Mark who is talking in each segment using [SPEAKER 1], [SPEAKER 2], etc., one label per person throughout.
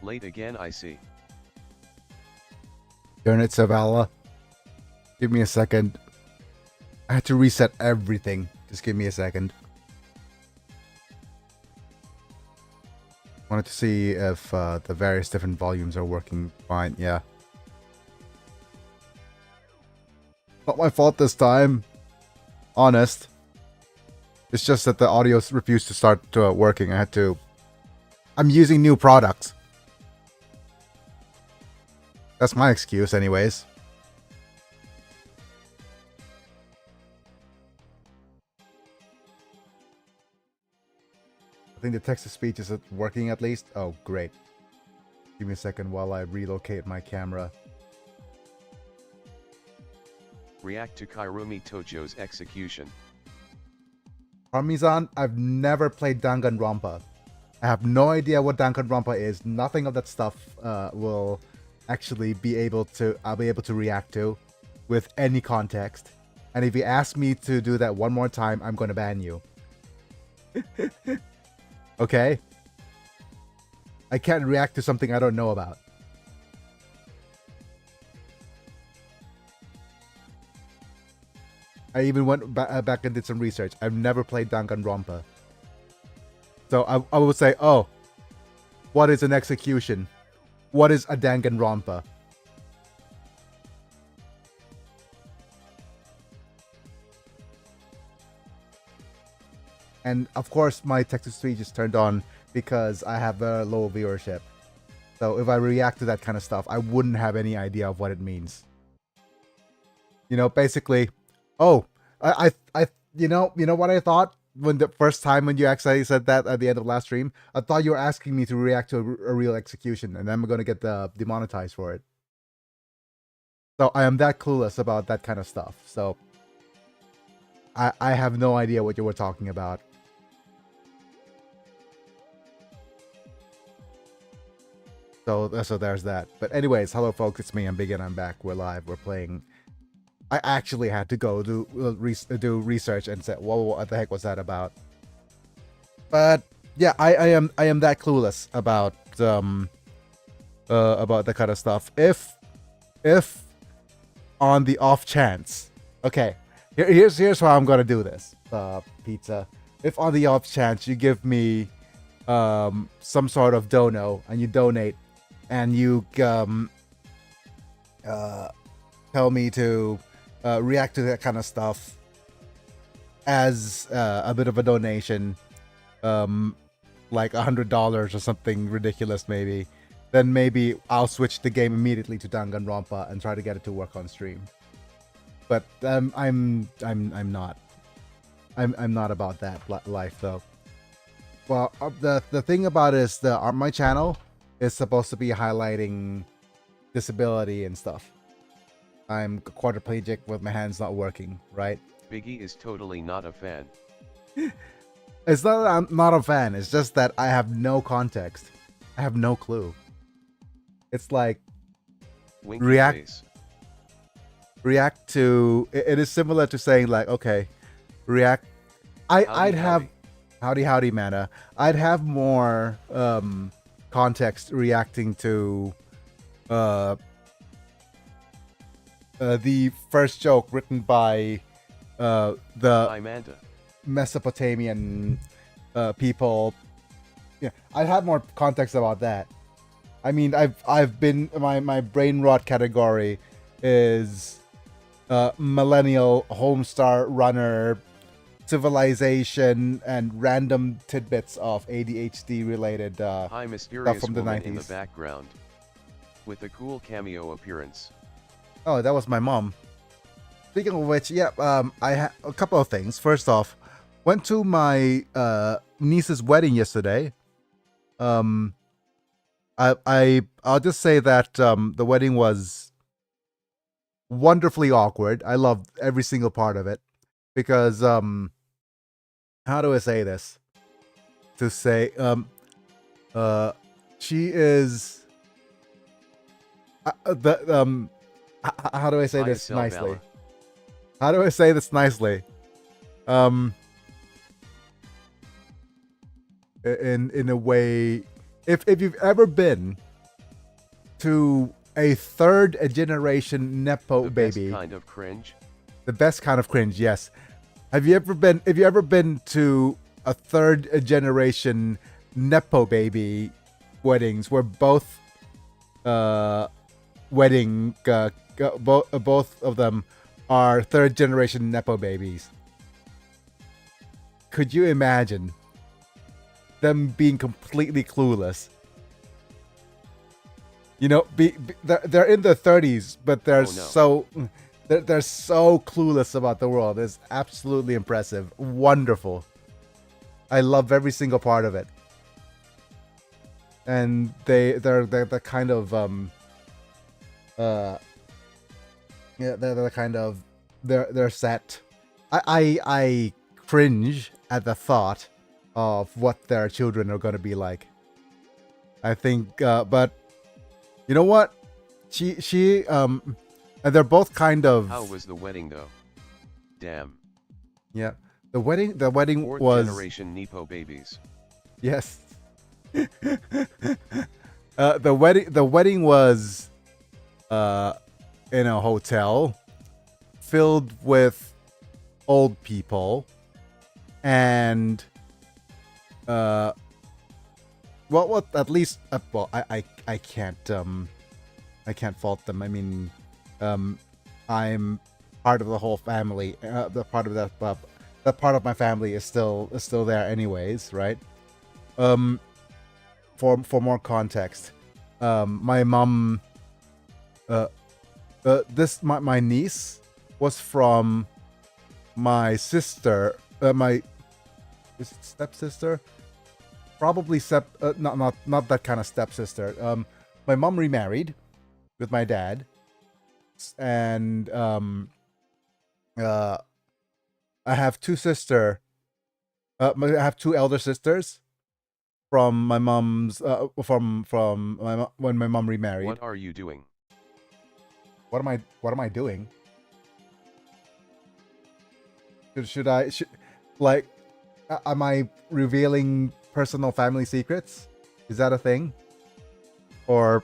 [SPEAKER 1] Late again, I see.
[SPEAKER 2] Darn it, Savala. Give me a second. I had to reset everything. Just give me a second. Wanted to see if the various different volumes are working fine. Yeah. Not my fault this time. Honest. It's just that the audio refused to start working. I had to... I'm using new products. That's my excuse anyways. I think the text-to-speech is working at least. Oh, great. Give me a second while I relocate my camera.
[SPEAKER 1] React to Kairumi Tojo's execution.
[SPEAKER 2] Parmesan, I've never played Danganronpa. I have no idea what Danganronpa is. Nothing of that stuff will actually be able to... I'll be able to react to with any context. And if you ask me to do that one more time, I'm going to ban you. Okay? I can't react to something I don't know about. I even went back and did some research. I've never played Danganronpa. So I would say, oh, what is an execution? What is a Danganronpa? And of course, my text-to-speech is turned on because I have a low viewership. So if I react to that kind of stuff, I wouldn't have any idea of what it means. You know, basically, oh, you know what I thought when the first time when you actually said that at the end of last stream? I thought you were asking me to react to a real execution, and I'm gonna get demonetized for it. So I am that clueless about that kind of stuff. So I have no idea what you were talking about. So there's that. But anyways, hello folks, it's me, I'm Big and I'm back. We're live, we're playing. I actually had to go do research and say, whoa, what the heck was that about? But yeah, I am that clueless about that kind of stuff. If on the off chance, okay, here's how I'm gonna do this, pizza. If on the off chance you give me some sort of dono and you donate and you tell me to react to that kind of stuff as a bit of a donation, like $100 or something ridiculous maybe, then maybe I'll switch the game immediately to Danganronpa and try to get it to work on stream. But I'm not about that life though. Well, the thing about it is my channel is supposed to be highlighting disability and stuff. I'm quadriplegic with my hands not working, right?
[SPEAKER 1] Biggy is totally not a fan.
[SPEAKER 2] It's not that I'm not a fan, it's just that I have no context. I have no clue. It's like
[SPEAKER 1] Winky
[SPEAKER 2] react
[SPEAKER 1] face.
[SPEAKER 2] React to it is similar to saying like, okay, react. I'd have howdy mana. I'd have more context reacting to the first joke written by the Mesopotamian people. Yeah, I'd have more context about that. I mean, I've been my brain rot category is millennial homestar runner, civilization, and random tidbits of ADHD related
[SPEAKER 1] Hi, mysterious
[SPEAKER 2] stuff from the
[SPEAKER 1] woman
[SPEAKER 2] 90s.
[SPEAKER 1] in the background with a cool cameo appearance.
[SPEAKER 2] Oh, that was my mom. Speaking of which, yeah, I had a couple of things. First off, went to my niece's wedding yesterday. I'll just say that the wedding was wonderfully awkward. I loved every single part of it because how do I say this? To say she is how do I say this nicely? How do I say this nicely? In a way, if you've ever been to a third generation nepo
[SPEAKER 1] The
[SPEAKER 2] baby.
[SPEAKER 1] best kind of cringe.
[SPEAKER 2] The best kind of cringe, yes. Have you ever been to a third generation nepo baby weddings where both both of them are third generation nepo babies? Could you imagine them being completely clueless? You know, they're in their 30s, but they're they're so clueless about the world. It's absolutely impressive, wonderful. I love every single part of it, and they're the kind of yeah, they're kind of they're set. I cringe at the thought of what their children are going to be like. I think, but you know what? And they're both kind of.
[SPEAKER 1] How was the wedding though? Damn.
[SPEAKER 2] Yeah, the wedding
[SPEAKER 1] Fourth
[SPEAKER 2] was
[SPEAKER 1] generation Nepo babies.
[SPEAKER 2] yes. The wedding was in a hotel filled with old people and well at least well I can't fault them. I mean, I'm part of the whole family. The part of that part of my family is still there anyways, right? For more context, my mom, my niece was from my sister, my stepsister, probably not that kind of stepsister. My mom remarried with my dad, and I have two I have two elder sisters from my mom's from when my mom remarried.
[SPEAKER 1] What are you doing?
[SPEAKER 2] What am I doing? Should I like am I revealing personal family secrets? Is that a thing? Or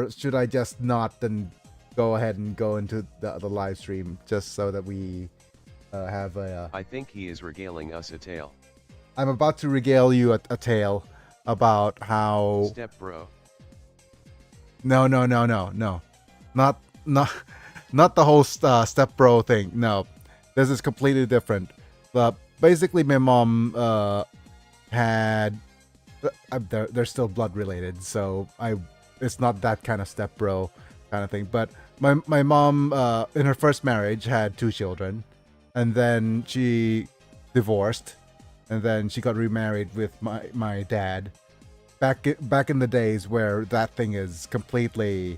[SPEAKER 2] should I just not and go ahead and go into the live stream just so that we have a
[SPEAKER 1] I think he is regaling us a tale.
[SPEAKER 2] I'm about to regale you a tale about how
[SPEAKER 1] Step bro.
[SPEAKER 2] No. Not the whole step bro thing. No. This is completely different. But basically my mom had they're still blood related, so it's not that kind of step bro kind of thing. But my mom in her first marriage had two children, and then she divorced, and then she got remarried with my dad. Back in the days where that thing is completely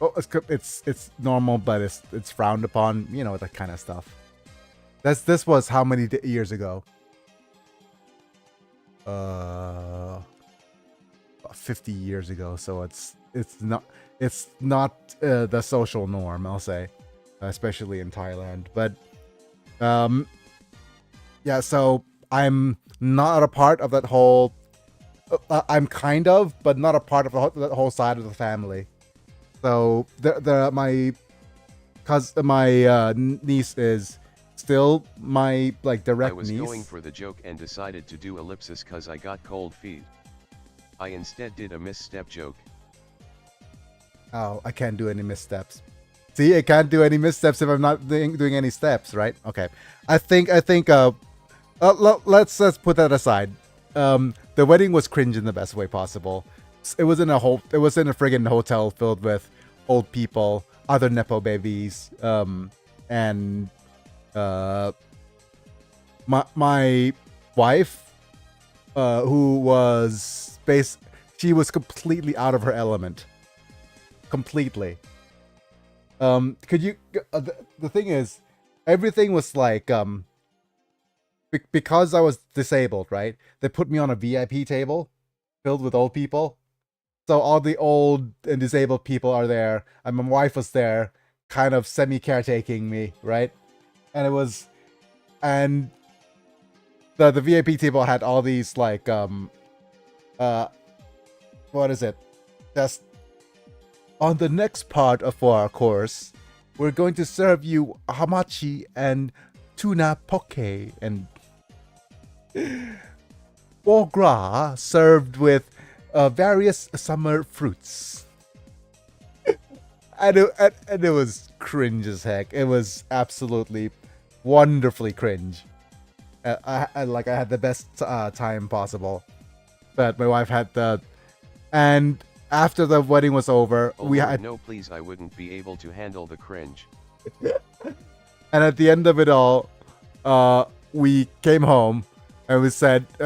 [SPEAKER 2] it's normal, but it's frowned upon, you know, that kind of stuff. This was how many years ago? 50 years ago. So it's not the social norm, I'll say, especially in Thailand. But yeah, so I'm not a part of that whole. I'm kind of, but not a part of that whole side of the family. So my niece is still my direct niece.
[SPEAKER 1] I was going for the joke and decided to do ellipsis cause I got cold feet. I instead did a misstep joke.
[SPEAKER 2] Oh, I can't do any missteps. See, I can't do any missteps if I'm not doing any steps, right? Okay. I think let's put that aside. The wedding was cringe in the best way possible. It was in a friggin' hotel filled with old people, other nepo babies, and my wife, who was she was completely out of her element. Completely. Could you? The thing is, everything was like because I was disabled, right? They put me on a VIP table filled with old people. So all the old and disabled people are there, and my wife was there, kind of semi-caretaking me, right? And the VIP table had all these uh, what is it? Just on the next part of our course, we're going to serve you hamachi and tuna poke and foie gras served with various summer fruits. And it was cringe as heck. It was absolutely wonderfully cringe. I had the best time possible, but my wife had the, and after the wedding was over,
[SPEAKER 1] Oh
[SPEAKER 2] we
[SPEAKER 1] Lord,
[SPEAKER 2] had
[SPEAKER 1] no, please, I wouldn't be able to handle the cringe.
[SPEAKER 2] and at the end of it all, we came home and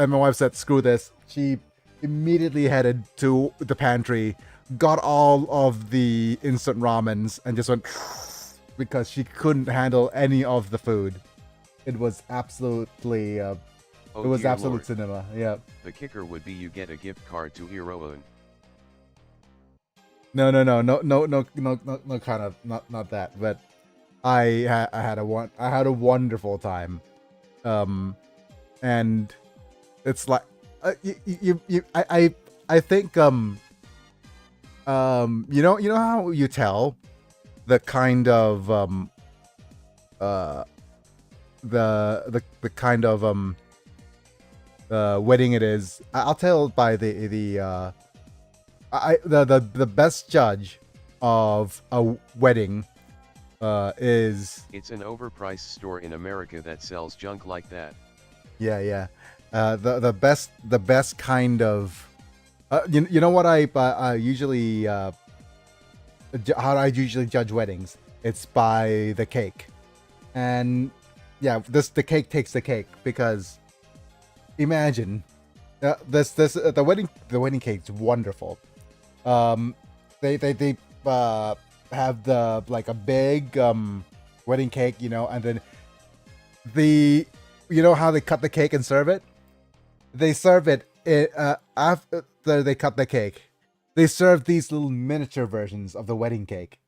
[SPEAKER 2] my wife said, "Screw this." She immediately headed to the pantry, got all of the instant ramens, and just went because she couldn't handle any of the food. It was absolutely,
[SPEAKER 1] Oh
[SPEAKER 2] it was
[SPEAKER 1] dear
[SPEAKER 2] absolute
[SPEAKER 1] Lord.
[SPEAKER 2] cinema. Yeah.
[SPEAKER 1] The kicker would be you get a gift card to Heroin.
[SPEAKER 2] No, kind of, not that. But I had a wonderful time, and it's like, I think you know how you tell the kind of the kind of wedding it is. I'll tell by the best judge of a wedding is
[SPEAKER 1] It's an overpriced store in America that sells junk like that.
[SPEAKER 2] yeah. The best kind of you know what I usually how I usually judge weddings. It's by the cake, and yeah, the cake takes the cake because imagine the wedding cake's wonderful. They have the like a big wedding cake, and then you know how they cut the cake and serve it. They serve it after they cut the cake. They serve these little miniature versions of the wedding cake,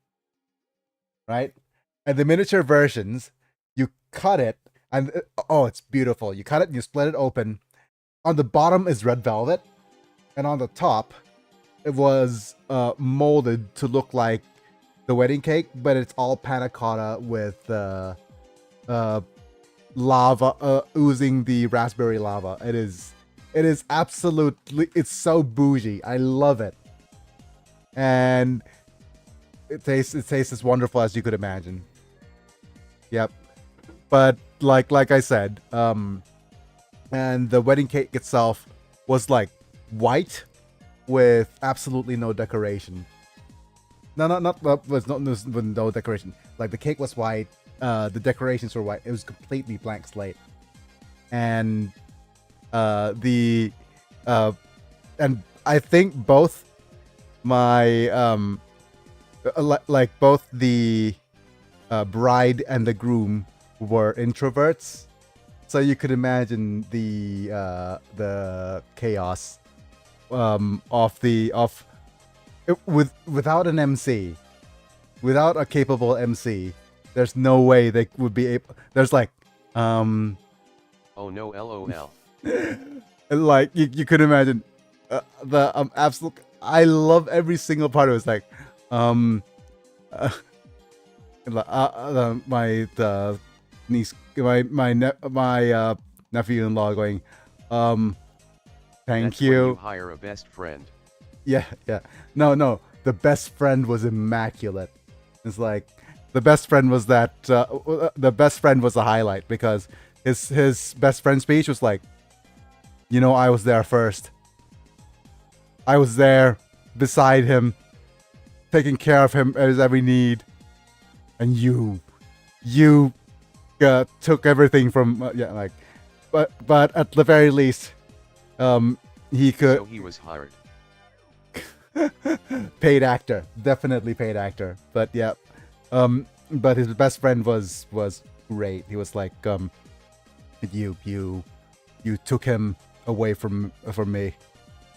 [SPEAKER 2] right? And the miniature versions, you cut it, and oh, it's beautiful. You cut it and you split it open. On the bottom is red velvet, and on the top, it was molded to look like the wedding cake, but it's all panna cotta with lava oozing the raspberry lava. It is absolutely, it's so bougie. I love it, and it tastes as wonderful as you could imagine. Yep, but like I said, and the wedding cake itself was like white with absolutely no decoration. Not was no decoration. Like the cake was white, the decorations were white. It was completely blank slate, and and I think both my like both the bride and the groom were introverts, so you could imagine the chaos without an MC, without a capable MC. There's no way they would be able. There's like
[SPEAKER 1] Oh no, LOL.
[SPEAKER 2] like you could imagine the absolute. I love every single part. It was like my niece, my nephew-in-law going, thank
[SPEAKER 1] That's when
[SPEAKER 2] you.
[SPEAKER 1] you hire a best friend.
[SPEAKER 2] Yeah. No, the best friend was immaculate. It's like the best friend was the best friend was the highlight, because his best friend speech was like, I was there first. I was there beside him, taking care of him at his every need, and you took everything from but at the very least, he could.
[SPEAKER 1] So he was hired.
[SPEAKER 2] Paid actor, definitely paid actor. But yeah, but his best friend was great. He was like, you took him away from me.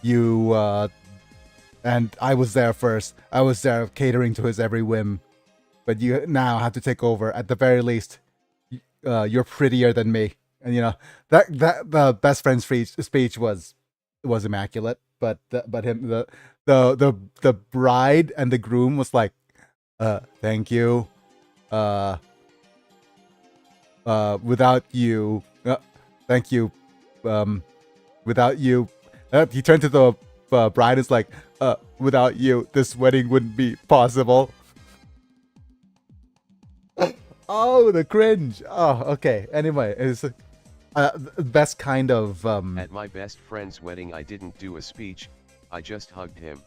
[SPEAKER 2] You and I was there first. I was there catering to his every whim. But you now have to take over. At the very least, you're prettier than me. And that the best friend's speech was was immaculate, but the bride and the groom was like, thank you, uh without you, thank you, without you. He turned to the bride, is like, without you, this wedding wouldn't be possible. Oh, the cringe. Oh, okay. Anyway, it's the best kind of
[SPEAKER 1] At my best friend's wedding I didn't do a speech, I just hugged him.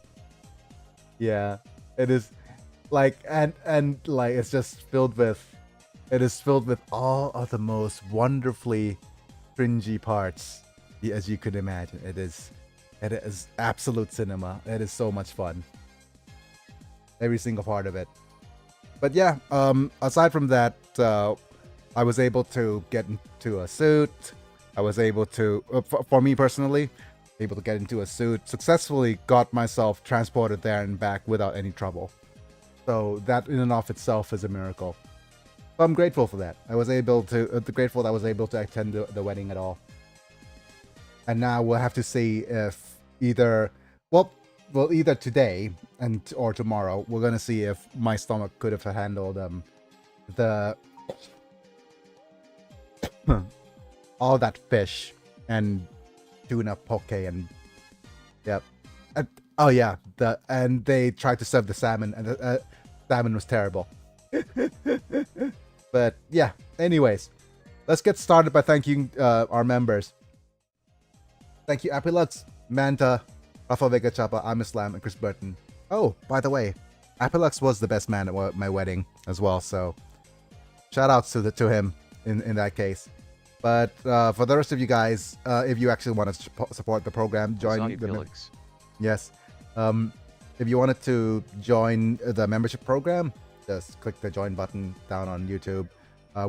[SPEAKER 2] yeah, it is like, and like it's just filled with, it is filled with all of the most wonderfully cringy parts, as you could imagine. It is absolute cinema. It is so much fun, every single part of it. But yeah, aside from that, I was able to get into a suit. I was able to, for me personally, able to get into a suit, successfully got myself transported there and back without any trouble. So that in and of itself is a miracle. So I'm grateful for that. I was able to, grateful that I was able to attend the wedding at all. And now we'll have to see if either, well, either today or tomorrow, we're gonna see if my stomach could have handled the all that fish and tuna poke and yep. Oh yeah, and they tried to serve the salmon, and the salmon was terrible. But yeah, anyways, let's get started by thanking our members. Thank you, Apilux, Manta, Rafa Vega Chapa, I'm Islam, and Chris Burton. Oh, by the way, Apilux was the best man at my wedding as well, so shout outs to him in that case. But for the rest of you guys, if you actually want to support the program, join the yes. If you wanted to join the membership program, just click the join button down on YouTube.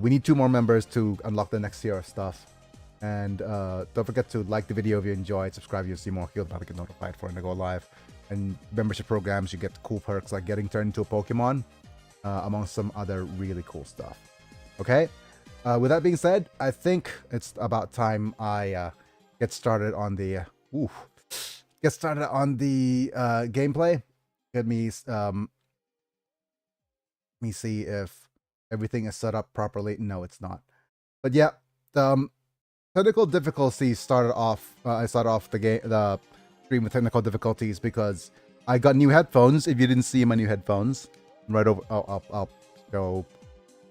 [SPEAKER 2] We need 2 more members to unlock the next tier of stuff. And don't forget to like the video if you enjoyed, subscribe if you see more, you'll probably get notified for when I go live. And membership programs, you get cool perks like getting turned into a Pokemon, among some other really cool stuff. Okay? With that being said, I think it's about time I get started on the gameplay. Let me see if everything is set up properly. No, it's not. But yeah, technical difficulties started off. I started off the stream with technical difficulties because I got new headphones. If you didn't see my new headphones, right over.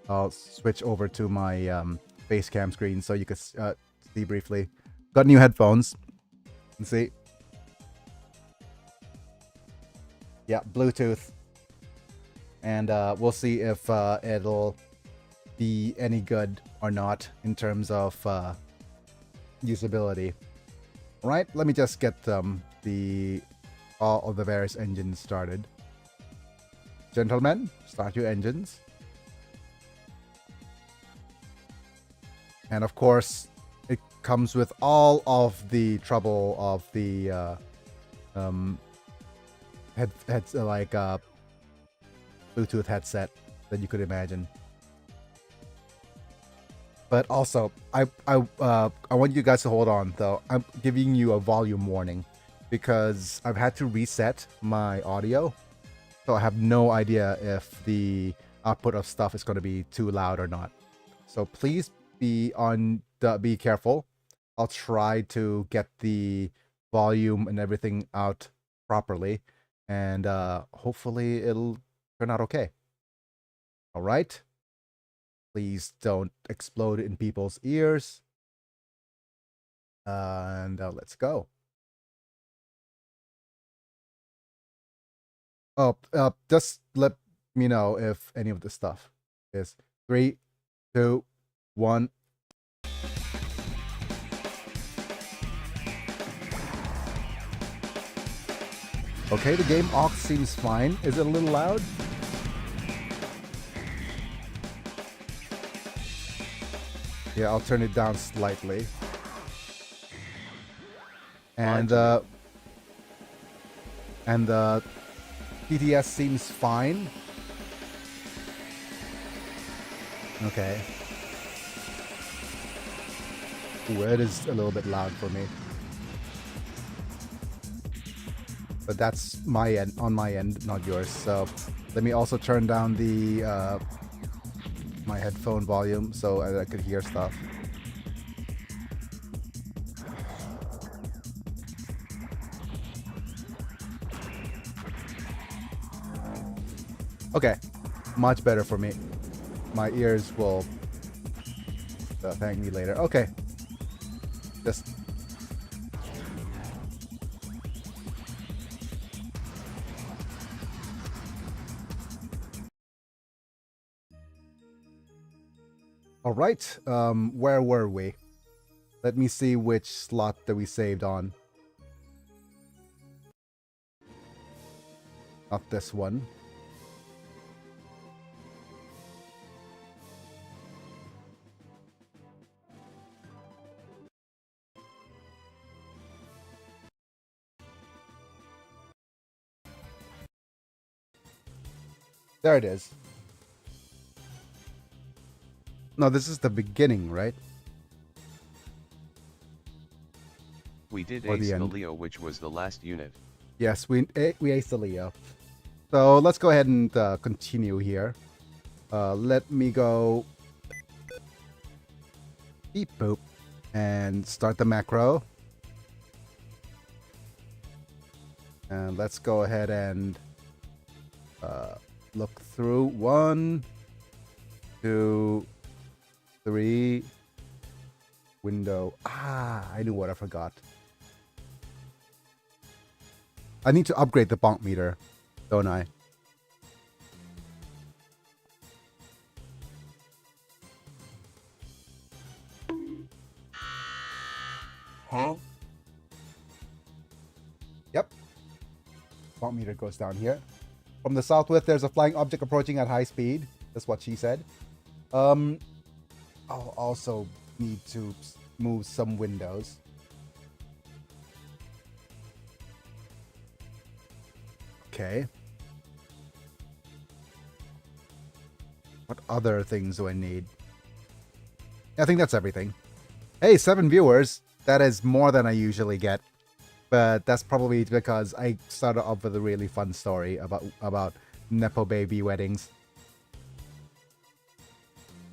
[SPEAKER 2] I'll switch over to my face cam screen so you can see briefly. Got new headphones. Let's see. Yeah, Bluetooth. And we'll see if it'll be any good or not in terms of usability. All right, let me just get all of the various engines started. Gentlemen, start your engines. And of course, it comes with all of the trouble of the Bluetooth headset that you could imagine. But also, I want you guys to hold on though. I'm giving you a volume warning because I've had to reset my audio, so I have no idea if the output of stuff is going to be too loud or not. So please be careful. I'll try to get the volume and everything out properly, and hopefully it'll turn out okay. All right. Please don't explode in people's ears. And let's go. Oh, just let me know if any of the stuff is 3, 2, 1. Okay, the game aux seems fine. Is it a little loud? Yeah, I'll turn it down slightly. And the PTS seems fine. Okay. Ooh, it is a little bit loud for me. but that's my end, on my end, not yours. So let me also turn down the my headphone volume so I could hear stuff. Okay, much better for me. My ears will thank me later. Okay, just all right. Where were we? Let me see which slot that we saved on. Not this one. There it is. No, this is the beginning, right?
[SPEAKER 1] We did
[SPEAKER 2] Or
[SPEAKER 1] ace
[SPEAKER 2] the
[SPEAKER 1] the
[SPEAKER 2] end.
[SPEAKER 1] Leo, which was the last unit.
[SPEAKER 2] Yes, we aced the Leo. So let's go ahead and continue here. Let me go beep boop and start the macro. And let's go ahead and look through 1, 2, 3. Window. I knew what I forgot. I need to upgrade the bonk meter, don't I?
[SPEAKER 3] Huh?
[SPEAKER 2] Yep. Bonk meter goes down here. From the southwest, there's a flying object approaching at high speed. That's what she said. I'll also need to move some windows. Okay. What other things do I need? I think that's everything. Hey, 7 viewers. That is more than I usually get. But that's probably because I started off with a really fun story about Nepo baby weddings.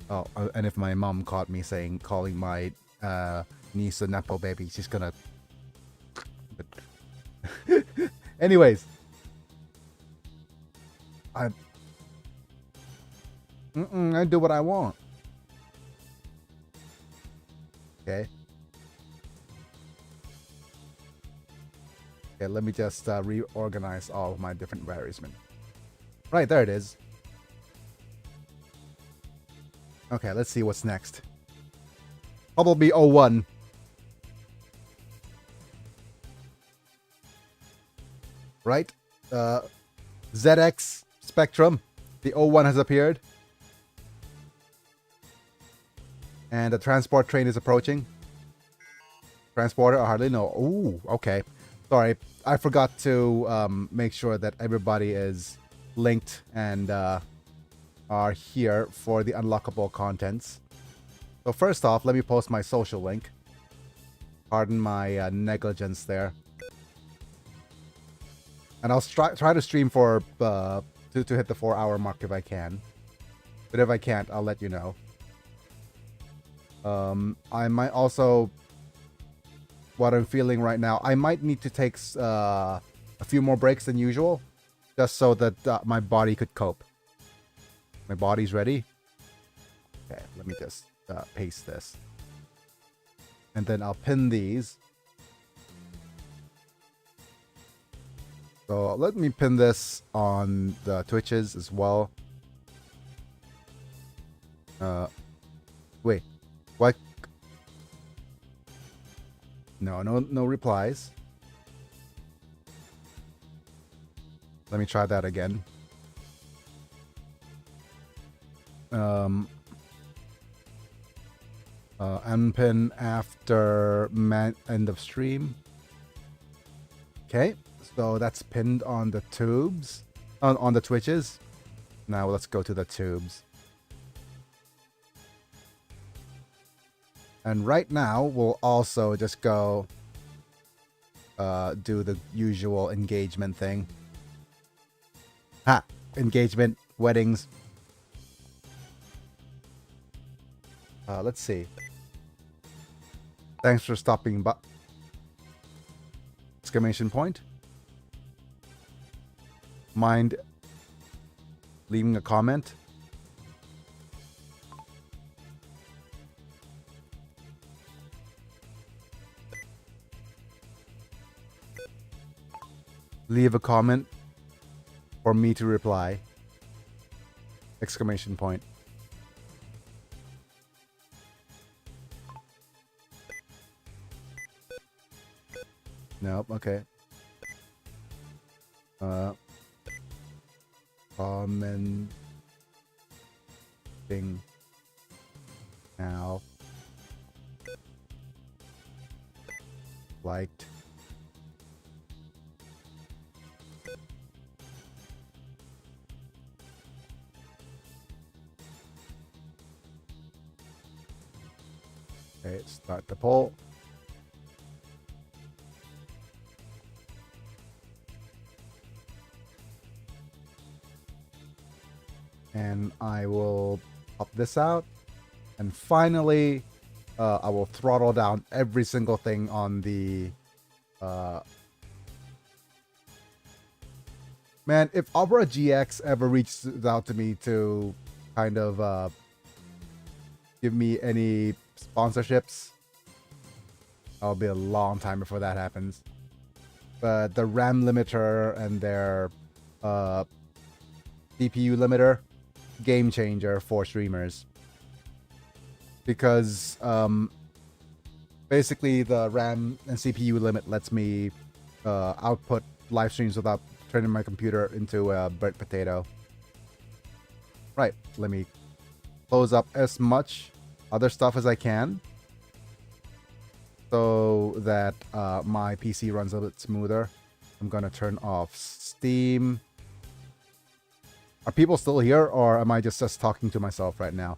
[SPEAKER 2] Oh, and if my mom caught me calling my niece a Nepo baby, she's gonna... Anyways. I do what I want. Okay. Okay, let me just reorganize all of my different variousmen. Right, there it is. Okay, let's see what's next. Probably 01. Right? ZX Spectrum. The 01 has appeared. And the transport train is approaching. Transporter, I hardly know. Ooh, okay. Sorry, I forgot to make sure that everybody is linked and are here for the unlockable contents. So first off, let me post my social link. Pardon my negligence there. And I'll try to stream for to hit the 4-hour mark if I can. But if I can't, I'll let you know. I might also... What I'm feeling right now, I might need to take a few more breaks than usual. Just so that my body could cope. My body's ready. Okay, let me just paste this. And then I'll pin these. So let me pin this on the Twitches as well. Wait, what? No replies. Let me try that again. Unpin after end of stream. Okay, so that's pinned on the tubes, on the Twitches. Now let's go to the tubes. And right now, we'll also just go do the usual engagement thing. Ha! Engagement, weddings. Let's see. Thanks for stopping by. Exclamation point. Mind leaving a comment? Leave a comment for me to reply. Exclamation point. Nope, okay. Commenting now. Liked. Okay, start the poll. And I will pop this out. And finally, I will throttle down every single thing on the... Man, if Opera GX ever reaches out to me to kind of give me any sponsorships, it'll be a long time before that happens. But the RAM limiter and their CPU limiter, game changer for streamers. Because basically the RAM and CPU limit lets me output live streams without turning my computer into a burnt potato. Right, let me close up as much other stuff as I can so that my PC runs a bit smoother. I'm gonna turn off Steam. Are people still here, or am I just talking to myself right now?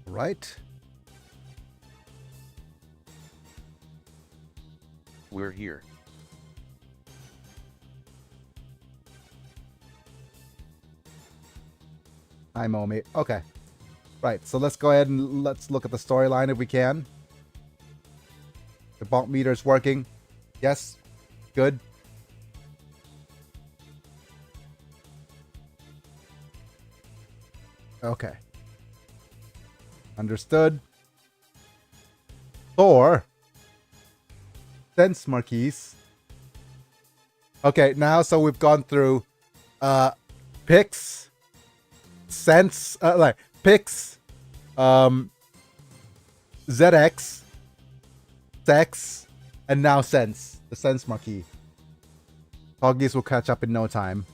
[SPEAKER 2] Right.
[SPEAKER 1] We're here.
[SPEAKER 2] Hi, Momi. Okay. Right, so let's go ahead and let's look at the storyline if we can. The bonk meter is working. Yes. Good. Okay. Understood. Thor. Sense Marquise. Okay, now so we've gone through Pix, Sense, like Pix, ZX, Sex, and now Sense, the Sense Marquis. Hoggies will catch up in no time.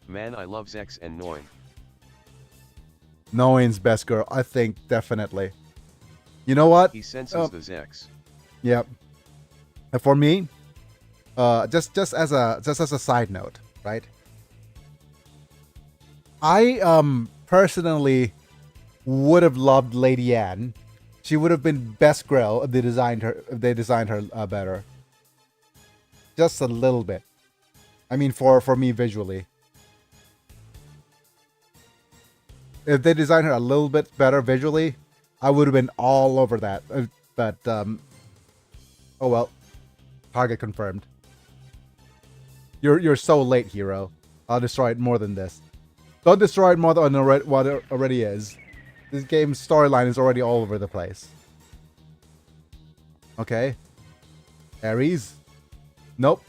[SPEAKER 1] Man, I love Zex and Noin.
[SPEAKER 2] Noin's best girl, I think, definitely. You know what?
[SPEAKER 1] He senses the Zex.
[SPEAKER 2] Yep. And for me, just as a side note, right? I personally would have loved Lady Anne. She would have been best girl if they designed her better. Just a little bit. I mean, for me visually. If they designed her a little bit better visually, I would have been all over that. But oh well. Target confirmed. You're so late, hero. I'll destroy it more than this. Don't destroy it more than what it already is. This game's storyline is already all over the place. Okay. Ares? Nope.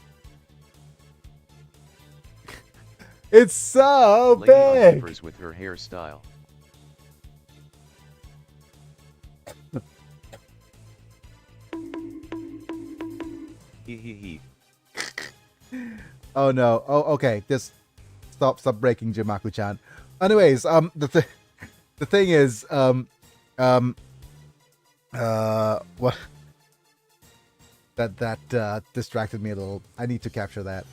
[SPEAKER 2] It's so
[SPEAKER 1] Lady
[SPEAKER 2] big!
[SPEAKER 1] differs with her hairstyle. Hee.
[SPEAKER 2] Oh no. Oh, okay. Just stop breaking Jimaku-chan. Anyways, the thing is, what that distracted me a little. I need to capture that.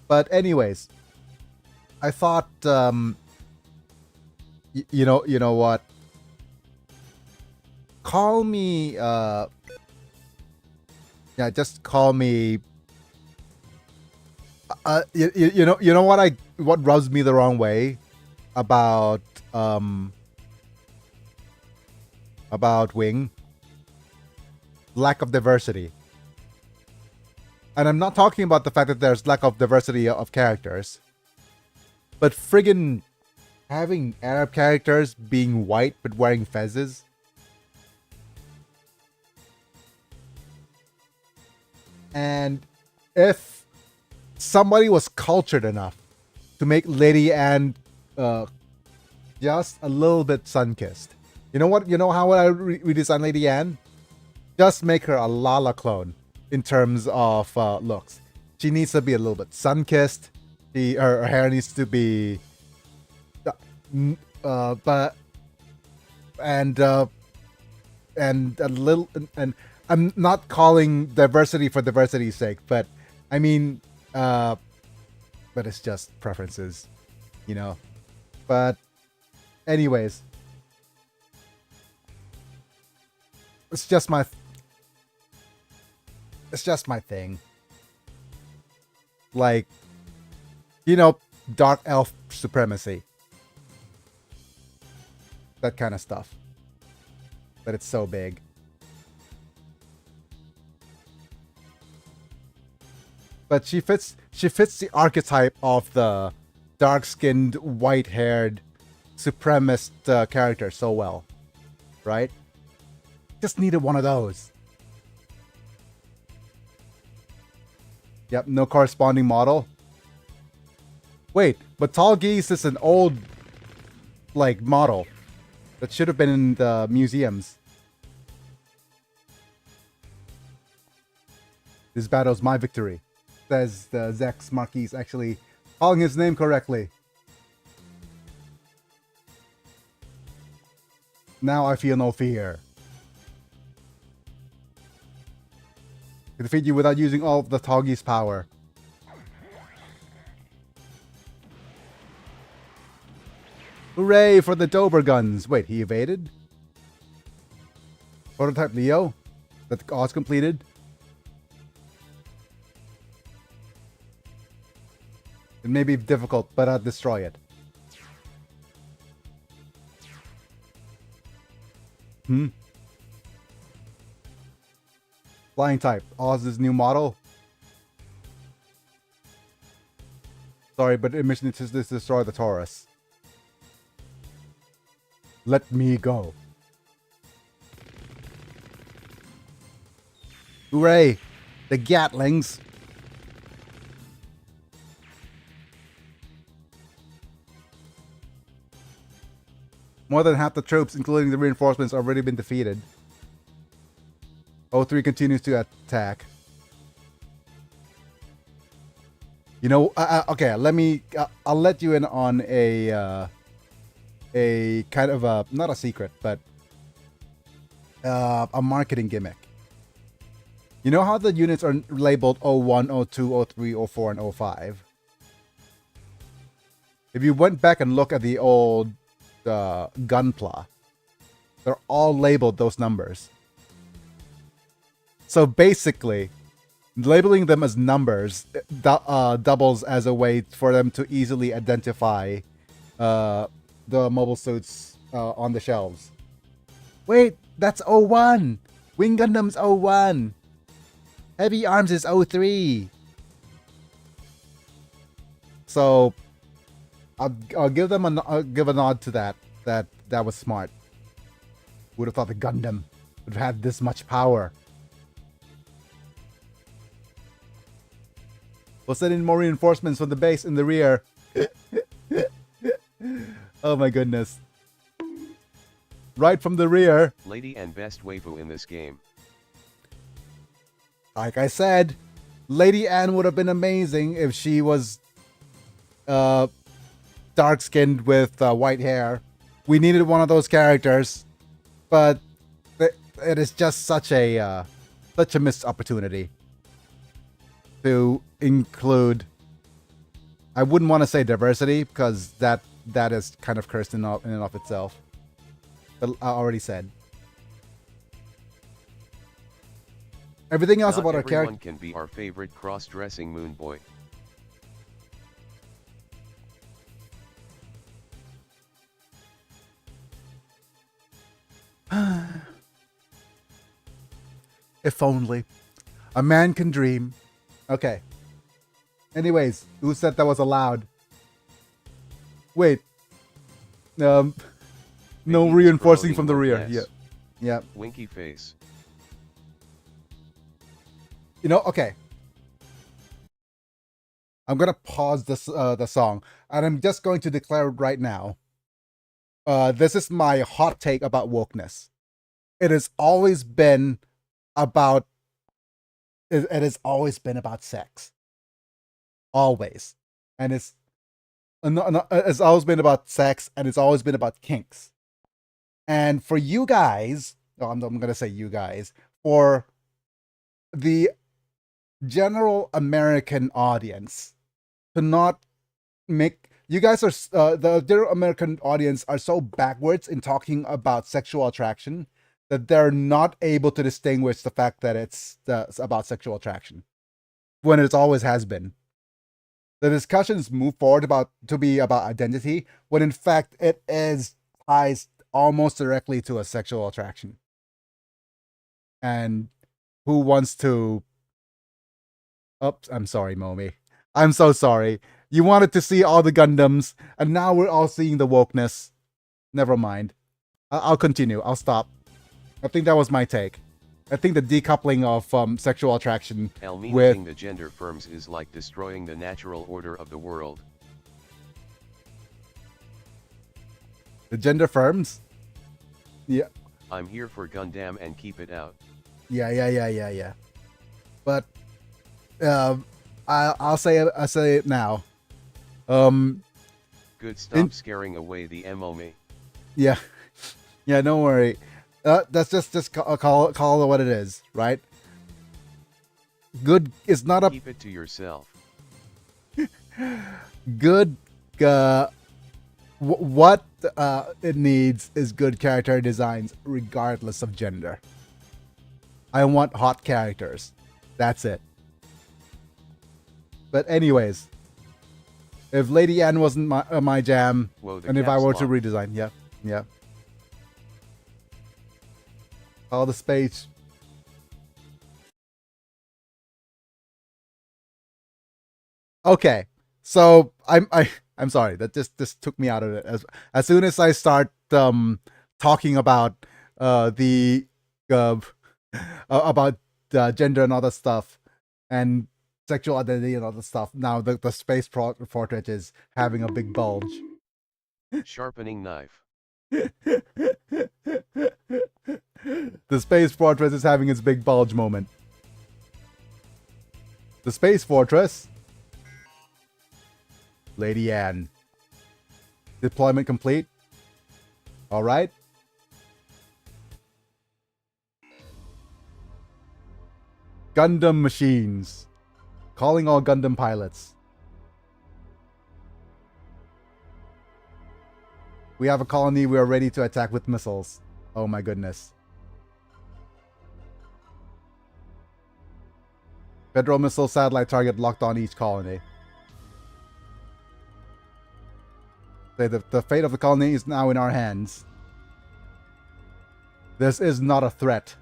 [SPEAKER 2] But anyways, I thought You know what? Call me. Yeah, just call me. You know what rubs me the wrong way about Wing? Lack of diversity. And I'm not talking about the fact that there's lack of diversity of characters, but friggin' having Arab characters being white but wearing fezzes. And if somebody was cultured enough to make Lady Anne just a little bit sun-kissed. You know what? You know how I redesign Lady Anne? Just make her a Lala clone in terms of looks. She needs to be a little bit sun-kissed. Her hair needs to be but and a little, and I'm not calling diversity for diversity's sake, but I mean but it's just preferences, you know. But anyways, it's just my thing. Like, you know, dark elf supremacy. That kind of stuff. But it's so big. But she fits the archetype of the dark-skinned, white-haired supremacist character so well. Right? Just needed one of those. Yep, no corresponding model. Wait, but Tall Geese is an old, like, model that should have been in the museums. This battle's my victory, says the Zex Marquis, actually calling his name correctly. Now I feel no fear. I can defeat you without using all of the Toggy's power. Hooray for the Dober guns! Wait, he evaded? Prototype Leo? That was completed? It may be difficult, but I'll destroy it. Flying type. Oz's new model. Sorry, but mission is to destroy the Taurus. Let me go. Hooray! The Gatlings. More than half the troops, including the reinforcements, have already been defeated. O3 continues to attack. You know, okay, let me, I'll let you in on a kind of a, not a secret, but a marketing gimmick. You know how the units are labeled 01, 02, 03, 04, and 05? If you went back and look at the old Gunpla, they're all labeled those numbers. So basically, labeling them as numbers doubles as a way for them to easily identify the mobile suits on the shelves. Wait, that's 01! Wing Gundam's 01! Heavy Arms is 03! So, I'll give them give a nod to that. That was smart. Would have thought the Gundam would have had this much power. We'll send in more reinforcements from the base in the rear. Oh my goodness. Right from the rear.
[SPEAKER 1] Lady and best waifu in this game.
[SPEAKER 2] Like I said, Lady Anne would have been amazing if she was dark-skinned with white hair. We needed one of those characters, but it is just such a missed opportunity to include. I wouldn't want to say diversity because that that is kind of cursed in and of itself. But I already said. Everything else
[SPEAKER 1] Not
[SPEAKER 2] about our character.
[SPEAKER 1] everyone can be our favorite cross-dressing moon boy.
[SPEAKER 2] If only. A man can dream. Okay. Anyways, who said that was allowed? Wait. No
[SPEAKER 1] Biggy
[SPEAKER 2] reinforcing
[SPEAKER 1] is
[SPEAKER 2] from the rear.
[SPEAKER 1] yes.
[SPEAKER 2] Yeah.
[SPEAKER 1] Winky face.
[SPEAKER 2] You know, okay. I'm gonna pause this the song, and I'm just going to declare it right now. This is my hot take about wokeness. It has always been about. It has always been about sex. Always, and it's always been about sex, and it's always been about kinks. And for you guys, I'm gonna say you guys, for the general American audience to not make you guys are the general American audience are so backwards in talking about sexual attraction that they're not able to distinguish the fact that it's about sexual attraction when it always has been. The discussions move forward to be about identity when in fact it is ties almost directly to a sexual attraction. And who wants to Oops, I'm sorry, Momi. I'm so sorry. You wanted to see all the Gundams, and now we're all seeing the wokeness. Never mind. I'll continue. I'll stop. I think that was my take. I think the decoupling of sexual attraction
[SPEAKER 1] Eliminating the gender firms is like destroying the natural order of the world.
[SPEAKER 2] The gender firms? Yeah.
[SPEAKER 1] I'm here for Gundam and keep it out.
[SPEAKER 2] Yeah. But I'll say it now.
[SPEAKER 1] Good, stop scaring away the MOME.
[SPEAKER 2] Yeah, don't worry. That's just call it what it is, right? Good is not a
[SPEAKER 1] keep it to yourself.
[SPEAKER 2] Good. What it needs is good character designs, regardless of gender. I want hot characters. That's it. But anyways, if Lady Anne wasn't my jam,
[SPEAKER 1] Whoa,
[SPEAKER 2] and if I were to redesign, yeah. All the space. Okay, so I'm sorry that this took me out of it. As soon as I start talking about the about gender and other stuff and sexual identity and other stuff, now the space portrait is having a big bulge.
[SPEAKER 1] Sharpening knife.
[SPEAKER 2] The space fortress is having its big bulge moment. The space fortress. Lady Anne. Deployment complete. All right. Gundam machines. Calling all Gundam pilots. We have a colony. We are ready to attack with missiles. Oh my goodness. Federal missile satellite target locked on each colony. The fate of the colony is now in our hands. This is not a threat.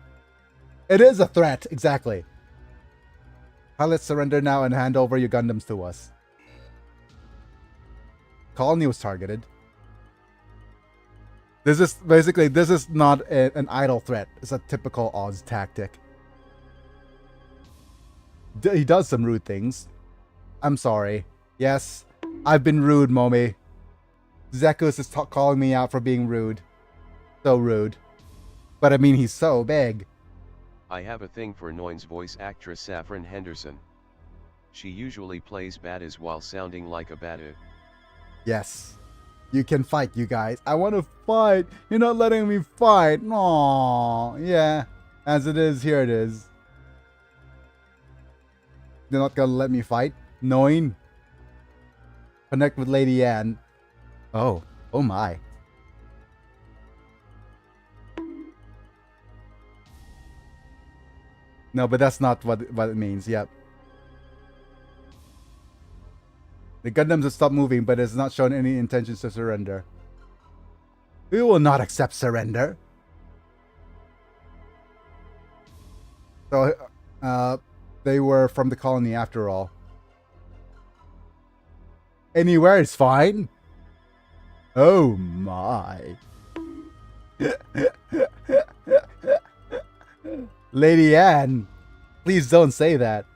[SPEAKER 2] It is a threat, exactly. Pilots surrender now and hand over your Gundams to us. Colony was targeted. This is not an idle threat. It's a typical Oz tactic. He does some rude things. I'm sorry. Yes, I've been rude, Momi. Zekus is calling me out for being rude. So rude. But I mean, he's so big.
[SPEAKER 1] I have a thing for Noin's voice actress Saffron Henderson. She usually plays baddies while sounding like a baddie.
[SPEAKER 2] Yes. You can fight, you guys. I want to fight. You're not letting me fight. Aww. Yeah. As it is, here it is. You're not gonna let me fight? Noin. Connect with Lady Anne. Oh. Oh my. No, but that's not what it means. Yep. The Gundams have stopped moving, but has not shown any intentions to surrender. We will not accept surrender. So, they were from the colony after all. Anywhere is fine. Oh my. Lady Anne, please don't say that.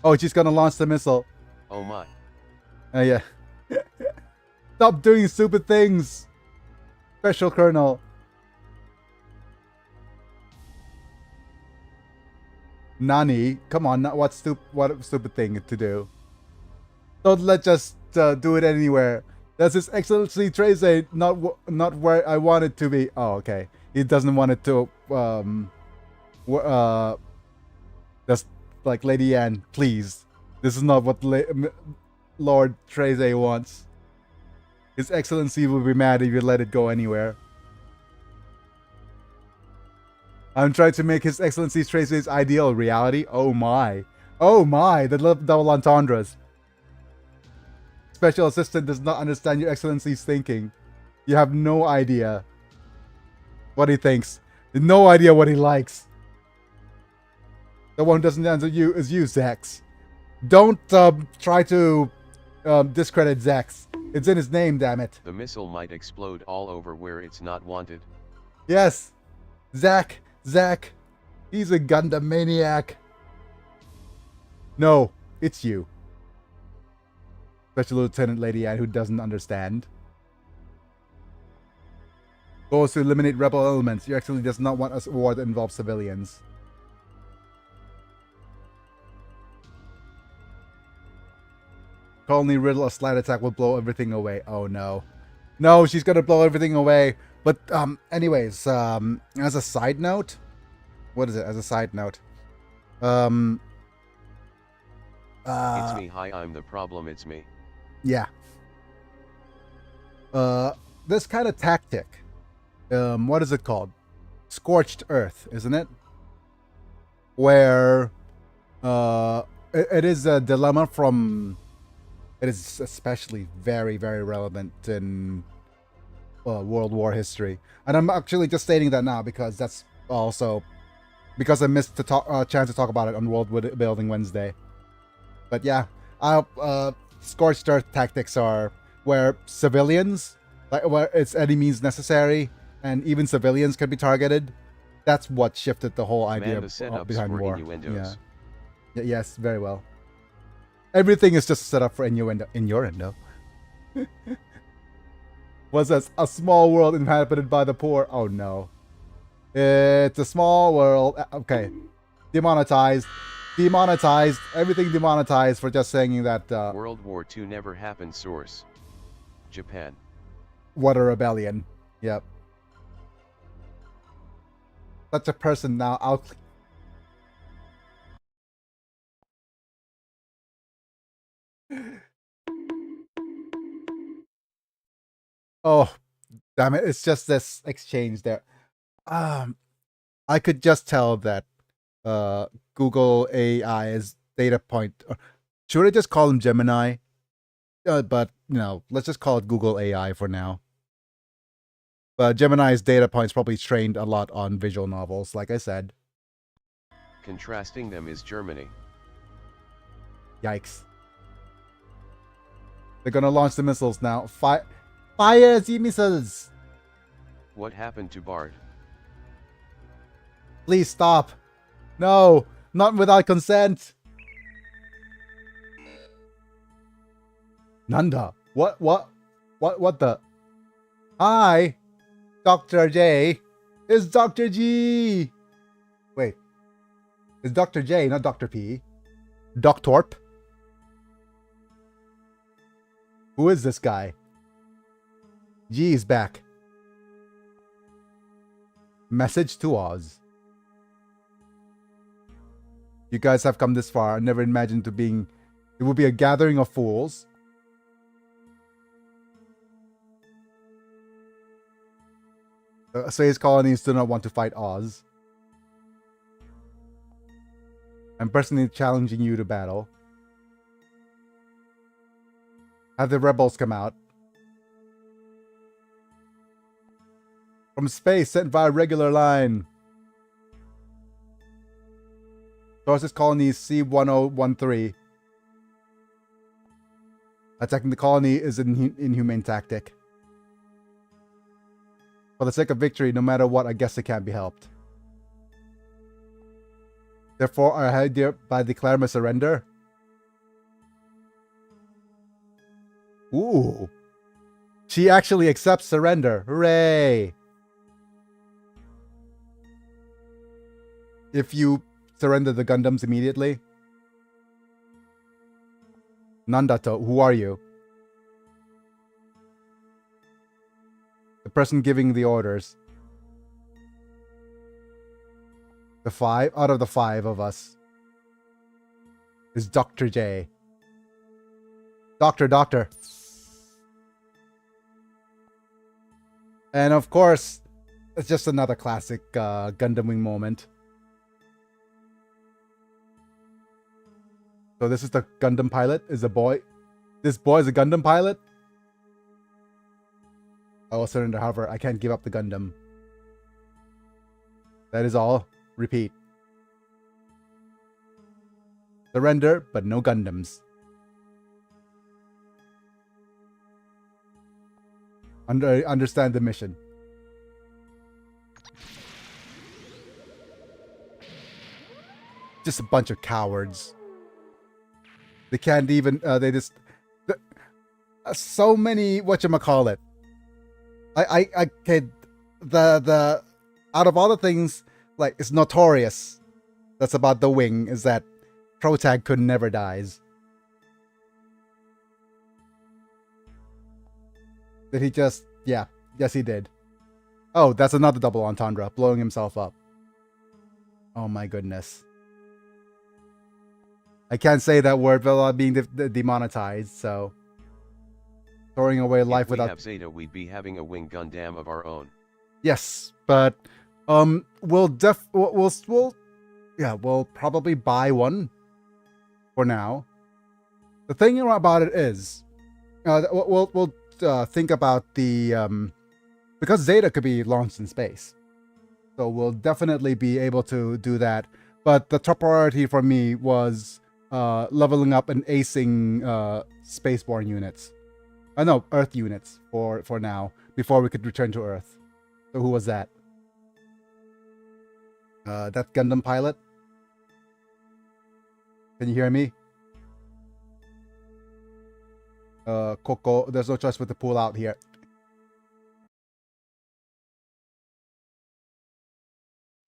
[SPEAKER 2] Oh, she's gonna launch the missile.
[SPEAKER 1] Oh my.
[SPEAKER 2] Oh yeah. Stop doing stupid things. Special Colonel. Nani, come on, what stupid thing to do? Don't let just do it anywhere. That's His Excellency Trace, not where I want it to be. Oh, okay. He doesn't want it to that's like Lady Anne, please. This is not what Lord Trace wants. His Excellency will be mad if you let it go anywhere. I'm trying to make His Excellency Trace's ideal reality. Oh my. Oh my, the double entendres. Special Assistant does not understand Your Excellency's thinking. You have no idea what he thinks. No idea what he likes. The one who doesn't answer you is you, Zax. Don't try to discredit Zax. It's in his name, damn it.
[SPEAKER 1] The missile might explode all over where it's not wanted.
[SPEAKER 2] Yes. Zack. He's a Gundam maniac. No, it's you. Special Lieutenant Lady Anne, who doesn't understand. Goals to eliminate rebel elements. Your Excellency does not want a war that involves civilians. Colony Riddle, a slight attack will blow everything away. Oh no. No, she's gonna blow everything away. But anyways, as a side note, what is it? As a side note,
[SPEAKER 1] it's me. Hi, I'm the problem. It's me.
[SPEAKER 2] Yeah. This kind of tactic, what is it called? Scorched Earth, isn't it? Where it is a dilemma from. It is especially very, very relevant in World War history, and I'm actually just stating that now because that's also because I missed the chance to talk about it on World Building Wednesday. But yeah, Scorched Earth tactics are where civilians, like where it's any means necessary, and even civilians can be targeted. That's what shifted the whole idea behind war. Yeah. Yes, very well. Everything is just set up for innuendo. Was a small world inhabited by the poor? Oh no. It's a small world. Okay. Demonetized. Everything demonetized for just saying that
[SPEAKER 1] World War II never happened. Source: Japan.
[SPEAKER 2] What a rebellion. Yep. Such a person now out. Oh, damn it. It's just this exchange there. I could just tell that Google AI is data point. Should I just call him Gemini? But, let's just call it Google AI for now. But Gemini's data point's probably trained a lot on visual novels, like I said.
[SPEAKER 1] Contrasting them is Germany.
[SPEAKER 2] Yikes. They're gonna launch the missiles now. Fire the missiles!
[SPEAKER 1] What happened to Bard?
[SPEAKER 2] Please stop. No, not without consent. Nanda, what the? Hi, Dr. J. It's Dr. G. Wait, it's Dr. J, not Dr. P. Doc Torp. Who is this guy? G is back. Message to Oz. You guys have come this far. I never imagined it would be a gathering of fools. Space colonies do not want to fight Oz. I'm personally challenging you to battle. Have the rebels come out. From space, sent via regular line. Sources colony C-1013. Attacking the colony is an inhumane tactic. For the sake of victory, no matter what, I guess it can't be helped. Therefore, I hereby declare my surrender. Ooh. She actually accepts surrender. Hooray! If you surrender the Gundams immediately. Nandato, who are you? The person giving the orders. The 5 out of the 5 of us is Dr. J. Doctor. And of course, it's just another classic Gundam Wing moment. So this is the Gundam pilot, is a boy. This boy is a Gundam pilot? I will surrender, however, I can't give up the Gundam. That is all. Repeat. Surrender, but no Gundams. Understand the mission. Just a bunch of cowards. They can't even, they just, so many, whatchamacallit. I could, out of all the things, like, it's notorious that's about the wing, is that Protag could never dies. Did he just, yeah, yes he did. Oh, that's another double entendre, blowing himself up. Oh my goodness. I can't say that word without being demonetized, so throwing away life without.
[SPEAKER 1] If we have Zeta, we'd be having a wing Gundam of our own.
[SPEAKER 2] Yes, but we'll probably buy one for now. The thing about it is, we'll think about the because Zeta could be launched in space, so we'll definitely be able to do that. But the top priority for me was leveling up and acing spaceborne units. No, Earth units for now, before we could return to Earth. So who was that? That Gundam pilot? Can you hear me? Coco, there's no choice but to pull out here.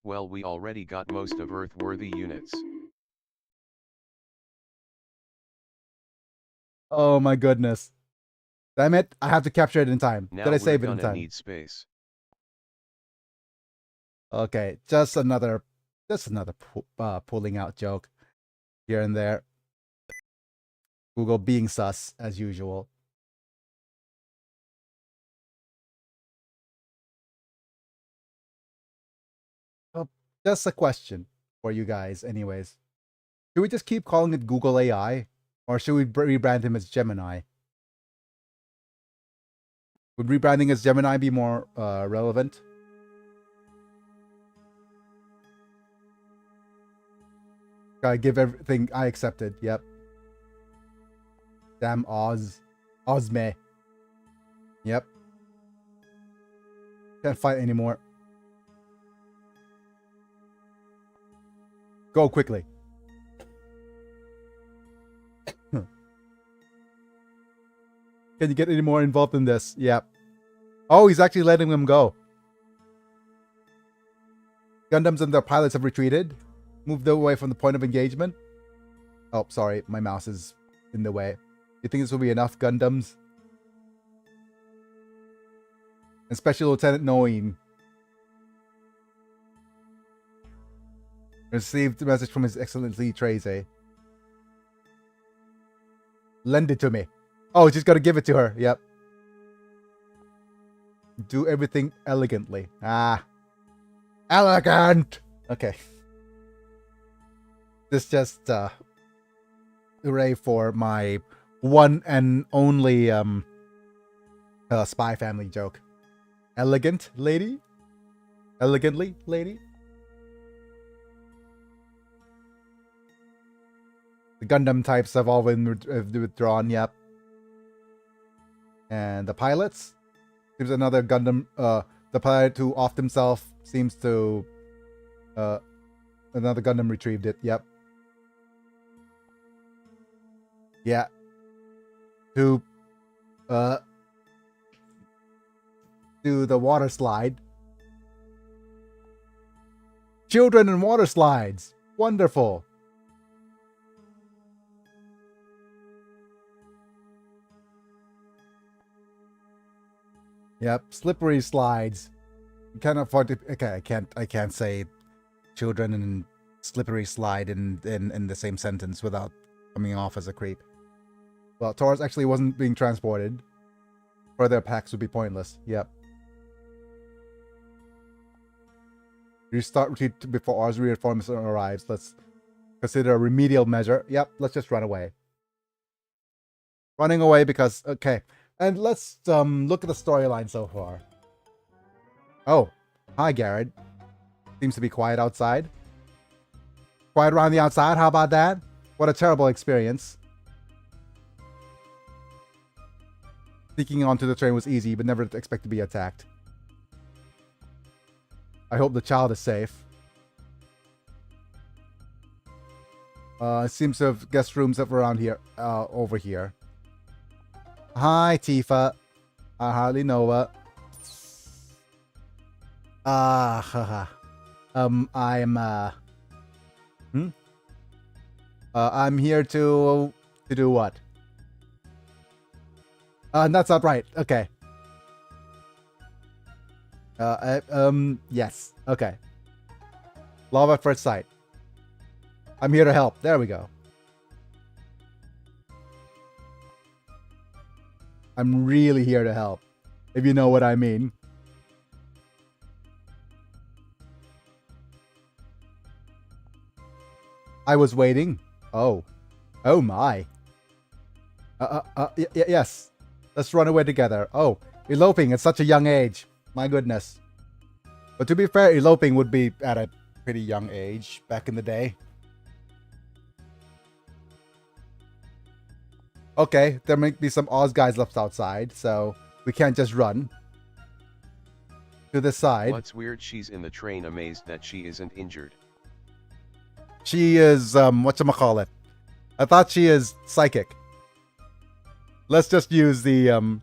[SPEAKER 1] Well, we already got most of Earth-worthy units.
[SPEAKER 2] Oh my goodness. Damn it, I have to capture it in time.
[SPEAKER 1] Now
[SPEAKER 2] Did I save it in
[SPEAKER 1] we're
[SPEAKER 2] time?
[SPEAKER 1] gonna need space.
[SPEAKER 2] Okay, just another pulling out joke here and there. Google being sus as usual. Oh, just a question for you guys anyways. Should we just keep calling it Google AI? Or should we rebrand him as Gemini? Would rebranding as Gemini be more relevant? Gotta give everything I accepted. Yep. Damn Oz. Ozme. Yep. Can't fight anymore. Go quickly. Can you get any more involved in this? Yep. Oh, he's actually letting them go. Gundams and their pilots have retreated. Moved away from the point of engagement. Oh, sorry. My mouse is in the way. You think this will be enough Gundams? And Special Lieutenant Noin received a message from His Excellency Treze. Lend it to me. Oh, just gotta give it to her. Yep. do everything elegantly. Elegant. Okay. This just hooray for my one and only Spy Family joke. Elegant lady? Elegantly lady? The Gundam types have all been withdrawn, yep. And the pilots? Seems another Gundam, the pilot who offed himself seems to, another Gundam retrieved it, yep. Yeah. To, do the water slide. Children and water slides. Wonderful. Yep, slippery slides. You can't afford to. Okay, I can't say children and slippery slide in the same sentence without coming off as a creep. Well, Taurus actually wasn't being transported. Further packs would be pointless. Yep. Restart retreat before ours reinforcement arrives. Let's consider a remedial measure. Yep, let's just run away. Running away because okay. And let's look at the storyline so far. Oh, hi Garrett. Seems to be quiet outside. Quiet around the outside, how about that? What a terrible experience. Sneaking onto the train was easy, but never expect to be attacked. I hope the child is safe. It seems to have guest rooms up around here, over here. Hi, Tifa. I hardly know her. I'm here to do what? That's not right. Okay. Yes. Okay. Love at first sight. I'm here to help. There we go. I'm really here to help, if you know what I mean. I was waiting. Oh. Oh my. Yes. Let's run away together. Oh, eloping at such a young age. My goodness. But to be fair, eloping would be at a pretty young age back in the day. Okay, there might be some Oz guys left outside, so we can't just run. To this side.
[SPEAKER 1] What's weird, she's in the train amazed that she isn't injured.
[SPEAKER 2] She is, whatchamacallit. I thought she is psychic. Let's just use the,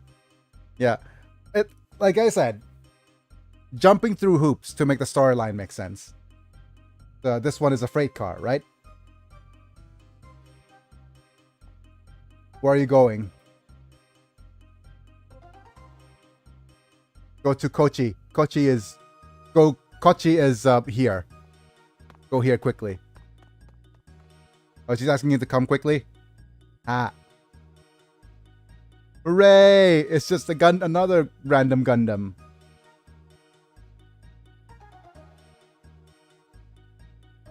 [SPEAKER 2] yeah. Like I said, jumping through hoops to make the storyline make sense. This one is a freight car, right? Where are you going? Go to Kochi. Kochi is here. Go here quickly. Oh, she's asking you to come quickly? Hooray! It's just another random Gundam.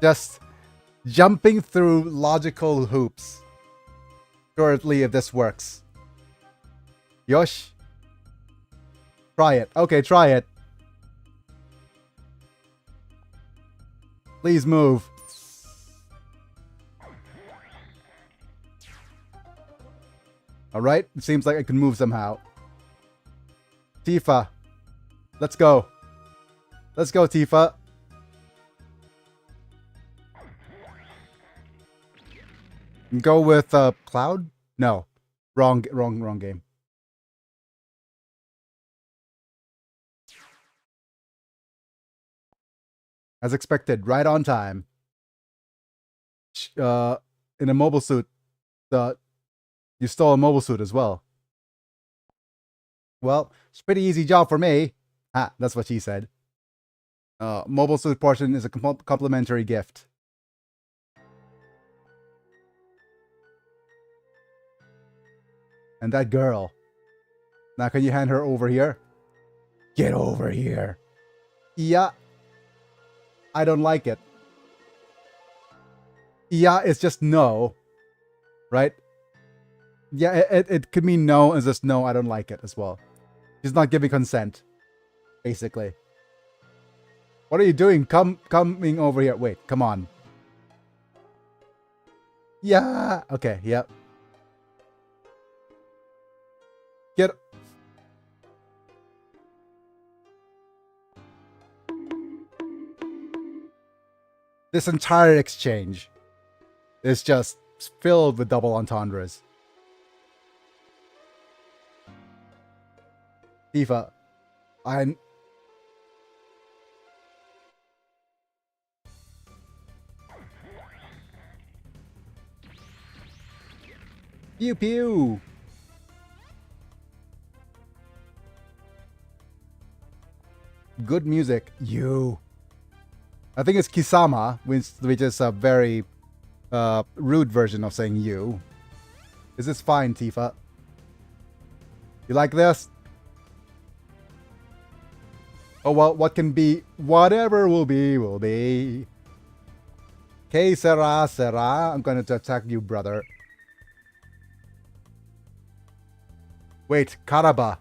[SPEAKER 2] Just jumping through logical hoops. Shortly, if this works. Yosh. Try it. Okay, try it. Please move. Alright, it seems like I can move somehow. Tifa. Let's go. Let's go, Tifa. Go with Cloud? No. Wrong game. As expected, right on time. In a mobile suit. You stole a mobile suit as well. Well, it's a pretty easy job for me. That's what she said. Mobile suit portion is a complimentary gift. And that girl. Now can you hand her over here? Get over here. Yeah. I don't like it. Yeah, it's just no. Right? Yeah, it could mean no, and just no, I don't like it as well. She's not giving consent, basically. What are you doing? Coming over here. Wait, come on. Yeah. Okay, yep. Get... This entire exchange is just filled with double entendres. Tifa, I'm... Pew pew! Good music. You. I think it's Kisama, which is a very rude version of saying you. This is fine, Tifa. You like this? Oh well, what can be, whatever will be, will be. Okay, Sarah, I'm going to attack you, brother. Wait, Karaba.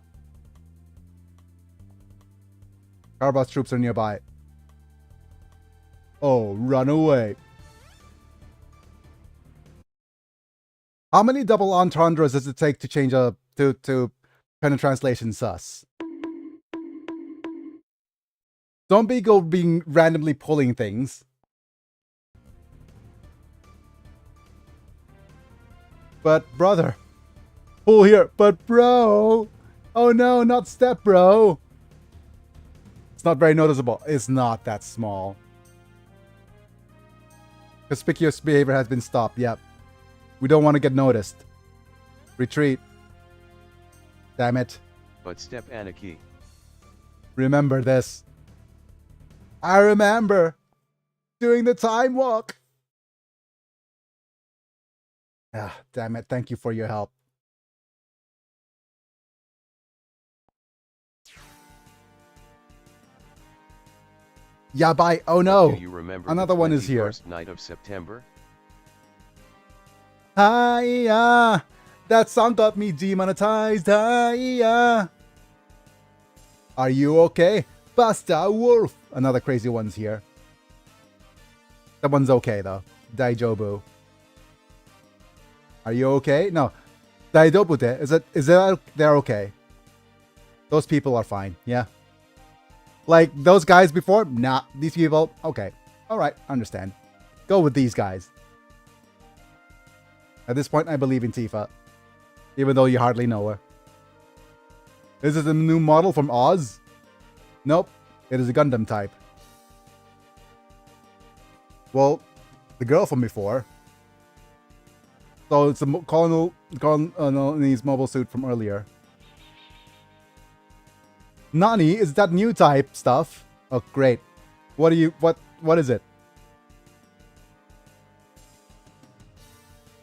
[SPEAKER 2] Karaba's troops are nearby. Oh, run away. How many double entendres does it take to change to pen and translation sus? Don't be being randomly pulling things. But brother, pull here. But bro, oh no, not step bro. It's not very noticeable. It's not that small. Conspicuous behavior has been stopped. Yep. We don't want to get noticed. Retreat. Damn it.
[SPEAKER 1] But step Anarchy.
[SPEAKER 2] Remember this. I remember doing the time walk. Ah, damn it. Thank you for your help. Yeah, bye. Oh no.
[SPEAKER 1] Do you remember
[SPEAKER 2] another one is here.
[SPEAKER 1] Night of September?
[SPEAKER 2] Hiya. That song got me demonetized. Hiya. Are you okay? Basta Wolf. Another crazy one's here. That one's okay though. Daijobu. Are you okay? No. Daijobute. Is that they're okay? Those people are fine. Yeah. Like those guys before? Nah. These people? Okay. Alright. Understand. Go with these guys. At this point, I believe in Tifa. Even though you hardly know her. Is it a new model from Oz? Nope. It is a Gundam type. Well, the girl from before. So it's a Colonel's mobile suit from earlier. Nani, is that new type stuff? Oh, great. What is it?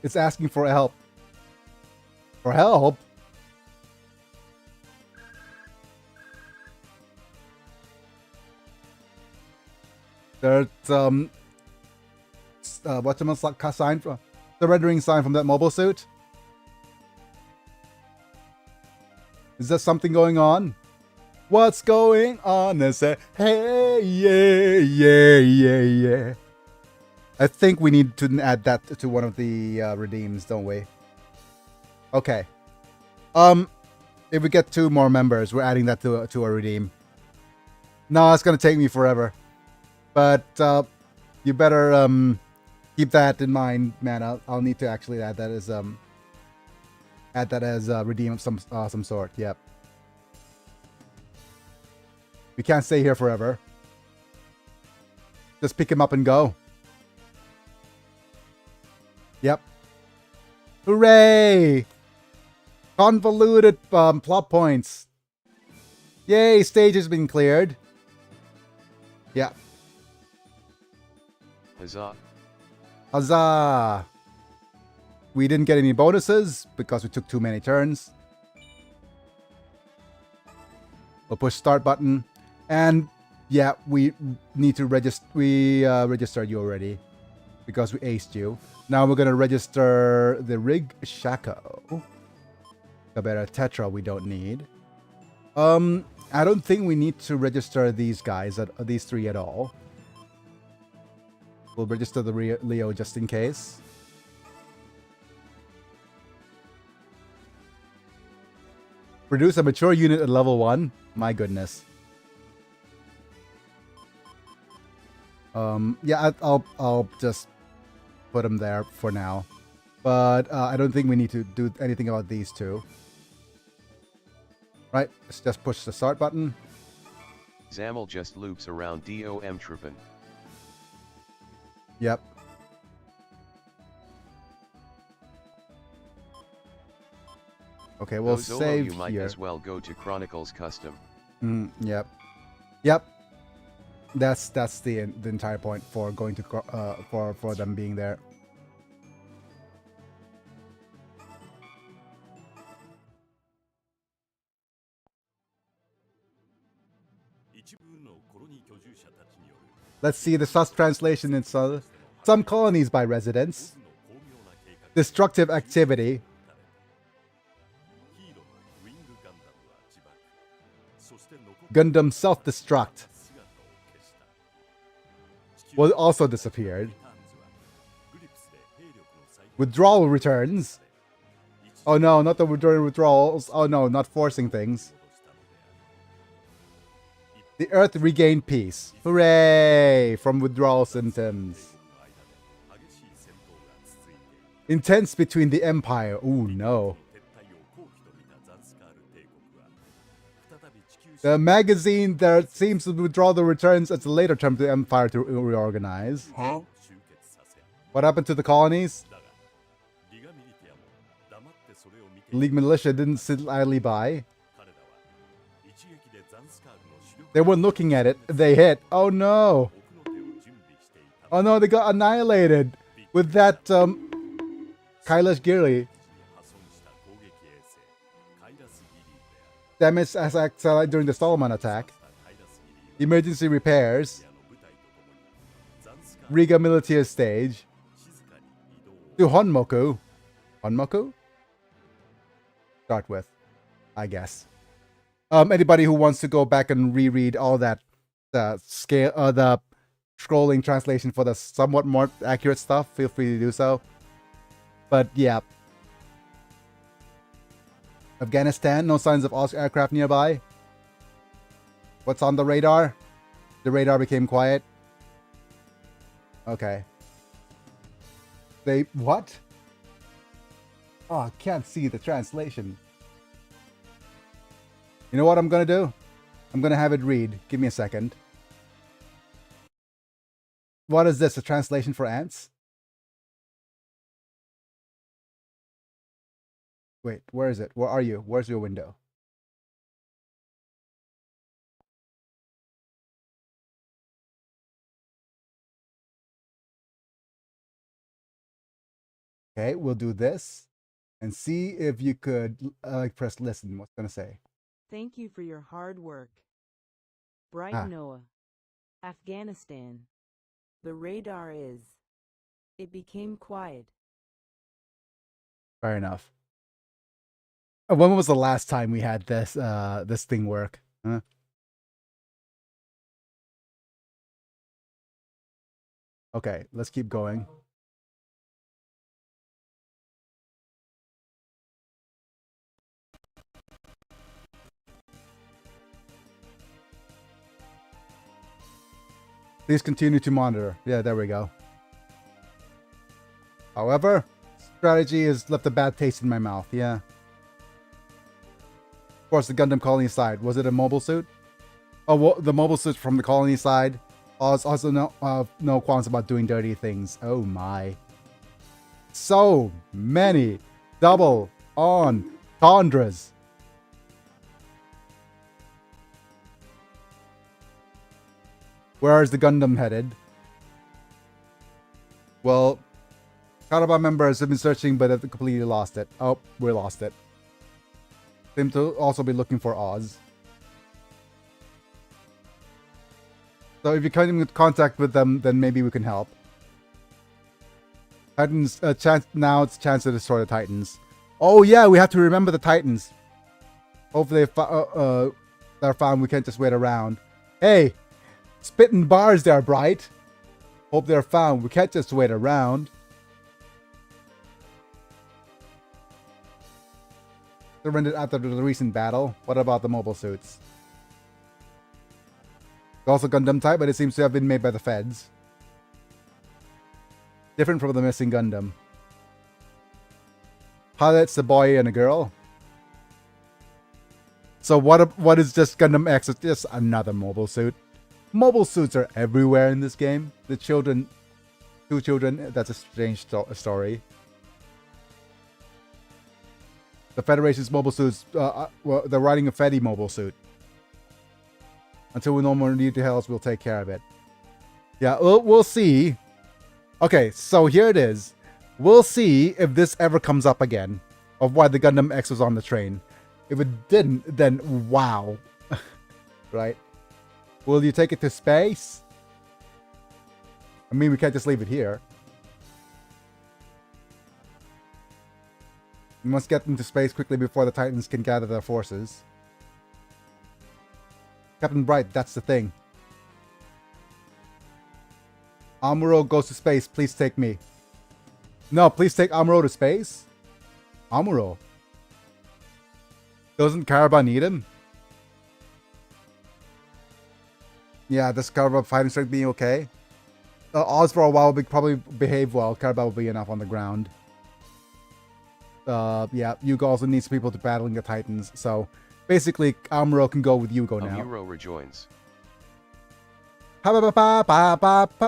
[SPEAKER 2] It's asking for help. For help? There's what's the sign from the rendering sign from that mobile suit? Is there something going on? What's going on? They say, hey, yeah. I think we need to add that to one of the redeems, don't we? Okay. If we get 2 more members, we're adding that to a redeem. No, it's gonna take me forever. But you better keep that in mind, man. I'll need to actually add that as a redeem of some sort. Yep. We can't stay here forever. Just pick him up and go. Yep. Hooray! Convoluted plot points. Yay, stage has been cleared. Yeah.
[SPEAKER 1] Huzzah.
[SPEAKER 2] Huzzah! We didn't get any bonuses because we took too many turns. We'll push start button, and yeah, we need to register. We registered you already because we aced you. Now we're gonna register the Rig Shako. Kabera Tetra we don't need. I don't think we need to register these guys these three at all. We'll register the Leo just in case. Produce a mature unit at level 1. My goodness. Yeah, I'll just put them there for now. But I don't think we need to do anything about these two. Right, let's just push the start button.
[SPEAKER 1] Zamel just loops around DOM Truppen.
[SPEAKER 2] Yep. Okay, we'll save
[SPEAKER 1] you might
[SPEAKER 2] here.
[SPEAKER 1] as well go to Chronicles Custom.
[SPEAKER 2] Yep. Yep. That's the entire point for going to for them being there. Let's see the sus translation in some colonies by residents. Destructive activity. Gundam self-destruct. Well, also disappeared. Withdrawal returns. Oh no, not the withdrawals. Oh no, not forcing things. The Earth regained peace. Hooray! From withdrawal symptoms. Intense between the Empire. Ooh, no. The magazine that seems to withdraw the returns at a later term to the Empire to reorganize.
[SPEAKER 3] Huh?
[SPEAKER 2] What happened to the colonies? League militia didn't sit idly by. They weren't looking at it. They hit. Oh no. Oh no, they got annihilated with that Kailash Giri. Damage as accelerated during the Stallman attack. Emergency repairs. Riga military stage. To Honmoku. Honmoku? Start with, I guess. Anybody who wants to go back and reread all that the scrolling translation for the somewhat more accurate stuff, feel free to do so. But yeah. Afghanistan, no signs of Oscar aircraft nearby. What's on the radar? The radar became quiet. Okay. They what? Oh, I can't see the translation. You know what I'm gonna do? I'm gonna have it read. Give me a second. What is this? A translation for ants? Wait, where is it? Where are you? Where's your window? Okay, we'll do this and see if you could press listen. What's it gonna say?
[SPEAKER 4] Thank you for your hard work. Bright Noah, Afghanistan. The radar is. It became quiet.
[SPEAKER 2] Fair enough. When was the last time we had this this thing work? Huh? Okay, let's keep going. Please continue to monitor. Yeah, there we go. However, strategy has left a bad taste in my mouth. Yeah. Of course, the Gundam colony side. Was it a mobile suit? Oh, well, the mobile suit from the colony side. Also, no qualms about doing dirty things. Oh my. So many double on Tundras. Where is the Gundam headed? Well, Karaba members have been searching but have completely lost it. Oh, we lost it. Seem to also be looking for Oz. So if you come in contact with them, then maybe we can help. Titans, now it's a chance to destroy the Titans. Oh yeah, we have to remember the Titans. Hopefully they're found, we can't just wait around. Hey, spitting bars there, Bright. Hope they're found, we can't just wait around. Surrendered after the recent battle. What about the mobile suits? Also Gundam type, but it seems to have been made by the feds. Different from the missing Gundam. Pilot's a boy and a girl. So what is just Gundam X? It's just another mobile suit. Mobile suits are everywhere in this game. The children, 2 children, that's a strange story. The Federation's mobile suits, well, they're riding a Fedi mobile suit. Until we know more details, we'll take care of it. Yeah, we'll see. Okay, so here it is. We'll see if this ever comes up again. Of why the Gundam X was on the train. If it didn't, then wow. Right? Will you take it to space? I mean, we can't just leave it here. We must get into space quickly before the Titans can gather their forces. Captain Bright, that's the thing. Amuro goes to space. Please take me. No, please take Amuro to space? Amuro. Doesn't Karaba need him? Yeah, does Karaba fighting strength be okay? Oz for a while will probably behave well. Karaba will be enough on the ground. Yeah, Yugo also needs people to battling the Titans. So basically, Amuro can go with Yugo now.
[SPEAKER 1] Amuro rejoins.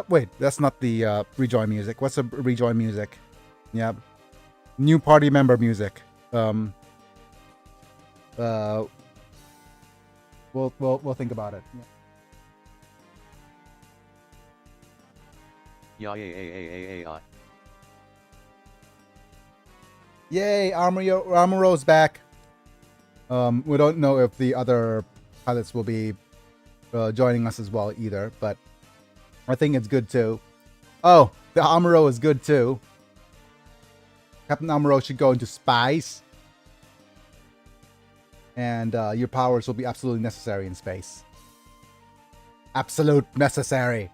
[SPEAKER 2] Wait, that's not the rejoin music. What's the rejoin music? Yeah, new party member music. We'll think about it.
[SPEAKER 1] Yeah.
[SPEAKER 2] Yay, Amuro's back. We don't know if the other pilots will be joining us as well either, but I think it's good too. Oh, the Amuro is good too. Captain Amuro should go into space. And your powers will be absolutely necessary in space. Absolute necessary.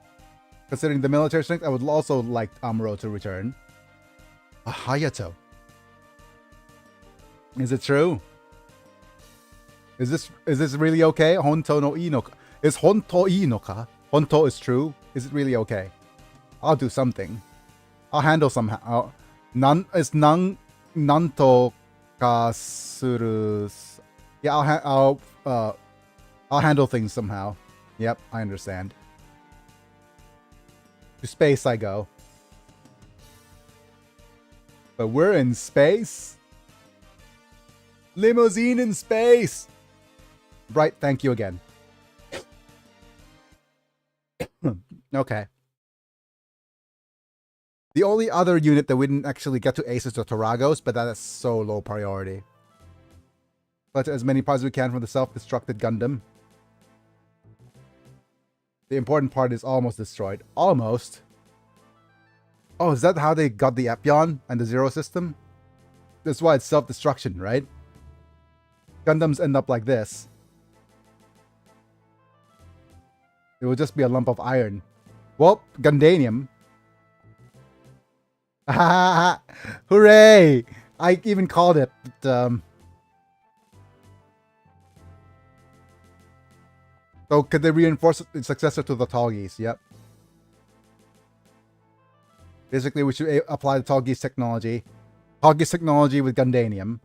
[SPEAKER 2] Considering the military strength, I would also like Amuro to return. A Hayato. Is it true? Is this really okay? Honto no inoka. Is honto inoka? Honto is true. Is it really okay? I'll do something. I'll handle somehow. Nanto ka suru. Yeah, I'll handle things somehow. Yep, I understand. To space I go. But we're in space. Limousine in space. Right, thank you again. Okay. The only other unit that we didn't actually get to ace is the Toragos, but that is so low priority. Collect as many parts as we can from the self-destructed Gundam. The important part is almost destroyed. Almost. Oh, is that how they got the Ep.9 and the Zero system? That's why it's self-destruction, right? Gundams end up like this. It will just be a lump of iron. Well, Gundanium. Hooray! I even called it. But, so could they reinforce its successor to the Tallgeese? Yep. Basically, we should apply the Tallgeese technology. Tallgeese technology with Gundanium.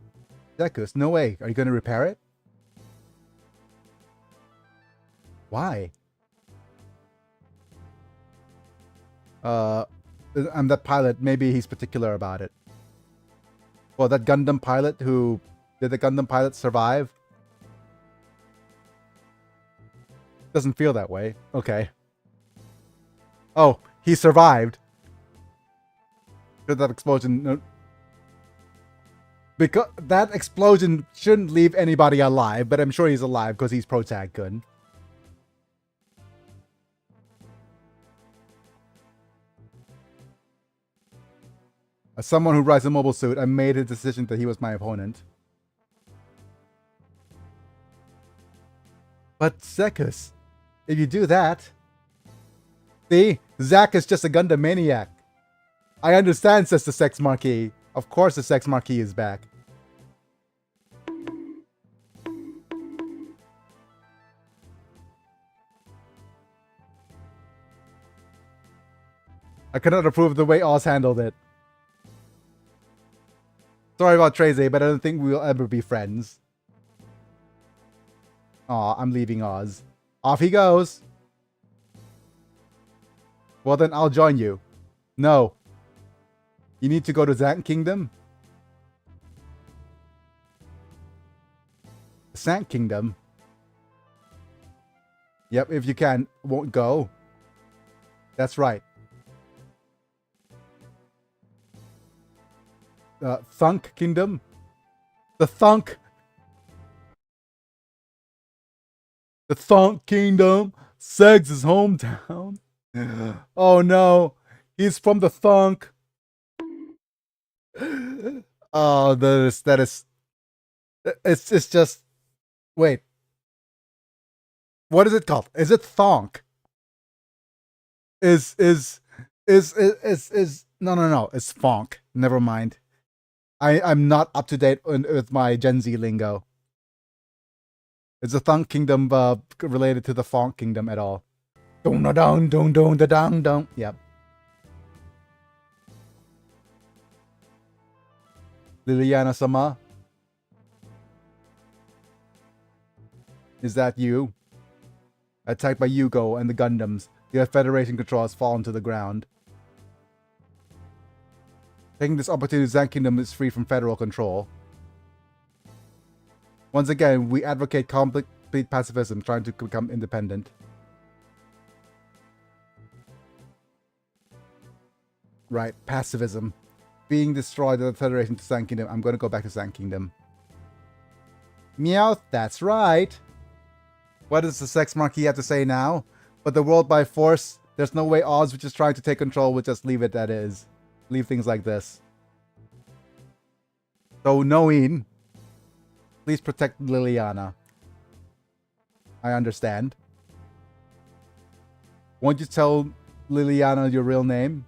[SPEAKER 2] Dekus, no way. Are you going to repair it? Why? I'm that pilot. Maybe he's particular about it. Well, that Gundam pilot who... Did the Gundam pilot survive? Doesn't feel that way. Okay. Oh, he survived. Did that explosion... No. Because that explosion shouldn't leave anybody alive, but I'm sure he's alive because he's Protag Gun. As someone who rides a mobile suit, I made a decision that he was my opponent. But Zekus, if you do that... See? Zack is just a Gundam maniac. I understand, says the Sex Marquis. Of course the Sex Marquis is back. I cannot approve of the way Oz handled it. Sorry about Treze, but I don't think we'll ever be friends. Aw, I'm leaving Oz. Off he goes. Well then, I'll join you. No. You need to go to Zank Kingdom? Zank Kingdom? Yep, if you can. Won't go. That's right. Thunk Kingdom? The Thunk. The Thunk Kingdom. Segs' hometown. Oh no. He's from the Thunk. Oh, that is it's just wait. What is it called? Is it Thonk? Is no, it's Fonk. Never mind. I'm not up to date with my Gen Z lingo. Is the Thunk Kingdom related to the Fonk Kingdom at all? Dong da dong dong dong da dong dong. Yep. Liliana-sama? Is that you? Attacked by Yugo and the Gundams, the Federation control has fallen to the ground. Taking this opportunity, Zank Kingdom is free from federal control. Once again, we advocate complete pacifism, trying to become independent. Right, pacifism. Being destroyed by the Federation to Zank Kingdom. I'm going to go back to Zank Kingdom. Meow, that's right. What does the Sex Marquis have to say now? But the world by force, there's no way Oz, which is trying to take control, would just leave it that is. Leave things like this. So, Noin, please protect Liliana. I understand. Won't you tell Liliana your real name?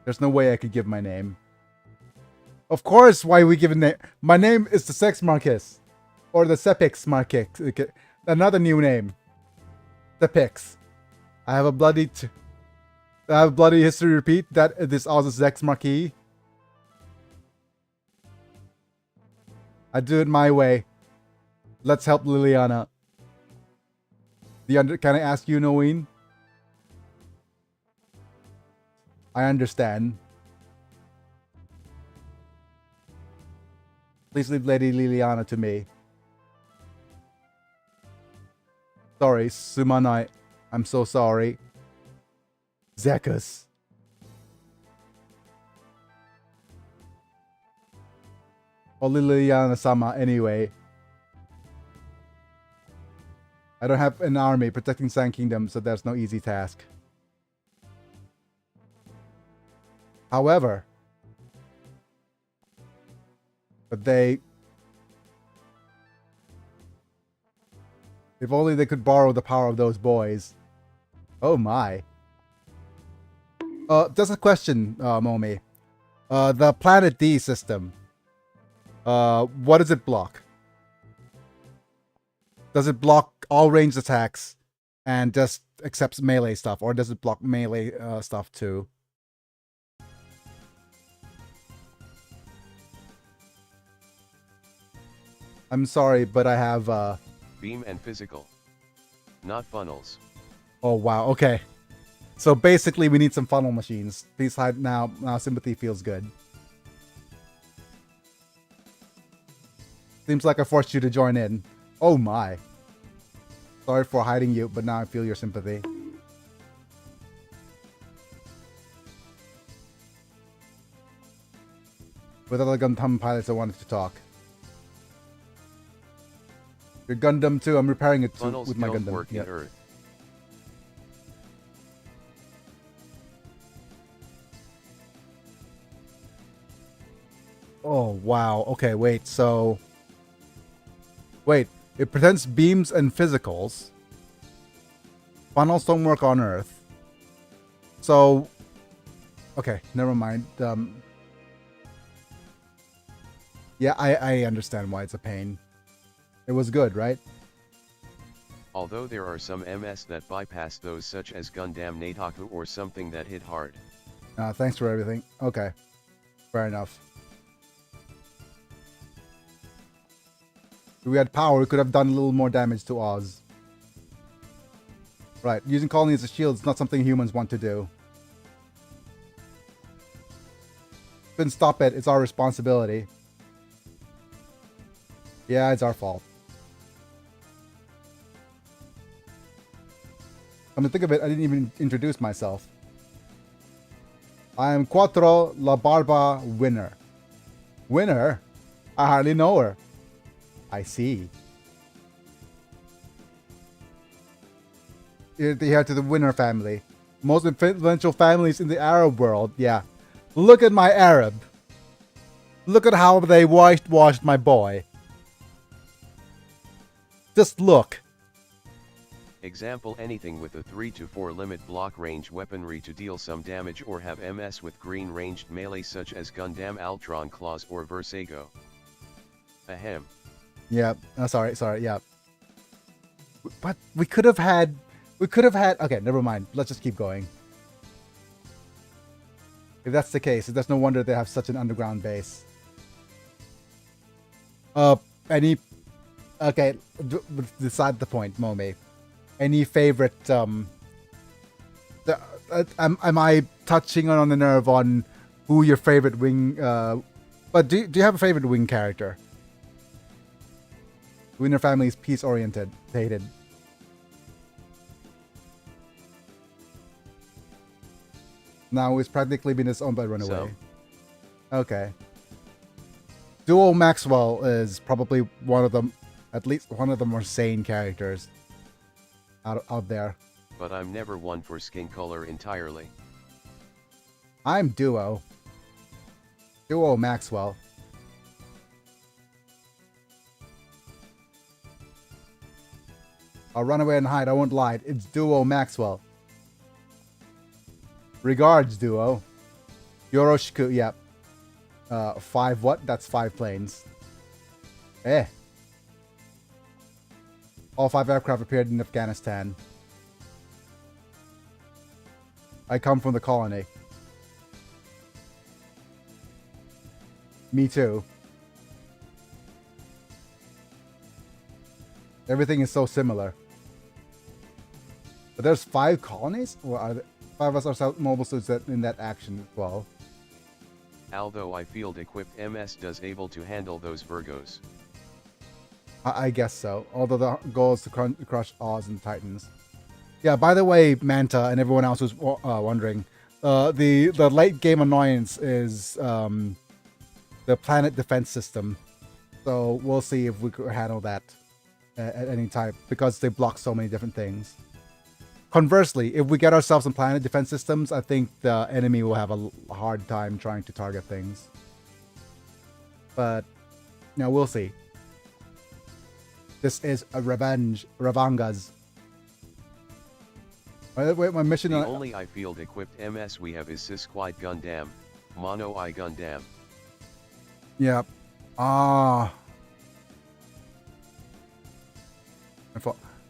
[SPEAKER 2] There's no way I could give my name. Of course, why we give a name? My name is the Sex Marquis. Or the Sepix Marquis. Another new name. Sepix. I have a bloody history repeat that this also Sex Marquis. I do it my way. Let's help Liliana. Can I ask you, Noin? I understand. Please leave Lady Liliana to me. Sorry, Sumanai. I'm so sorry. Zekus. Or Liliana-sama anyway. I don't have an army protecting Sand Kingdom, so that's no easy task. However, but if only they could borrow the power of those boys. Oh my. Just a question, Momi. The Planet D system. What does it block? Does it block all ranged attacks and just accepts melee stuff, or does it block melee stuff too? I'm sorry, but I have
[SPEAKER 1] beam and physical, not funnels.
[SPEAKER 2] Oh wow, okay. So basically we need some funnel machines. Please hide now. Now sympathy feels good. Seems like I forced you to join in. Oh my. Sorry for hiding you, but now I feel your sympathy. With other Gundam pilots, I wanted to talk. Your Gundam too, I'm repairing it too, with my Gundam.
[SPEAKER 1] Work in Earth.
[SPEAKER 2] Oh, wow. Okay, wait. So, wait. It pretends beams and physicals. Funnels don't work on Earth. So, okay, never mind. Yeah, I understand why it's a pain. It was good, right?
[SPEAKER 1] Although there are some MS that bypass those, such as Gundam Nataku or something that hit hard.
[SPEAKER 2] Thanks for everything. Okay, fair enough. If we had power, we could have done a little more damage to Oz. Right, using colonies as a shield is not something humans want to do. Couldn't stop it, it's our responsibility. Yeah, it's our fault. Come to think of it, I didn't even introduce myself. I am Cuatro La Barba Winner. Winner? I hardly know her. I see. You're here to the Winner family. Most influential families in the Arab world. Yeah. Look at my Arab. Look at how they whitewashed my boy. Just look.
[SPEAKER 1] Example: anything with a 3 to 4 limit block range weaponry to deal some damage or have MS with green ranged melee, such as Gundam Ultron Claws or Versago. Ahem.
[SPEAKER 2] Yeah, sorry, yeah. But we could have had, okay, never mind. Let's just keep going. If that's the case, there's no wonder they have such an underground base. Okay, decide the point, Momi. Any favorite, am I touching on the nerve on who your favorite wing, but do you have a favorite wing character? Winner family is peace-oriented. Hated. Now it's practically been disowned by Runaway.
[SPEAKER 1] So?
[SPEAKER 2] Okay. Duo Maxwell is probably one of them, at least one of the more sane characters out there.
[SPEAKER 1] But I'm never one for skin color entirely.
[SPEAKER 2] I'm Duo. Duo Maxwell. I'll run away and hide, I won't lie. It's Duo Maxwell. Regards, Duo. Yoroshiku, yep. 5 what? That's 5 planes. Eh. All 5 aircraft appeared in Afghanistan. I come from the colony. Me too. Everything is so similar. But there's 5 colonies? Or are there 5 of us are mobile suits in that action as well?
[SPEAKER 1] Although I field equipped MS does able to handle those Virgos.
[SPEAKER 2] I guess so. Although the goal is to crush Oz and Titans. Yeah, by the way, Manta and everyone else who's wondering, the late game annoyance is the planet defense system. So we'll see if we could handle that at any time, because they block so many different things. Conversely, if we get ourselves some planet defense systems, I think the enemy will have a hard time trying to target things. But, you know, we'll see. This is a revenge. Ravangas. Wait, my mission...
[SPEAKER 1] The only I field equipped MS we have is Sisquite Gundam, Mono I Gundam.
[SPEAKER 2] Yep.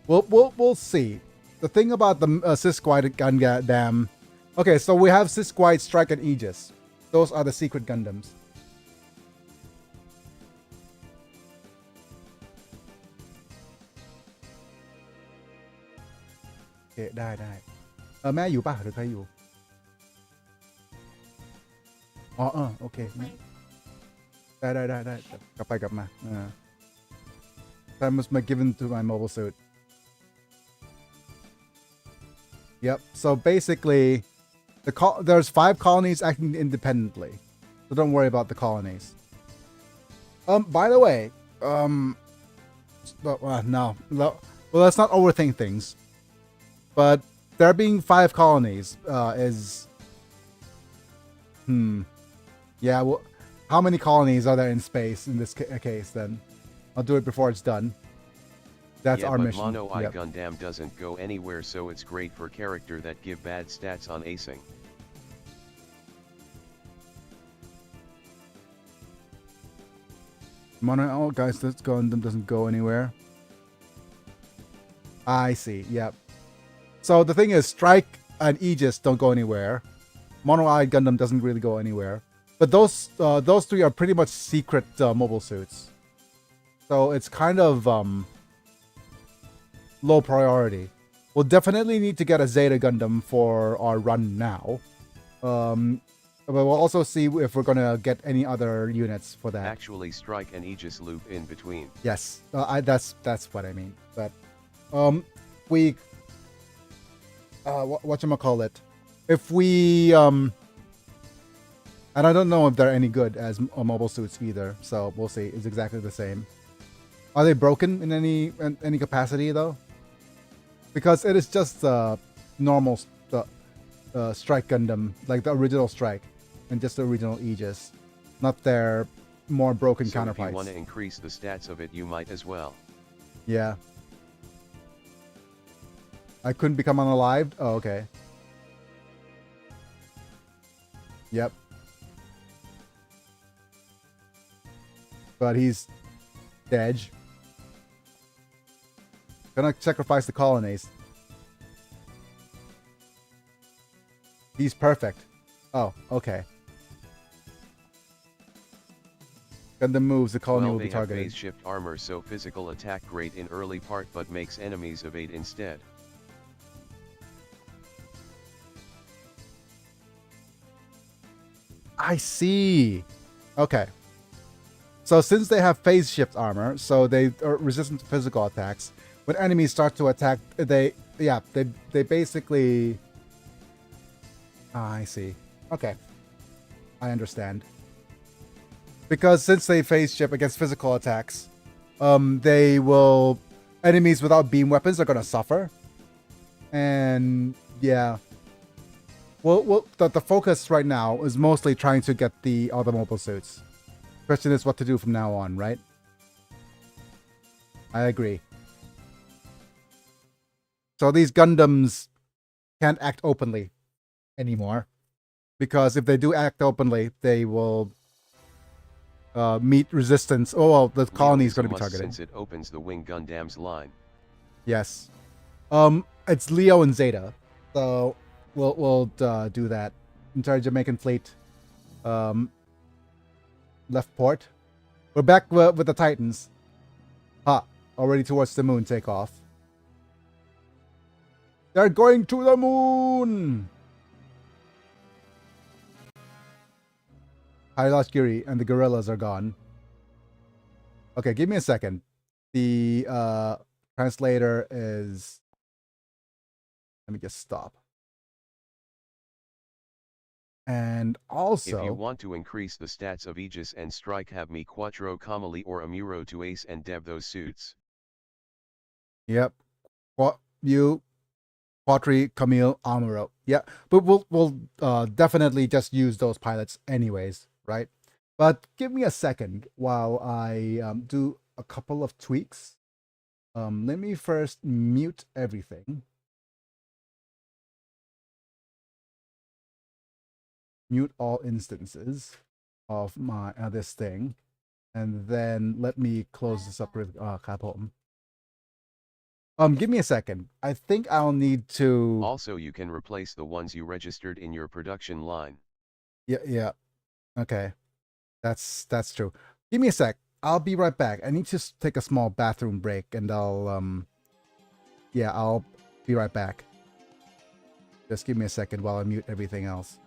[SPEAKER 2] We'll see. The thing about the Sisquite Gundam... Okay, so we have Sisquite, Strike, and Aegis. Those are the secret Gundams. Okay, ได้แม่อยู่ป่ะหรือใครอยู่โอเคได้กลับไปมาThat must be given to my mobile suit. Yep. So basically, there's 5 colonies acting independently, so don't worry about the colonies. By the way, no. Well, let's not overthink things. But there being 5 colonies is, yeah. Well, how many colonies are there in space in this case? Then I'll do it before it's done. That's our mission.
[SPEAKER 1] Mono Eye Gundam doesn't go anywhere, so it's great for character that give bad stats on acing.
[SPEAKER 2] Mono, oh guys, this Gundam doesn't go anywhere. I see. Yep. So the thing is, Strike and Aegis don't go anywhere. Mono Eye Gundam doesn't really go anywhere. But those three are pretty much secret mobile suits. So it's kind of low priority. We'll definitely need to get a Zeta Gundam for our run now. But we'll also see if we're gonna get any other units for that.
[SPEAKER 1] Actually, Strike and Aegis loop in between.
[SPEAKER 2] Yes, that's what I mean. But we whatchamacallit, if we and I don't know if they're any good as mobile suits either, so we'll see. It's exactly the same. Are they broken in any capacity though? Because it is just normal Strike Gundam, like the original Strike, and just the original Aegis, not their more broken counterparts.
[SPEAKER 1] If you want to increase the stats of it, you might as well.
[SPEAKER 2] Yeah. I couldn't become unalived? Oh, okay. Yep. But he's dead. Gonna sacrifice the colonies. He's perfect. Oh, okay. Gundam moves, the colony will be targeted.
[SPEAKER 1] They have phase shift armor, so physical attack great in early part but makes enemies evade instead.
[SPEAKER 2] I see. Okay. So since they have phase shift armor, so they are resistant to physical attacks. When enemies start to attack, they basically. I see. Okay, I understand. Because since they phase shift against physical attacks, they will enemies without beam weapons are gonna suffer, and yeah. Well, the focus right now is mostly trying to get the other mobile suits. Question is what to do from now on, right? I agree. So these Gundams can't act openly anymore. Because if they do act openly, they will meet resistance. Oh, well, the colony is going to be targeted.
[SPEAKER 1] Since it opens the Wing Gundam's line.
[SPEAKER 2] Yes. It's Leo and Zeta. So we'll do that. Entire Jamaican fleet. Left port. We're back with the Titans. Already towards the moon takeoff. They're going to the moon! Kailash Giri and the gorillas are gone. Okay, give me a second. The translator is... Let me just stop. And also...
[SPEAKER 1] If you want to increase the stats of Aegis and Strike, have me Quattro Kamali or Amuro to ace and dev those suits.
[SPEAKER 2] Yep. Quattri, Camille, Amuro. Yeah, but we'll definitely just use those pilots anyways, right? But give me a second while I do a couple of tweaks. Let me first mute everything. Mute all instances of my this thing, and then let me close this up with Kapom. Give me a second. I think I'll need to...
[SPEAKER 1] Also, you can replace the ones you registered in your production line.
[SPEAKER 2] Yeah. Okay. That's true. Give me a sec. I'll be right back. I need to take a small bathroom break, and I'll be right back. Just give me a second while I mute everything else.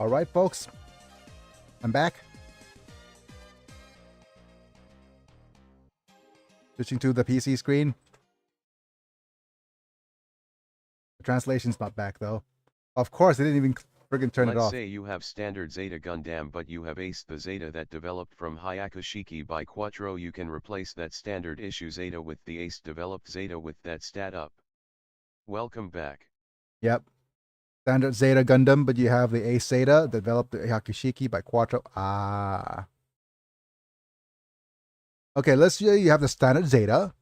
[SPEAKER 2] All right, folks. I'm back. Switching to the PC screen. The translation's not back, though. Of course, I didn't even friggin' turn it off.
[SPEAKER 1] Let's say you have standard Zeta Gundam, but you have aced the Zeta that developed from Hyakushiki by Quattro. You can replace that standard issue Zeta with the aced developed Zeta with that stat up. Welcome back.
[SPEAKER 2] Yep. Standard Zeta Gundam, but you have the Ace Zeta developed the Hyakushiki by Quattro. Ah. Okay, let's say you have the standard Zeta.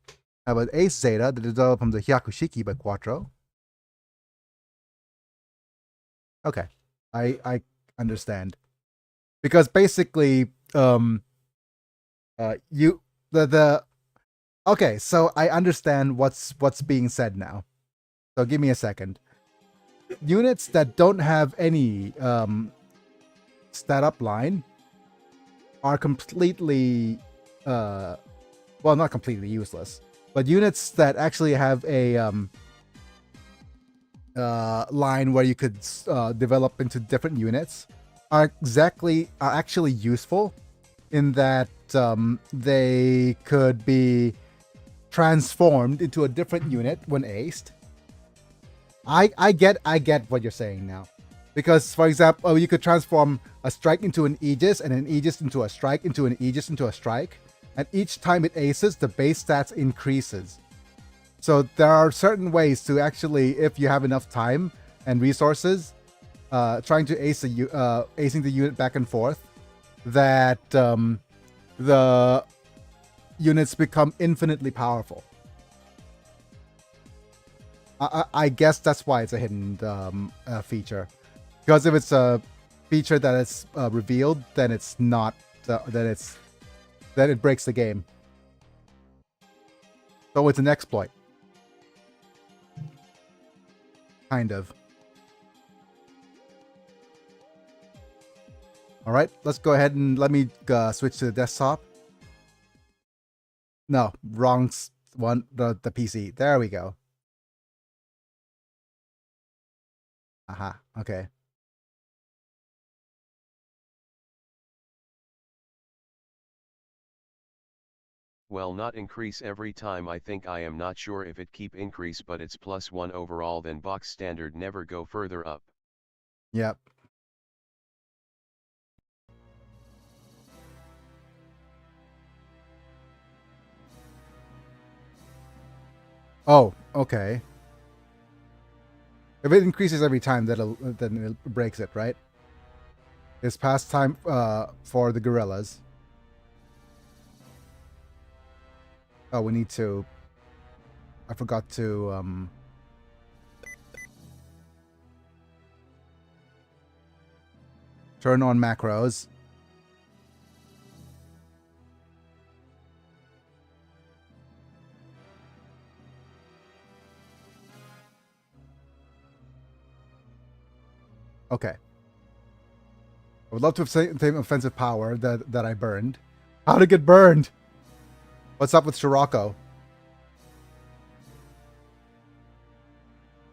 [SPEAKER 2] How about Ace Zeta that developed from the Hyakushiki by Quattro? Okay. I understand. Because basically, okay, so I understand what's being said now. So give me a second. Units that don't have any stat up line are completely well, not completely useless, but units that actually have a line where you could develop into different units are actually useful in that they could be transformed into a different unit when aced. I get what you're saying now, because for example, you could transform a strike into an Aegis and an Aegis into a strike into an Aegis into a strike, and each time it aces, the base stats increases. So there are certain ways to actually, if you have enough time and resources, trying to acing the unit back and forth, that the units become infinitely powerful. I guess that's why it's a hidden feature. Because if it's a feature that is revealed, then it's not. Then it breaks the game. So it's an exploit. Kind of. All right, let's go ahead and let me switch to the desktop. No, wrong one. The PC. There we go. Aha. Okay.
[SPEAKER 1] Well, not increase every time. I think I am not sure if it keep increase, but it's +1 overall, then box standard never go further up.
[SPEAKER 2] Yep. Oh, okay. If it increases every time, then it breaks it, right? It's past time for the gorillas. Oh, we need to. I forgot to turn on macros. Okay. I would love to have same offensive power that I burned. How'd it get burned? What's up with Scirocco?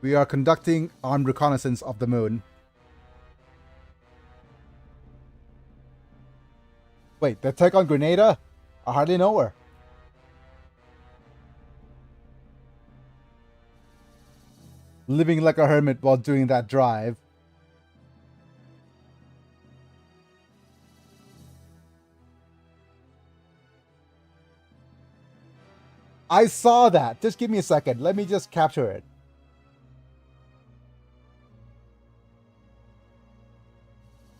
[SPEAKER 2] We are conducting armed reconnaissance of the moon. Wait, the attack on Grenada? I hardly know her. Living like a hermit while doing that drive. I saw that. Just give me a second. Let me just capture it.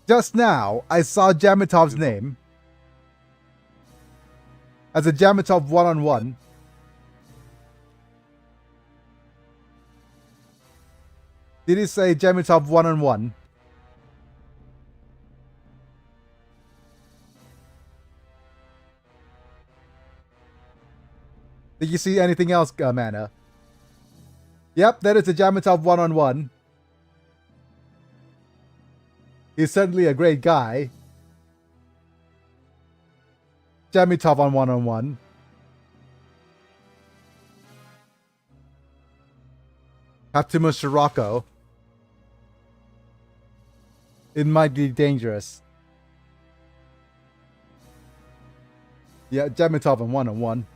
[SPEAKER 2] Just now, I saw Jamitov's name as a Jamitov one-on-one. Did he say Jamitov one-on-one? Did you see anything else, Mana? Yep, that is a Jamitov one-on-one. He's certainly a great guy. Jamitov on one-on-one. Hatsuma Scirocco It might be dangerous. Yeah, Gemitov and 101.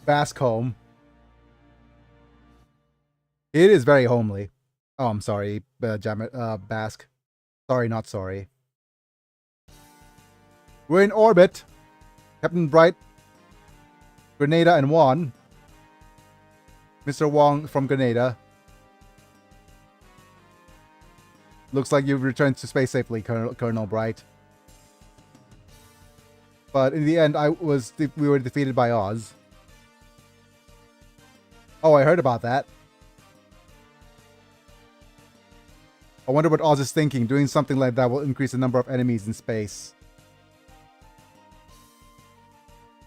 [SPEAKER 2] Bask home. It is very homely. Oh, I'm sorry, Bask. Sorry, not sorry. We're in orbit. Captain Bright, Grenada, and Juan. Mr. Wong from Grenada. Looks like you've returned to space safely, Colonel Bright. But in the end, we were defeated by Oz. Oh, I heard about that. I wonder what Oz is thinking. Doing something like that will increase the number of enemies in space.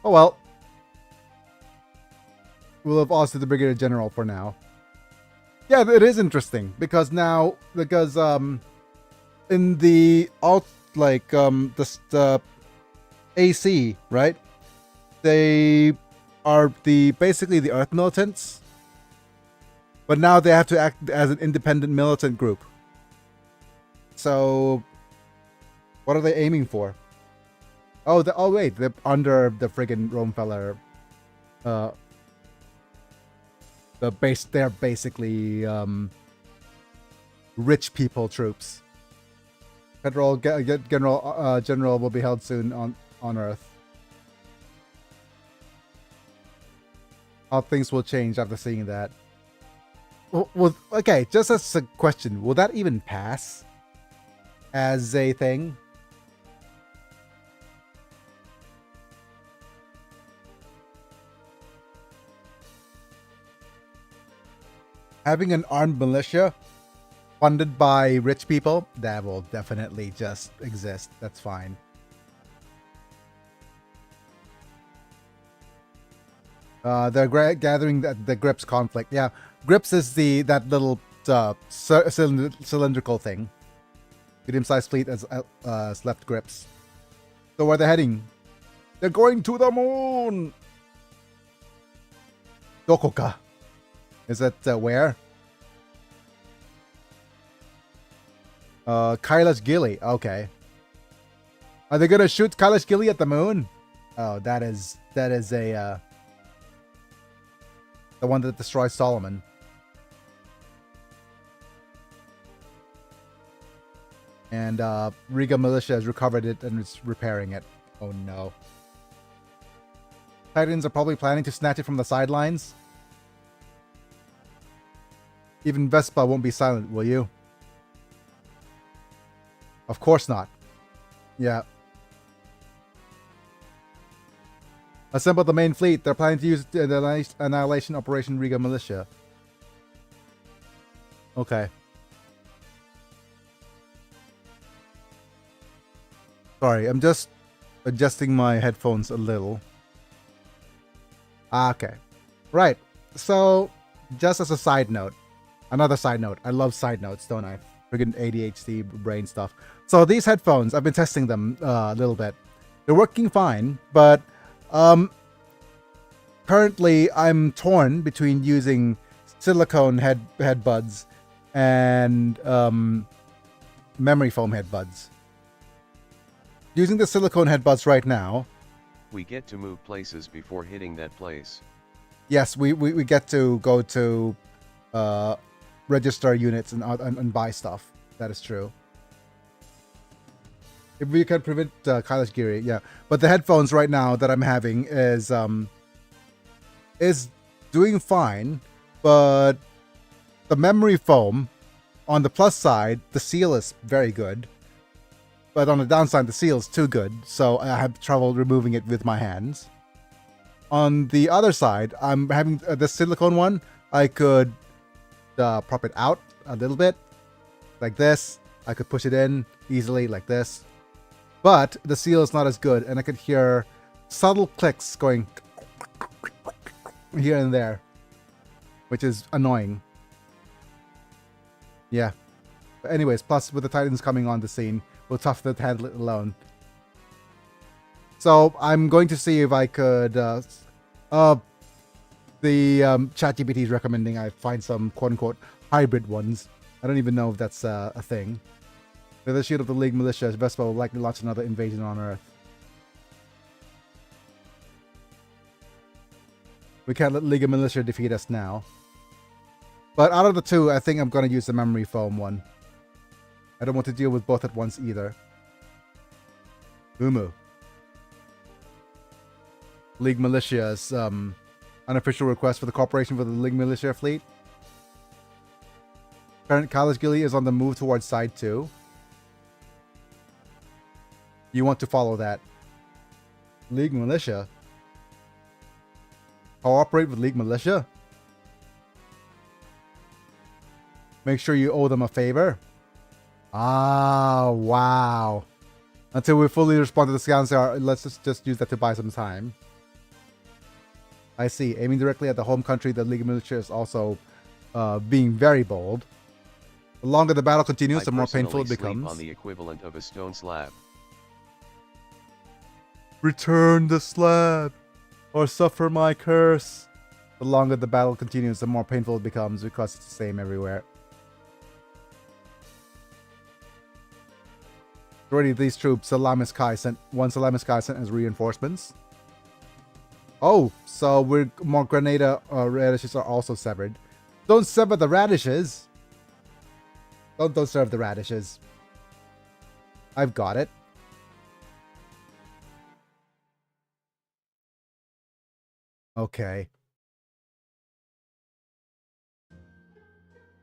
[SPEAKER 2] Oh well. We'll have Oz to the Brigadier General for now. Yeah, it is interesting because now, in the the AC, right? They are basically the Earth militants, but now they have to act as an independent militant group. So, what are they aiming for? Oh, wait, they're under the friggin' Romefeller. They're basically rich people troops. Federal General will be held soon on Earth. How things will change after seeing that. Well, okay, just as a question, will that even pass as a thing? Having an armed militia funded by rich people, that will definitely just exist. That's fine. They're gathering the Grips conflict. Yeah, Grips is that little cylindrical thing. Medium-sized fleet has left Grips. So where are they heading? They're going to the moon! Dokoka. Is that where? Kailash Gilly. Okay. Are they gonna shoot Kailash Gilly at the moon? Oh, that is a the one that destroys Solomon. And Riga Militia has recovered it and is repairing it. Oh no. Titans are probably planning to snatch it from the sidelines. Even Vespa won't be silent, will you? Of course not. Yeah. Assemble the main fleet. They're planning to use the Annihilation Operation Riga Militia. Okay. Sorry, I'm just adjusting my headphones a little. Okay. Right. So, just as a side note. Another side note. I love side notes, don't I? Friggin' ADHD brain stuff. So these headphones, I've been testing them a little bit. They're working fine, but currently I'm torn between using silicone headbuds and memory foam headbuds. Using the silicone headbuds right now.
[SPEAKER 1] We get to move places before hitting that place.
[SPEAKER 2] Yes, we get to go to register units and buy stuff. That is true. If we can prevent Kailash Giri, yeah. But the headphones right now that I'm having is doing fine, but the memory foam, on the plus side, the seal is very good. But on the downside, the seal is too good, so I have trouble removing it with my hands. On the other side, I'm having the silicone one. I could prop it out a little bit, like this. I could push it in easily, like this. But the seal is not as good, and I could hear subtle clicks going here and there, which is annoying. Yeah. But anyways, plus with the Titans coming on the scene, we'll tough to handle it alone. So I'm going to see if I could ChatGPT is recommending I find some quote-unquote hybrid ones. I don't even know if that's a thing. With the shield of the League militia, Vespa will likely launch another invasion on Earth. We can't let League of Militia defeat us now. But out of the two, I think I'm going to use the memory foam one. I don't want to deal with both at once either. Umu. League Militia's unofficial request for the cooperation for the League Militia fleet. Current Kailash Gilly is on the move towards side 2. You want to follow that. League Militia? Cooperate with League Militia? Make sure you owe them a favor. Ah, wow. Until we fully respond to the scans, let's just use that to buy some time. I see. Aiming directly at the home country, the League of Militia is also being very bold. The longer the battle continues, the more painful it becomes.
[SPEAKER 1] On the equivalent of a stone slab.
[SPEAKER 2] Return the slab, or suffer my curse. The longer the battle continues, the more painful it becomes because it's the same everywhere. Already these troops, Salamis Kai sent as reinforcements. Oh, so more Grenada radishes are also severed. Don't sever the radishes. Don't serve the radishes. I've got it. Okay.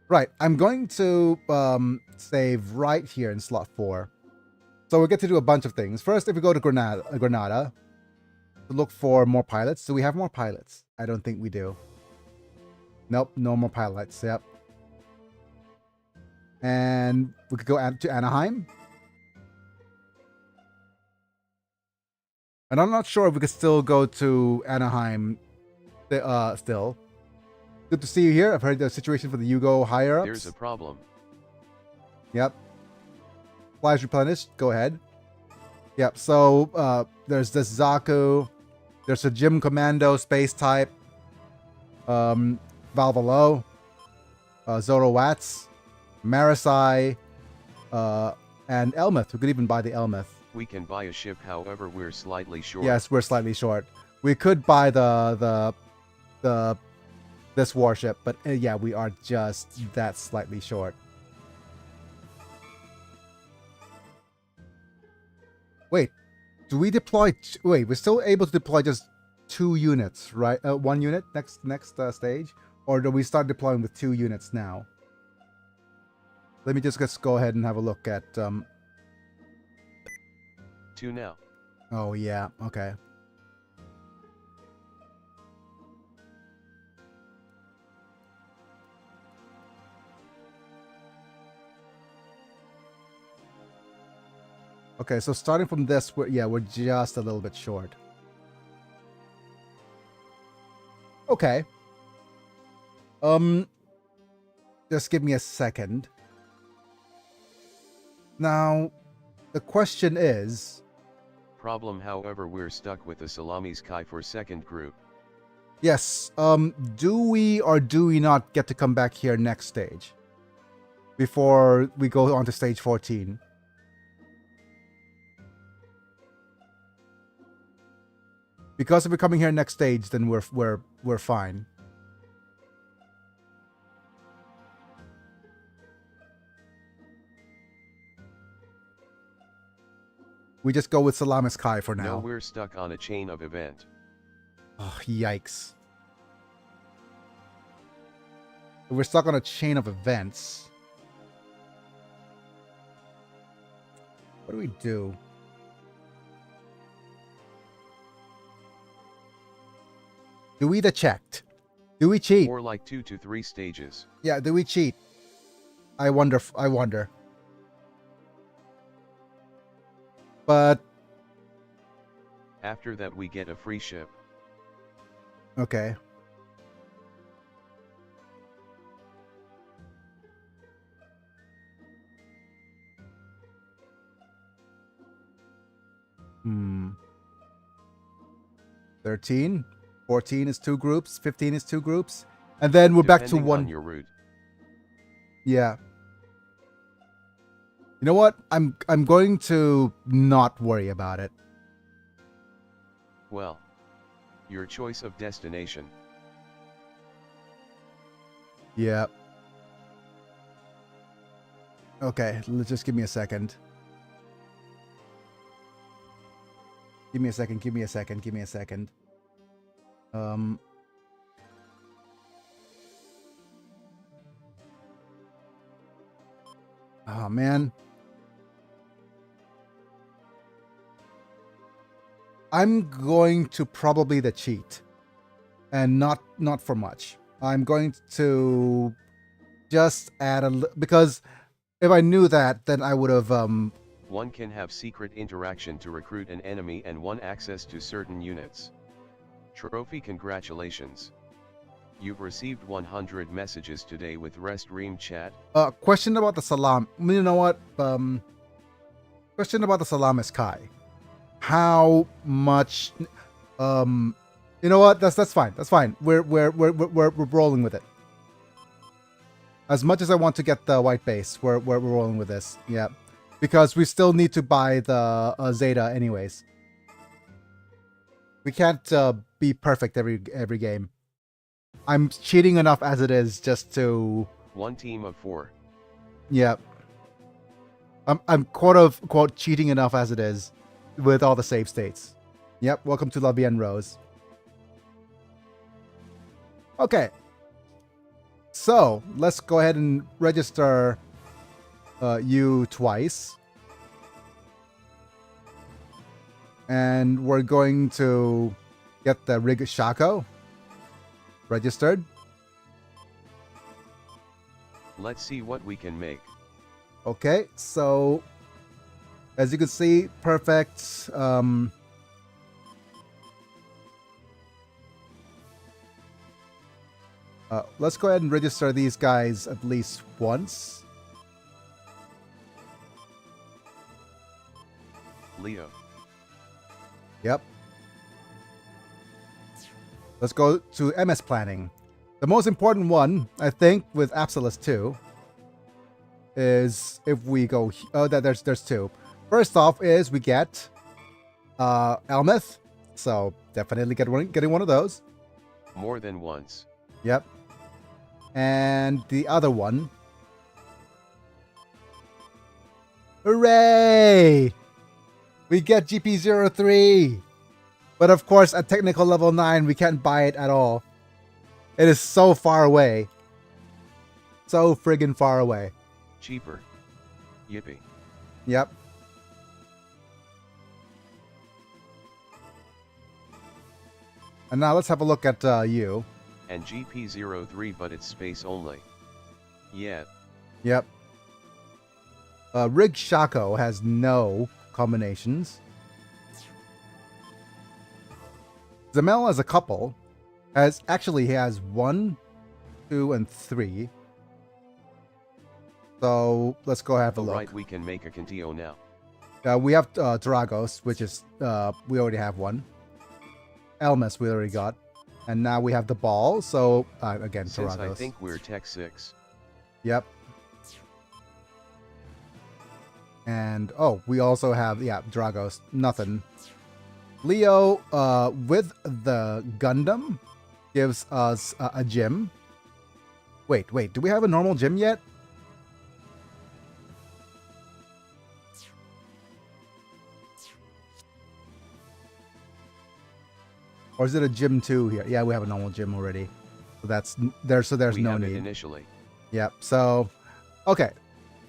[SPEAKER 2] Right, I'm going to save right here in slot 4. So we get to do a bunch of things. First, if we go to Granada to look for more pilots. Do we have more pilots? I don't think we do. Nope, no more pilots. Yep. And we could go to Anaheim. And I'm not sure if we could still go to Anaheim still. Good to see you here. I've heard the situation for the Yugo higher ups.
[SPEAKER 1] There's a problem.
[SPEAKER 2] Yep. Flies replenished. Go ahead. Yep. So there's this Zaku. There's a Gym Commando space type. Valvalo. Zoro Watts. Marisai. And Elmeth. We could even buy the Elmeth.
[SPEAKER 1] We can buy a ship, however, we're slightly short.
[SPEAKER 2] Yes, we're slightly short. We could buy this warship, but yeah, we are just that slightly short. Wait, do we deploy? Wait, we're still able to deploy just 2 units, right? 1 unit next stage, or do we start deploying with 2 units now? Let me just go ahead and have a look at.
[SPEAKER 1] 2 now.
[SPEAKER 2] Oh yeah, okay. Okay, so starting from this, we're just a little bit short. Okay. Just give me a second. Now, the question is...
[SPEAKER 1] Problem, however, we're stuck with the Salamis Kai for second group.
[SPEAKER 2] Yes, do we or do we not get to come back here next stage? Before we go on to stage 14? Because if we're coming here next stage, then we're fine. We just go with Salamis Kai for now.
[SPEAKER 1] No, we're stuck on a chain of event.
[SPEAKER 2] Oh, yikes. We're stuck on a chain of events. What do we do? Do we the checked? Do we cheat?
[SPEAKER 1] More like 2 to 3 stages.
[SPEAKER 2] Yeah, do we cheat? I wonder. But
[SPEAKER 1] after that we get a free ship.
[SPEAKER 2] Okay. Hmm. 13? 14 is 2 groups, 15 is 2 groups, and then we're back to 1.
[SPEAKER 1] On your route.
[SPEAKER 2] Yeah. You know what? I'm going to not worry about it.
[SPEAKER 1] Well, your choice of destination.
[SPEAKER 2] Yeah. Okay, let's just give me a second. Give me a second, give me a second, give me a second. Oh man. I'm going to probably the cheat. And not for much. I'm going to just add because if I knew that, then I would have
[SPEAKER 1] One can have secret interaction to recruit an enemy and one access to certain units. Trophy congratulations. You've received 100 messages today with Rest Ream chat.
[SPEAKER 2] Question about the salam. You know what? Question about the salam is Kai. How much? You know what? That's fine. That's fine. We're rolling with it. As much as I want to get the white base, we're rolling with this. Yeah, because we still need to buy the Zeta anyways. We can't be perfect every game. I'm cheating enough as it is just to.
[SPEAKER 1] One team of 4.
[SPEAKER 2] Yeah. I'm quote cheating enough as it is with all the save states. Yep, welcome to La Bien Rose. Okay. So, let's go ahead and register you twice. And we're going to get the Rig Shako registered.
[SPEAKER 1] Let's see what we can make.
[SPEAKER 2] Okay, so as you can see, perfect. Let's go ahead and register these guys at least once.
[SPEAKER 1] Leo.
[SPEAKER 2] Yep. Let's go to MS planning. The most important one, I think, with Absolus 2 is if we go. Oh, there's two. First off, is we get Elmeth, so definitely getting one of those.
[SPEAKER 1] More than once.
[SPEAKER 2] Yep. And the other one. Hooray! We get GP03. But of course, at technical level 9, we can't buy it at all. It is so far away. So friggin' far away.
[SPEAKER 1] Cheaper. Yippee.
[SPEAKER 2] Yep. And now let's have a look at you.
[SPEAKER 1] And GP03, but it's space only. Yeah.
[SPEAKER 2] Yep. Rig Shako has no combinations. Zamel as a couple has 1, 2, and 3. So let's go have a look.
[SPEAKER 1] Right, we can make a Contio now.
[SPEAKER 2] We have Dragos, which is we already have one. Elmas we already got, and now we have the ball. So again,
[SPEAKER 1] Since
[SPEAKER 2] Dragos.
[SPEAKER 1] I think we're Tech 6.
[SPEAKER 2] Yep. And oh, we also have Dragos. Nothing. Leo with the Gundam gives us a gym. Wait, do we have a normal gym yet? Or is it a gym 2 here? Yeah, we have a normal gym already. So that's there. So there's no need.
[SPEAKER 1] Initially.
[SPEAKER 2] Yep. So, okay,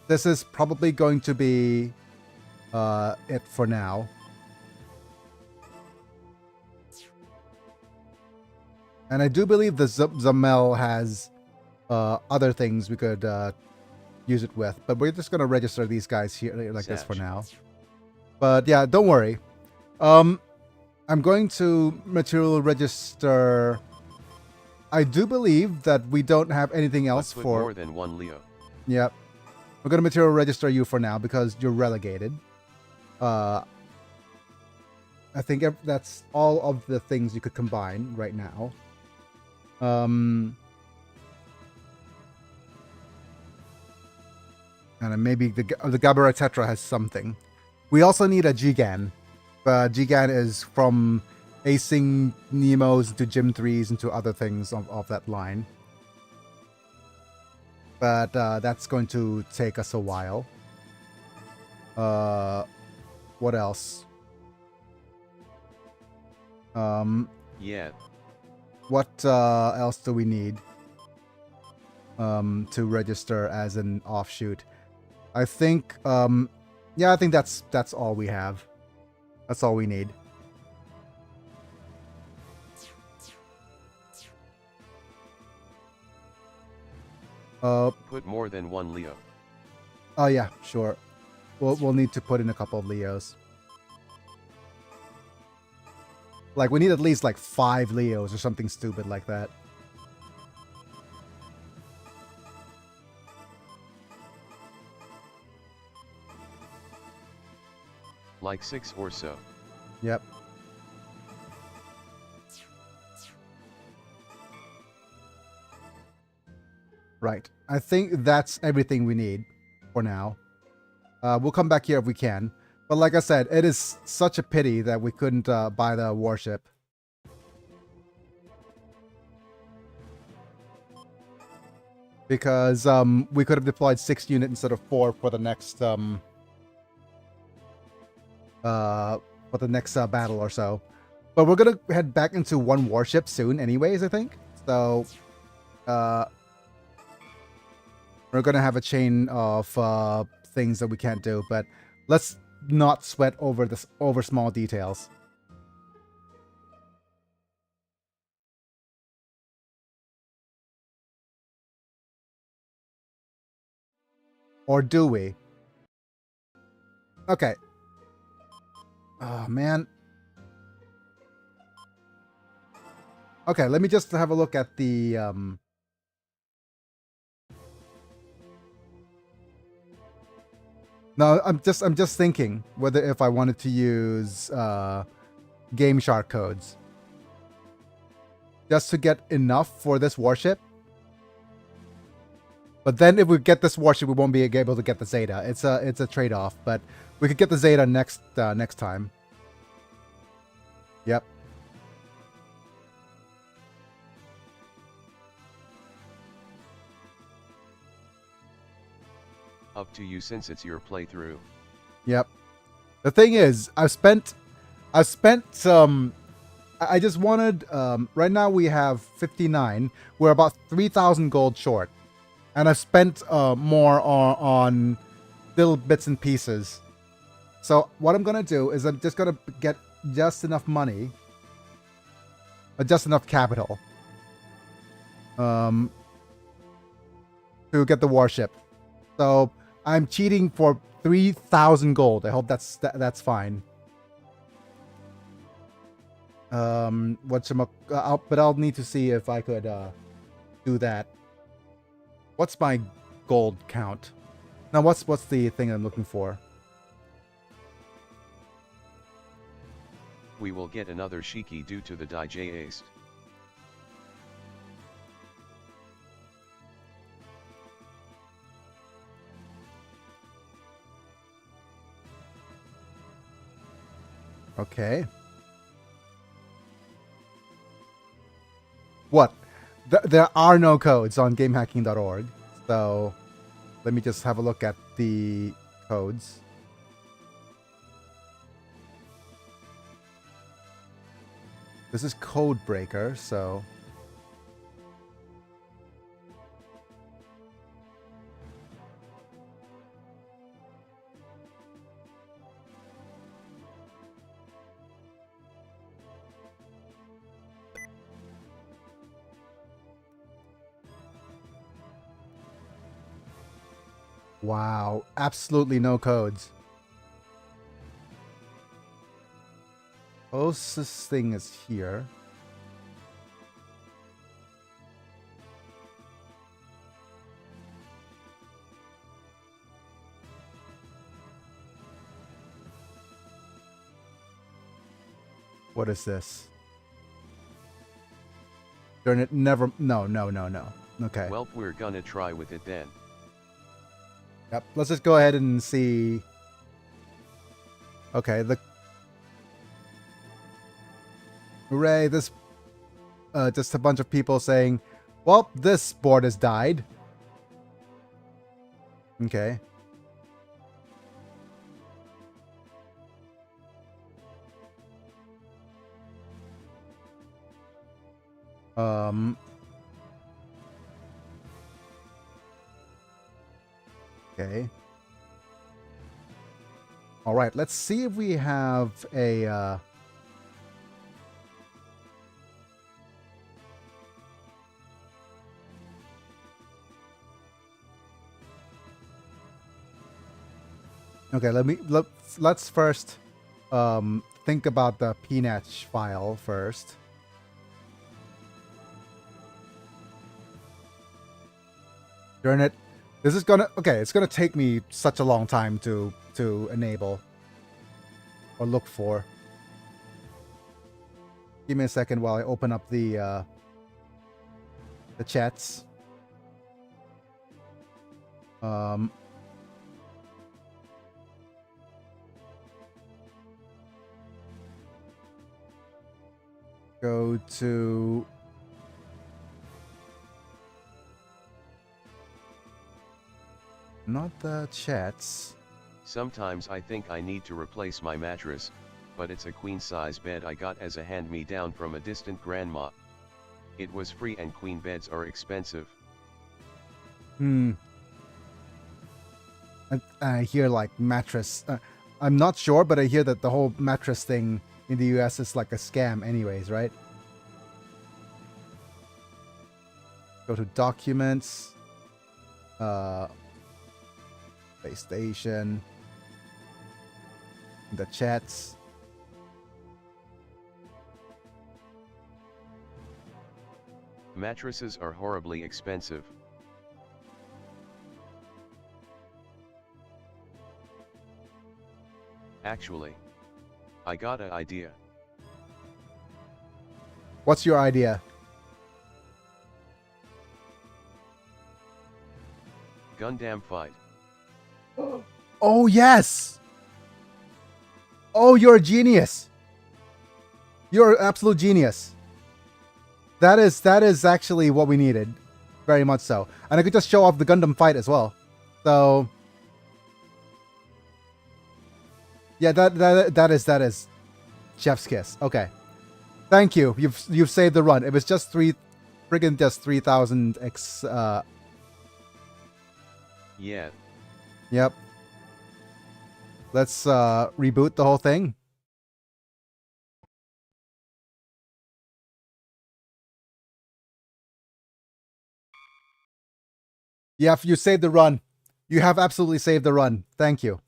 [SPEAKER 2] this is probably going to be it for now. And I do believe the Zamel has other things we could use it with, but we're just gonna register these guys here like this for now. But yeah, don't worry. I'm going to material register. I do believe that we don't have anything else for
[SPEAKER 1] more than one Leo.
[SPEAKER 2] Yep. We're going to material register you for now because you're relegated. I think that's all of the things you could combine right now. And then maybe the Galore Tetra has something. We also need a Gigan. Gigan is from acing Nemos into Gym 3s into other things of that line. But that's going to take us a while. What else?
[SPEAKER 1] Yeah.
[SPEAKER 2] What else do we need to register as an offshoot? I think yeah, I think that's all we have. That's all we need.
[SPEAKER 1] Put more than one Leo.
[SPEAKER 2] Oh yeah, sure. We'll need to put in a couple of Leos. Like we need at least like 5 Leos or something stupid like that.
[SPEAKER 1] Like 6 or so.
[SPEAKER 2] Yep. Right. I think that's everything we need for now. We'll come back here if we can. But like I said, it is such a pity that we couldn't buy the warship. Because we could have deployed 6 units instead of 4 for the next battle or so. But we're gonna head back into 1 warship soon anyways, I think. So we're gonna have a chain of things that we can't do, but let's not sweat over small details. Or do we? Okay. Oh, man. Okay, let me just have a look at the No, I'm just thinking whether if I wanted to use Game Shark codes just to get enough for this warship. But then if we get this warship, we won't be able to get the Zeta. It's a trade-off, but we could get the Zeta next time. Yep.
[SPEAKER 1] Up to you since it's your playthrough.
[SPEAKER 2] Yep. The thing is, I've spent some. I just wanted. Right now we have 59. We're about 3,000 gold short, and I've spent more on little bits and pieces. So what I'm gonna do is I'm just gonna get just enough money, just enough capital, to get the warship. So I'm cheating for 3,000 gold. I hope that's fine. But I'll need to see if I could do that. What's my gold count? Now what's the thing I'm looking for?
[SPEAKER 1] We will get another Shiki due to the DJ Ace.
[SPEAKER 2] Okay. What? There are no codes on gamehacking.org. So let me just have a look at the codes. This is Codebreaker, so wow, absolutely no codes. Closest thing is here. What is this? Darn it, never. No. Okay.
[SPEAKER 1] Well, we're gonna try with it then.
[SPEAKER 2] Yep. Let's just go ahead and see. Okay. Hooray! This just a bunch of people saying, "Well, this board has died." Okay. Okay. All right. Let's see if we have a. Okay. Let's first think about the PNAT file first. Darn it. This is gonna it's gonna take me such a long time to enable or look for. Give me a second while I open up the chats. Go to not the chats.
[SPEAKER 1] Sometimes I think I need to replace my mattress, but it's a queen-size bed I got as a hand-me-down from a distant grandma. It was free and queen beds are expensive.
[SPEAKER 2] I hear like mattress. I'm not sure, but I hear that the whole mattress thing in the US is like a scam anyways, right? Go to documents. PlayStation. The chats.
[SPEAKER 1] Mattresses are horribly expensive. Actually, I got an idea.
[SPEAKER 2] What's your idea?
[SPEAKER 1] Gundam fight.
[SPEAKER 2] Oh, yes! Oh, you're a genius. You're an absolute genius. That is actually what we needed. Very much so. And I could just show off the Gundam fight as well. So yeah, that is chef's kiss. Okay. Thank you. You've saved the run. It was just 3,000 X
[SPEAKER 1] Yeah.
[SPEAKER 2] Yep. Let's reboot the whole thing. Yeah, you saved the run. You have absolutely saved the run. Thank you.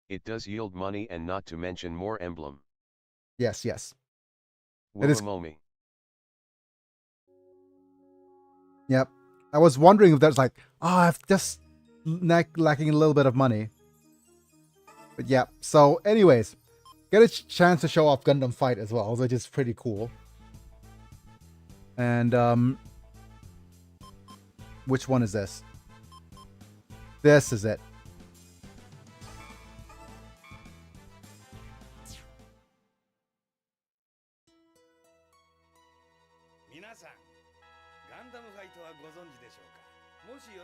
[SPEAKER 1] It does yield money and not to mention more emblem.
[SPEAKER 2] Yes, yes. It is.
[SPEAKER 1] Wumamomi.
[SPEAKER 2] Yep. I was wondering if there's like, I've just lacking a little bit of money. But yeah. So anyways, get a chance to show off Gundam Fight as well, which is pretty cool. And which one is this? This is it.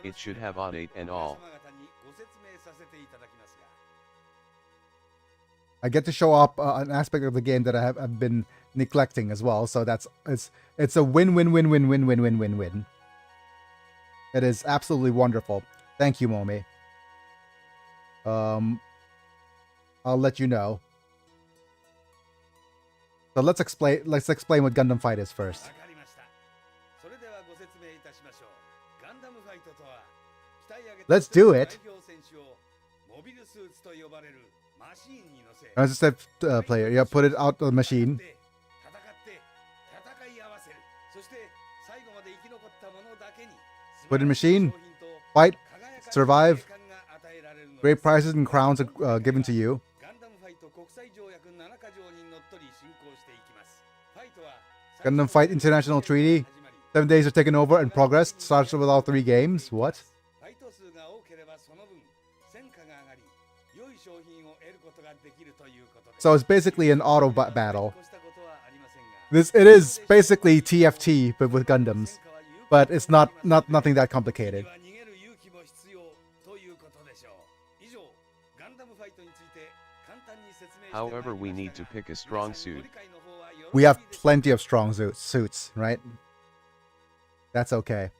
[SPEAKER 1] It should have odd 8 and all.
[SPEAKER 2] I get to show up an aspect of the game that I've been neglecting as well. So it's a win-win-win-win-win-win-win-win-win. It is absolutely wonderful. Thank you, Momi. I'll let you know. So let's explain what Gundam Fight is first. Let's do it. As I said, player, yeah, put it out of the machine. Put in machine. Fight. Survive. Great prizes and crowns are given to you. Gundam Fight International Treaty. 7 days are taken over and progress starts with all 3 games. What? So it's basically an auto battle. It is basically TFT but with Gundams, but it's nothing that complicated.
[SPEAKER 1] However, we need to pick a strong suit.
[SPEAKER 2] We have plenty of strong suits, right? That's okay.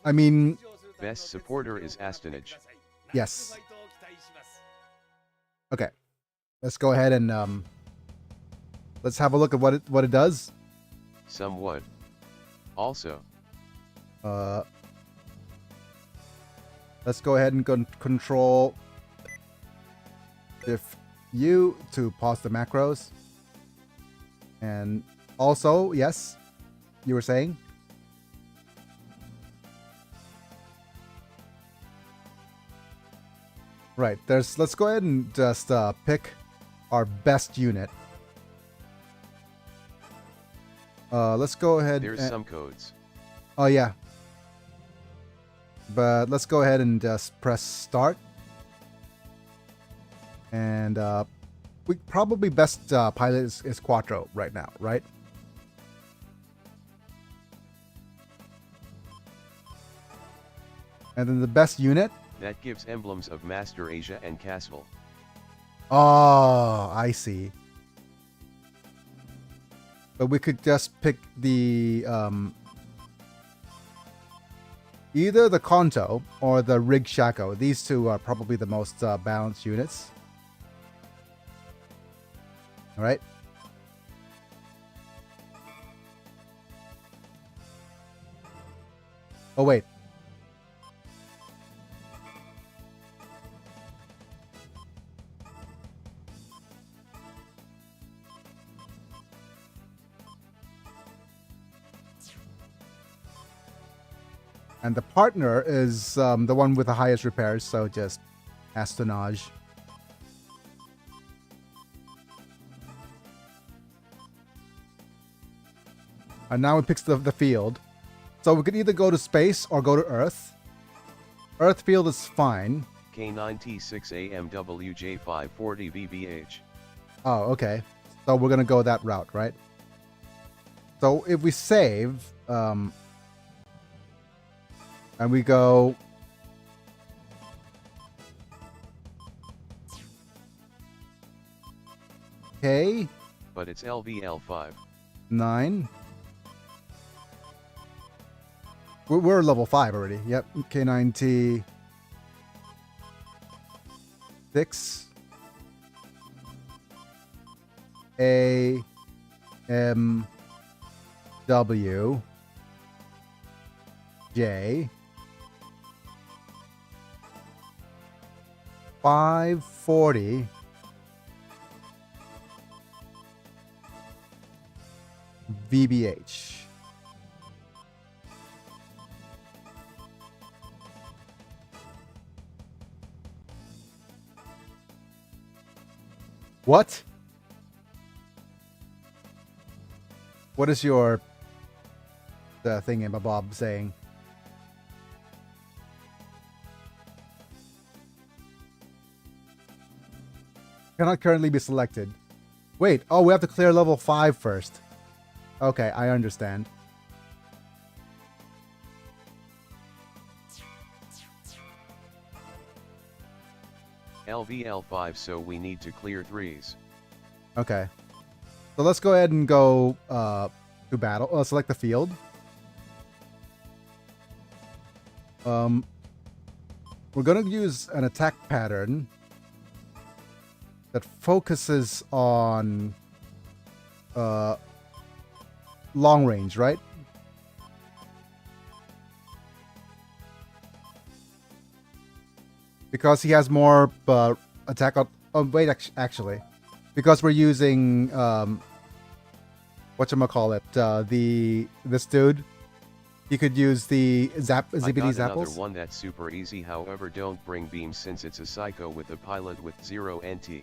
[SPEAKER 2] I mean,
[SPEAKER 1] Best supporter is Astonage.
[SPEAKER 2] yes. Okay, let's go ahead and let's have a look at what it does.
[SPEAKER 1] Somewhat. Also,
[SPEAKER 2] let's go ahead and control Shift U to pause the macros. And also, yes, you were saying? Right, let's go ahead and just pick our best unit. Let's go ahead.
[SPEAKER 1] There's some codes.
[SPEAKER 2] Oh yeah. But let's go ahead and just press start. And we probably best pilot is Quattro right now, right? And then the best unit.
[SPEAKER 1] That gives emblems of Master Asia and Castle.
[SPEAKER 2] Oh, I see. But we could just pick the either the Kanto or the Rig Shako. These two are probably the most balanced units. All right. Oh wait. And the partner is the one with the highest repairs, so just Astonage. And now it picks the field. So we could either go to space or go to Earth. Earth field is fine.
[SPEAKER 1] K9T6AMWJ540VBH.
[SPEAKER 2] Oh, okay. So we're going to go that route, right? So if we save... and we go... K...
[SPEAKER 1] But it's LVL5.
[SPEAKER 2] 9. We're level 5 already. Yep. K9T... 6. A... M... W... J... 540 VBH. What? What is your thingamabob saying? Cannot currently be selected. Wait, oh, we have to clear level 5 first. Okay, I understand.
[SPEAKER 1] LVL5, so we need to clear 3s.
[SPEAKER 2] Okay. So let's go ahead and go to battle. Select the field. We're going to use an attack pattern that focuses on long range, right? Because he has more attack on... Oh, wait, actually. Because we're using... whatchamacallit? This dude. He could use the Zippity Zapples.
[SPEAKER 1] Another one that's super easy, however don't bring beams since it's a psycho with a pilot with 0 NT.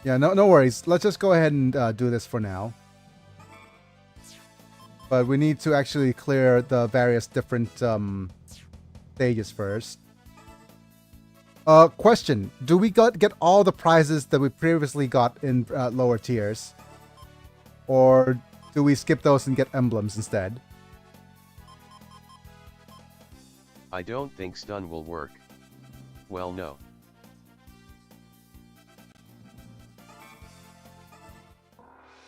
[SPEAKER 2] Yeah, no worries. Let's just go ahead and do this for now. But we need to actually clear the various different stages first. Question. Do we get all the prizes that we previously got in lower tiers? Or do we skip those and get emblems instead?
[SPEAKER 1] I don't think stun will work. Well, no.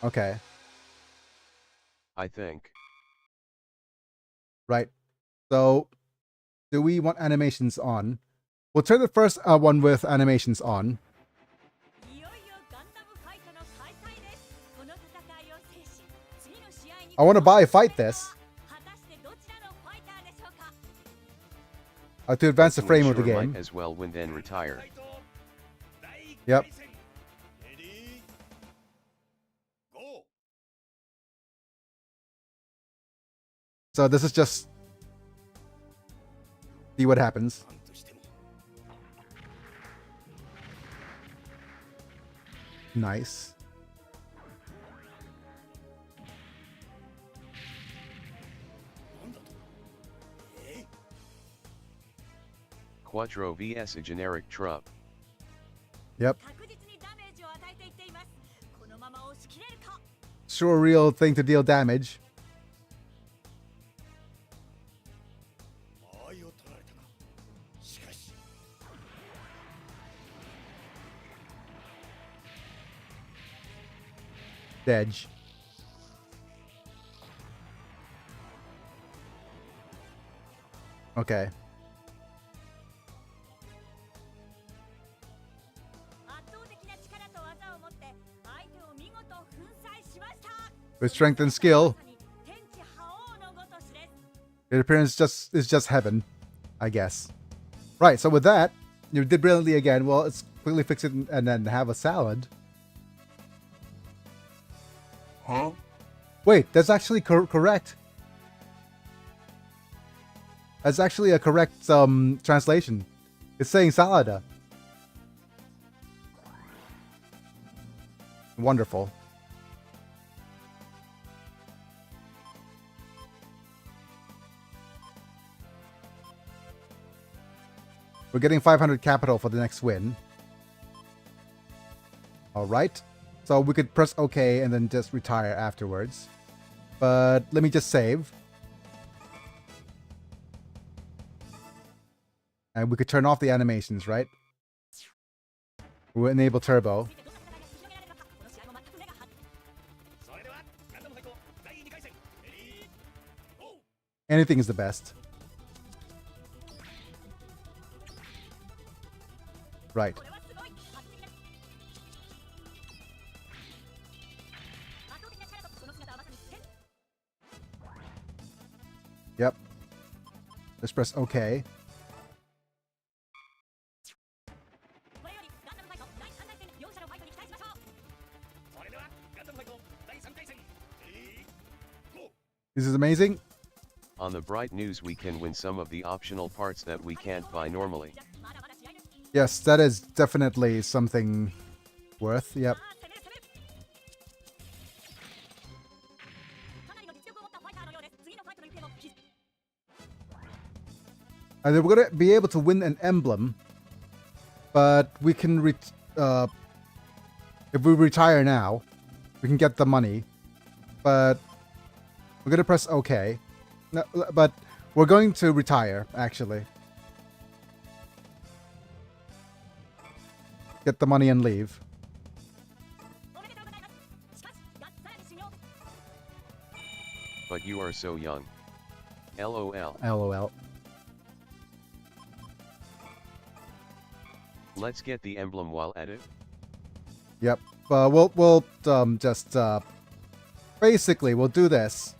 [SPEAKER 2] Okay.
[SPEAKER 1] I think.
[SPEAKER 2] Right. So, do we want animations on? We'll turn the first one with animations on. I want to fight this. To advance the frame of the game.
[SPEAKER 1] Might as well win then retire.
[SPEAKER 2] Yep. So this is just see what happens. Nice.
[SPEAKER 1] Quattro vs a generic trup.
[SPEAKER 2] Yep. Sure, real thing to deal damage. Edge. Okay. With strength and skill, it appears is just heaven, I guess. Right. So with that, you did brilliantly again. Well, let's quickly fix it and then have a salad.
[SPEAKER 3] Huh?
[SPEAKER 2] Wait, that's actually correct. That's actually a correct translation. It's saying salada. Wonderful. We're getting 500 capital for the next win. All right. So we could press OK and then just retire afterwards. But let me just save. And we could turn off the animations, right? We'll enable turbo. Anything is the best. Right. Yep. Let's press OK. This is amazing.
[SPEAKER 1] On the bright news, we can win some of the optional parts that we can't buy normally.
[SPEAKER 2] Yes, that is definitely something worth. Yep. And then we're going to be able to win an emblem, but we can if we retire now, we can get the money, but we're going to press OK. No, but we're going to retire, actually. Get the money and leave.
[SPEAKER 1] But you are so young. LOL.
[SPEAKER 2] LOL.
[SPEAKER 1] Let's get the emblem while at it.
[SPEAKER 2] Yep. We'll just basically we'll do this.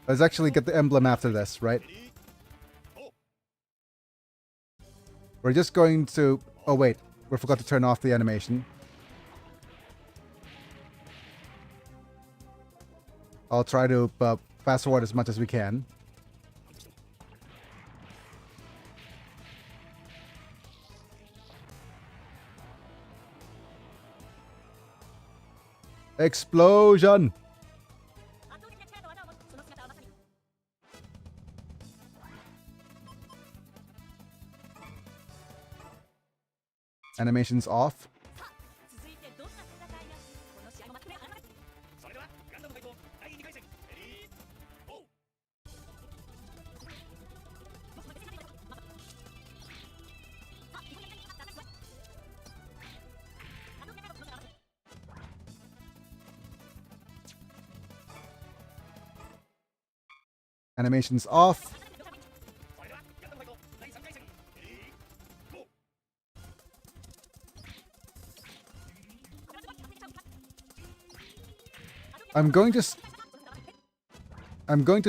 [SPEAKER 2] Let's actually get the emblem after this, right? We're just going to... Oh, wait. We forgot to turn off the animation. I'll try to fast forward as much as we can. Explosion! Animations off. Animations off. I'm going to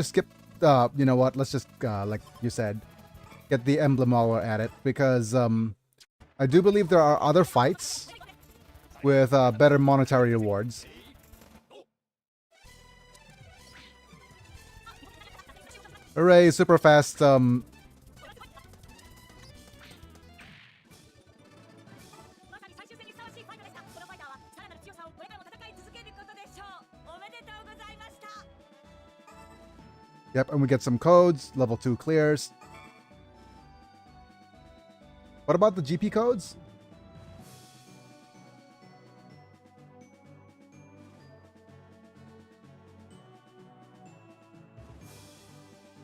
[SPEAKER 2] skip, you know what, let's just, like you said, get the emblem while we're at it, because, I do believe there are other fights with, better monetary rewards. Hooray, super fast, Yep, and we get some codes. Level 2 clears. What about the GP codes?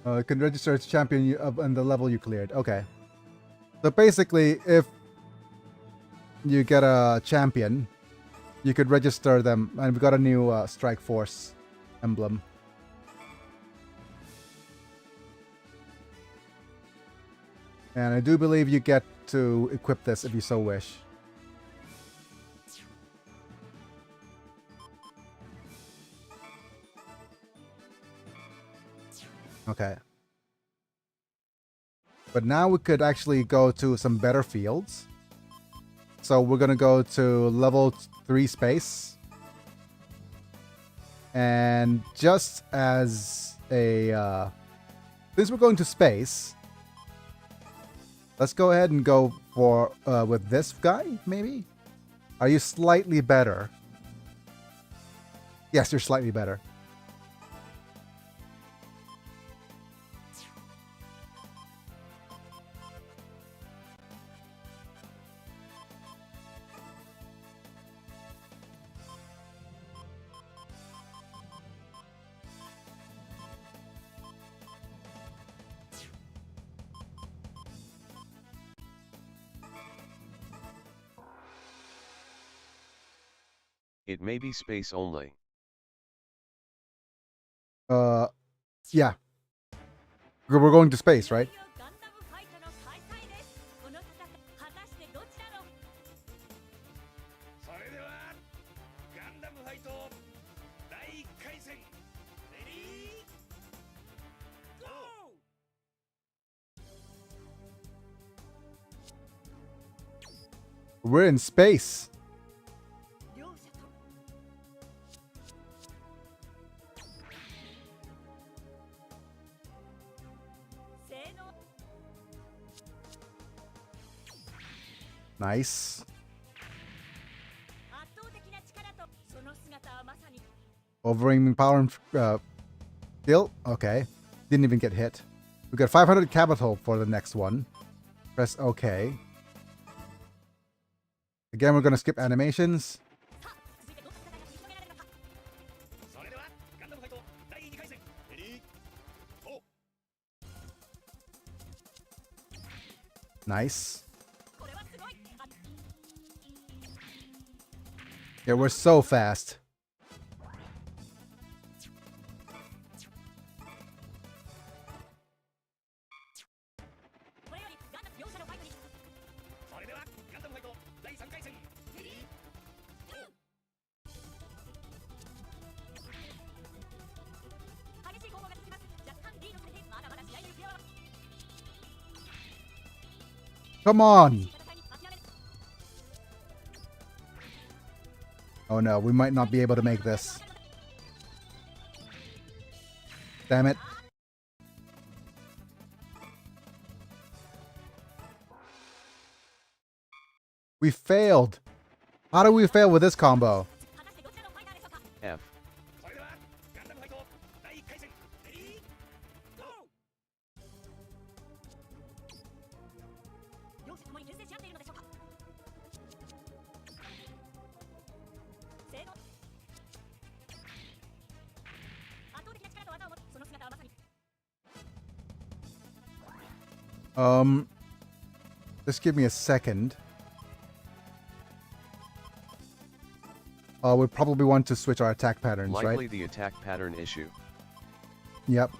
[SPEAKER 2] It can register as champion and the level you cleared. Okay. So basically, if you get a champion, you could register them. And we got a new Strike Force emblem. And I do believe you get to equip this if you so wish. Okay. But now we could actually go to some better fields. So we're going to go to level 3 space. And just as a... since we're going to space... let's go ahead and go for with this guy, maybe? Are you slightly better? Yes, you're slightly better.
[SPEAKER 1] It may be space only.
[SPEAKER 2] Yeah. We're going to space, right? We're in space. Nice. Overwhelming power and skill. Okay. Didn't even get hit. We got 500 capital for the next one. Press OK. Again, we're going to skip animations. Nice. Yeah, we're so fast. Come on. Oh no, we might not be able to make this. Damn it. We failed. How do we fail with this combo? Just give me a second. We probably want to switch our attack patterns, right?
[SPEAKER 1] Likely the attack pattern issue.
[SPEAKER 2] Yep.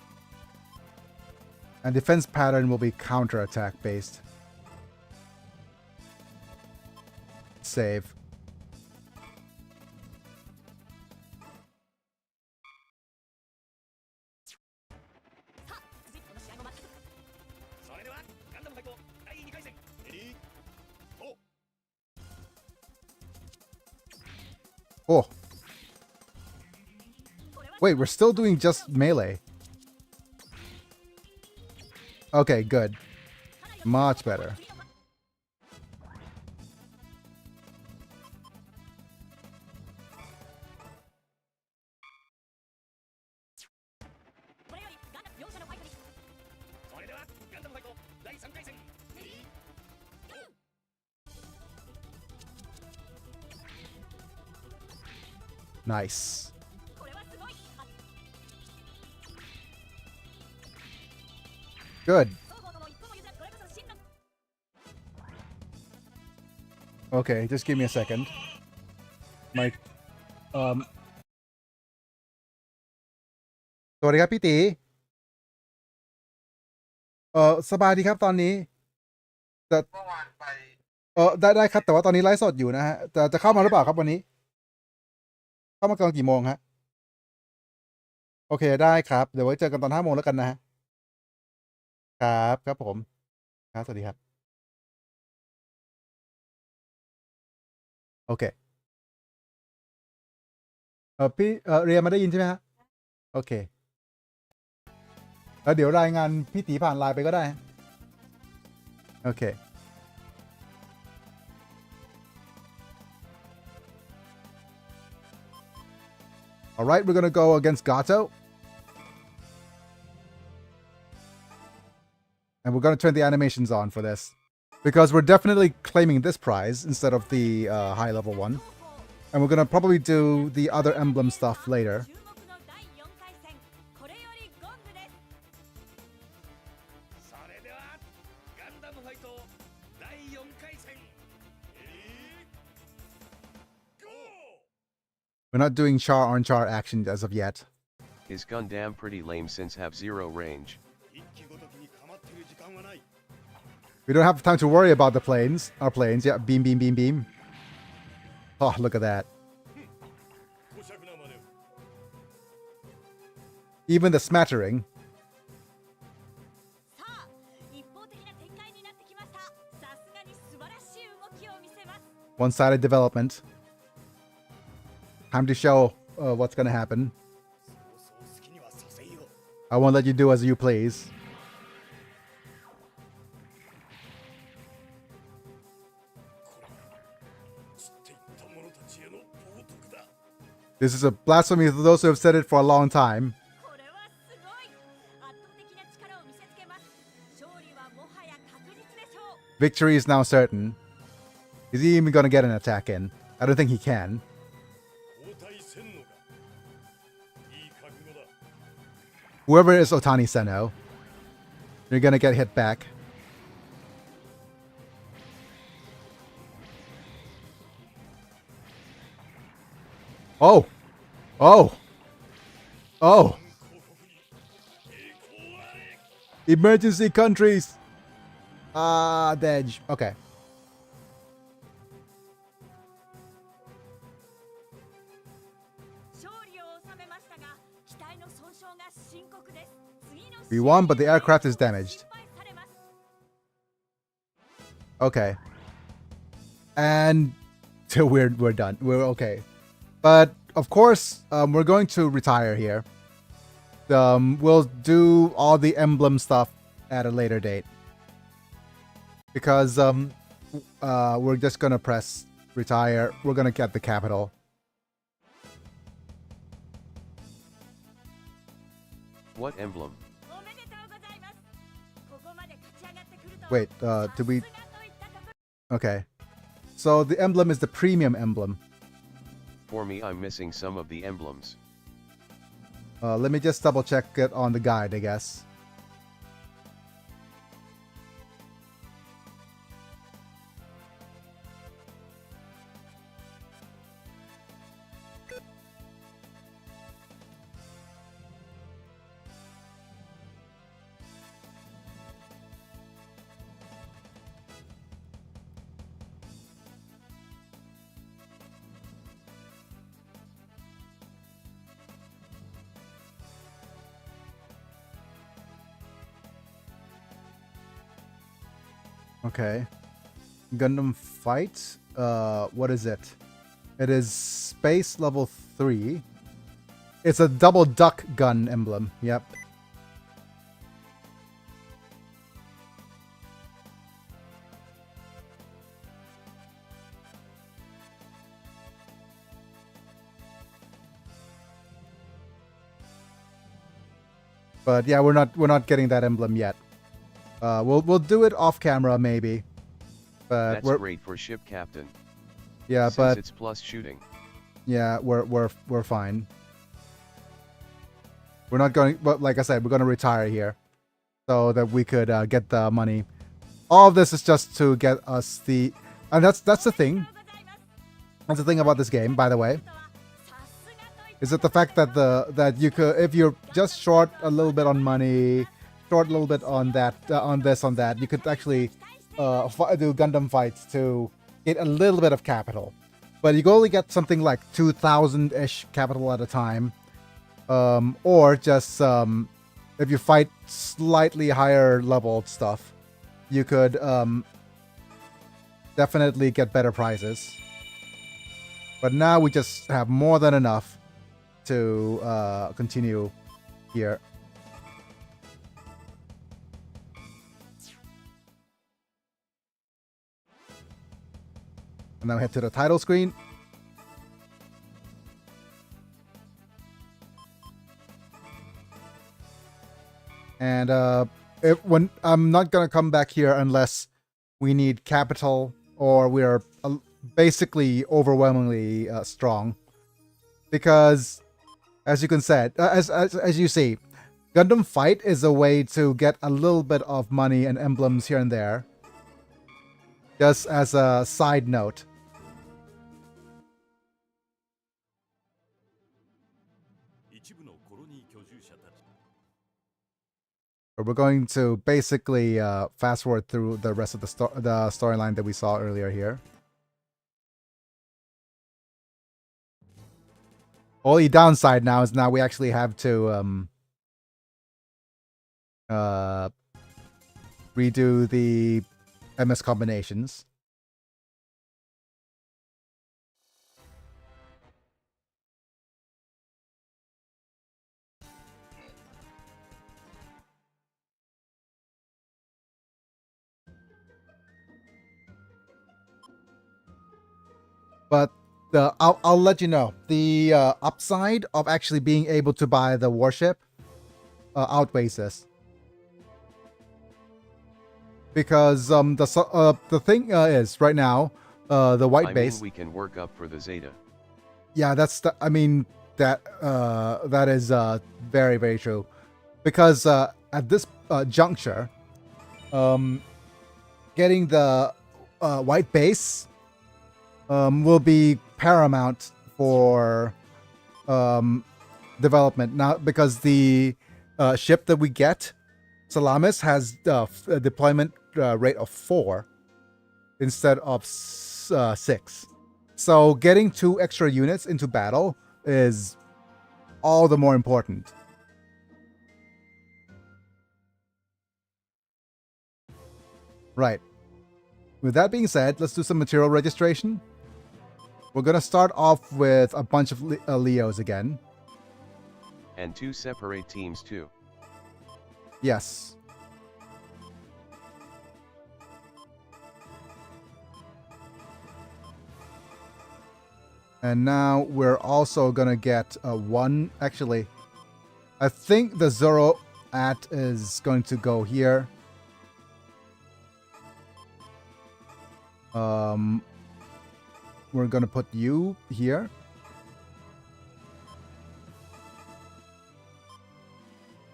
[SPEAKER 2] And defense pattern will be counter-attack based. Save. Oh. Wait, we're still doing just melee. Okay, good. Much better. Nice. Good. Okay, just give me a second. My สวัสดีครับพี่ตีสบายดีครับตอนนี้แต่เมื่อวานไปได้ครับแต่ว่าตอนนี้ไลฟ์สดอยู่นะฮะจะเข้ามาหรือเปล่าครับวันนี้เข้ามาตอนกี่โมงฮะโอเคได้ครับเดี๋ยวไว้เจอกันตอน5 โมงแล้วกันนะฮะครับครับผมครับสวัสดีครับโอเคพี่เรียนมาได้ยินใช่ไหมฮะโอเคแล้วเดี๋ยวรายงานพี่ตีผ่านไลน์ไปก็ได้โอเค All right, we're gonna go against Gato. And we're gonna turn the animations on for this. Because we're definitely claiming this prize instead of the high level one. And we're gonna probably do the other emblem stuff later. We're not doing char on char action as of yet.
[SPEAKER 1] Is Gundam pretty lame since have zero range?
[SPEAKER 2] We don't have time to worry about the planes. Our planes, yeah, beam, beam, beam, beam. Oh, look at that. Even the smattering. One-sided development. Time to show what's gonna happen. I won't let you do as you please. This is a blasphemy to those who have said it for a long time. Victory is now certain. Is he even gonna get an attack in? I don't think he can. Whoever is Otani Seno, you're gonna get hit back. Oh! Oh! Oh! Emergency countries! Ah, Dej. Okay. We won, but the aircraft is damaged. Okay. And we're done. We're okay. But of course, we're going to retire here. We'll do all the emblem stuff at a later date. Because we're just gonna press retire. We're gonna get the capital.
[SPEAKER 1] What emblem?
[SPEAKER 2] Wait, did we... Okay. So the emblem is the premium emblem.
[SPEAKER 1] For me, I'm missing some of the emblems.
[SPEAKER 2] Let me just double check it on the guide, I guess. Okay. Gundam Fight. What is it? It is space level 3. It's a double duck gun emblem. Yep. But yeah, we're not getting that emblem yet. We'll do it off camera maybe. But
[SPEAKER 1] that's great for ship captain.
[SPEAKER 2] Yeah,
[SPEAKER 1] since
[SPEAKER 2] but
[SPEAKER 1] it's plus shooting.
[SPEAKER 2] Yeah, we're fine. We're not going, but like I said, we're going to retire here so that we could get the money. All of this is just to get us the, and that's the thing. That's the thing about this game, by the way. Is it the fact that that you could, if you're just short a little bit on money, short a little bit on that, on this, on that, you could actually do Gundam fights to get a little bit of capital. But you can only get something like 2,000-ish capital at a time. Or just if you fight slightly higher leveled stuff, you could definitely get better prizes. But now we just have more than enough to continue here. And now head to the title screen. And when I'm not gonna come back here unless we need capital or we are basically overwhelmingly strong, because as you can say, as you see, Gundam Fight is a way to get a little bit of money and emblems here and there. Just as a side note. We're going to basically fast forward through the rest of the storyline that we saw earlier here. Only downside now is we actually have to redo the MS combinations. But I'll let you know, the upside of actually being able to buy the warship outweighs this. Because the thing is right now the white base.
[SPEAKER 1] I mean, we can work up for the Zeta.
[SPEAKER 2] Yeah, that's the. I mean that that is very, very true. Because at this juncture, getting the white base will be paramount for development now, because the ship that we get, Salamis, has a deployment rate of 4 instead of 6. So getting 2 extra units into battle is all the more important. Right. With that being said, let's do some material registration. We're going to start off with a bunch of Leos again.
[SPEAKER 1] And 2 separate teams too.
[SPEAKER 2] Yes. And now we're also going to get one. Actually, I think the Zoro at is going to go here. We're going to put you here.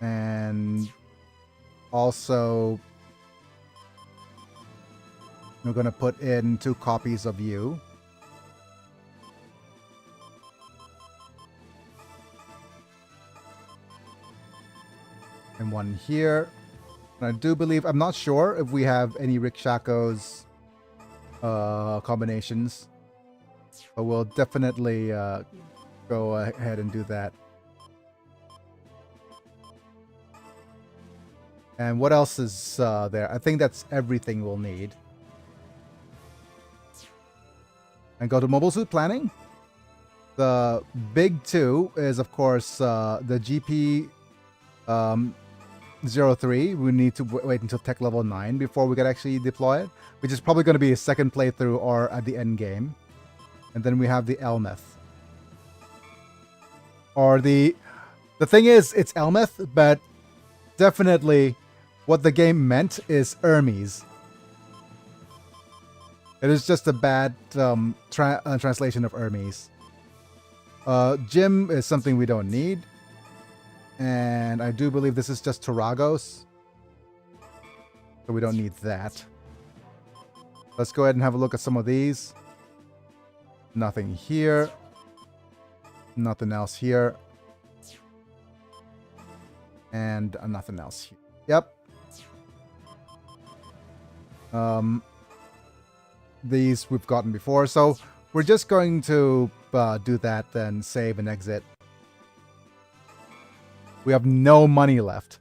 [SPEAKER 2] And also, we're going to put in 2 copies of you. And 1 here. And I do believe, I'm not sure if we have any Rikshako's combinations, but we'll definitely go ahead and do that. And what else is there? I think that's everything we'll need. and go to mobile suit planning. The big two is, of course, the GP 03. We need to wait until tech level 9 before we can actually deploy it, which is probably going to be a second playthrough or at the end game. And then we have the Elmeth. Or the thing is, it's Elmeth, but definitely what the game meant is Hermes. It is just a bad translation of Hermes. Jim is something we don't need. And I do believe this is just Taragos. So we don't need that. Let's go ahead and have a look at some of these. Nothing here. Nothing else here. And nothing else here. Yep. These we've gotten before. So we're just going to do that, then save and exit. We have no money left.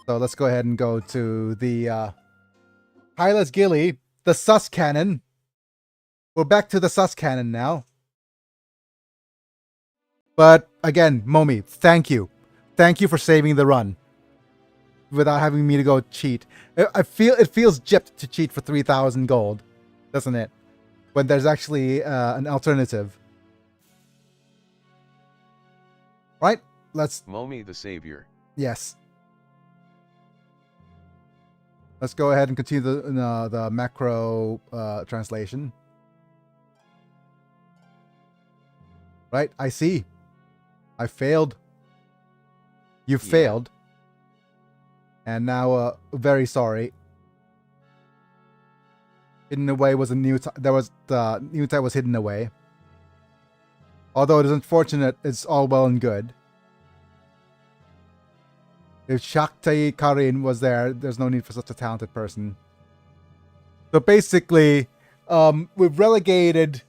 [SPEAKER 2] So let's go ahead and go to the Hylas Gilly, the sus cannon. We're back to the sus cannon now. But again, Momi, thank you. Thank you for saving the run. Without having me to go cheat. It feels gypped to cheat for 3,000 gold, doesn't it? When there's actually an alternative. Right? Let's...
[SPEAKER 1] Momi the savior.
[SPEAKER 2] Yes. Let's go ahead and continue the macro translation. Right? I see. I failed. You failed. And now, very sorry. Hidden away was a new type. There was the new type was hidden away. Although it is unfortunate, it's all well and good. If Shakti Karin was there, there's no need for such a talented person. So basically, we've relegated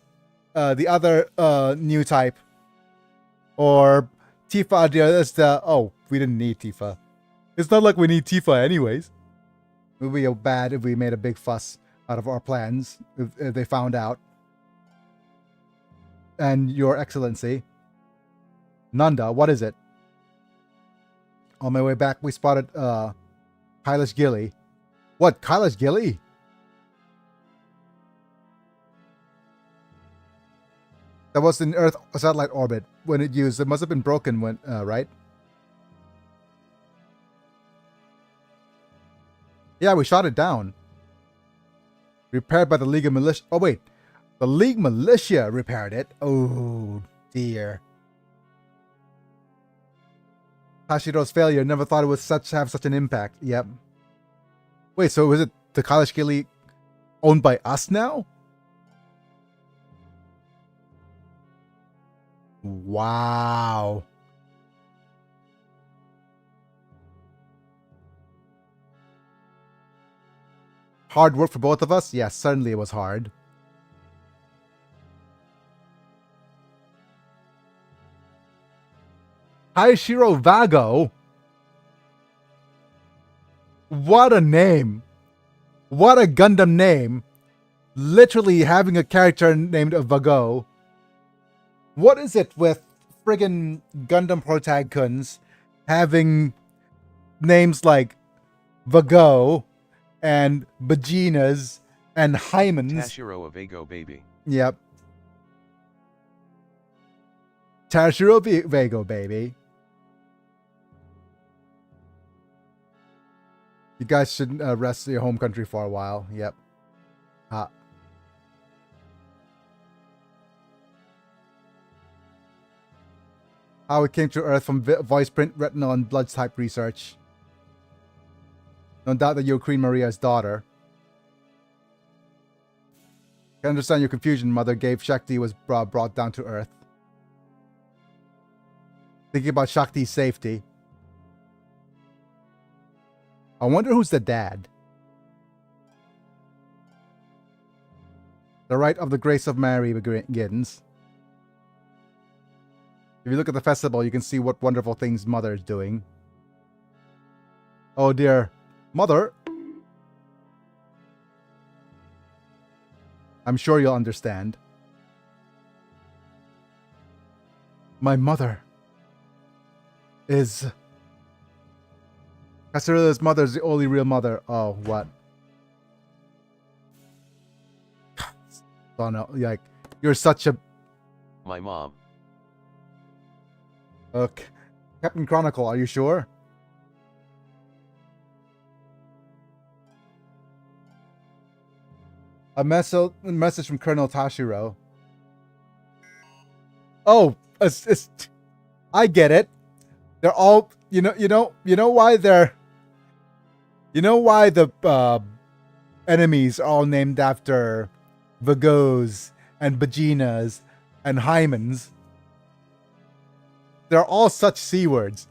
[SPEAKER 2] the other new type. Or Tifa as the... Oh, we didn't need Tifa. It's not like we need Tifa anyways. It would be bad if we made a big fuss out of our plans if they found out. And Your Excellency. Nanda, what is it? On my way back, we spotted Kailash Gilly. What? Kailash Gilly? That was in Earth satellite orbit when it used. It must have been broken when, right? Yeah, we shot it down. Repaired by the League of Militia. Oh, wait. The League Militia repaired it. Oh, dear. Hashiro's failure. Never thought it would have such an impact. Yep. Wait, so was it the Kailash Gilly owned by us now? Wow. Hard work for both of us? Yes, certainly it was hard. Haishiro Vago? What a name. What a Gundam name. Literally having a character named Vago. What is it with friggin' Gundam protagons having names like Vago and Bajinas and Hymens?
[SPEAKER 1] Tashiro of Vago baby.
[SPEAKER 2] Yep. Tashiro Vago baby. You guys should rest your home country for a while. Yep. How it came to Earth from voice print, retinal, and blood type research. No doubt that you're Queen Maria's daughter. Can understand your confusion. Mother gave Shakti was brought down to Earth. Thinking about Shakti's safety. I wonder who's the dad. The rite of the grace of Mary begins. If you look at the festival, you can see what wonderful things Mother is doing. Oh dear. Mother? I'm sure you'll understand. My mother is... Casarilla's mother is the only real mother. Oh, what? Oh no, like, you're such a...
[SPEAKER 1] My mom.
[SPEAKER 2] Captain Chronicle, are you sure? A message from Colonel Tashiro. Oh, I get it. They're all, you know why they're... You know why the enemies are all named after Vagos and Vaginas and Hymens? They're all such C words.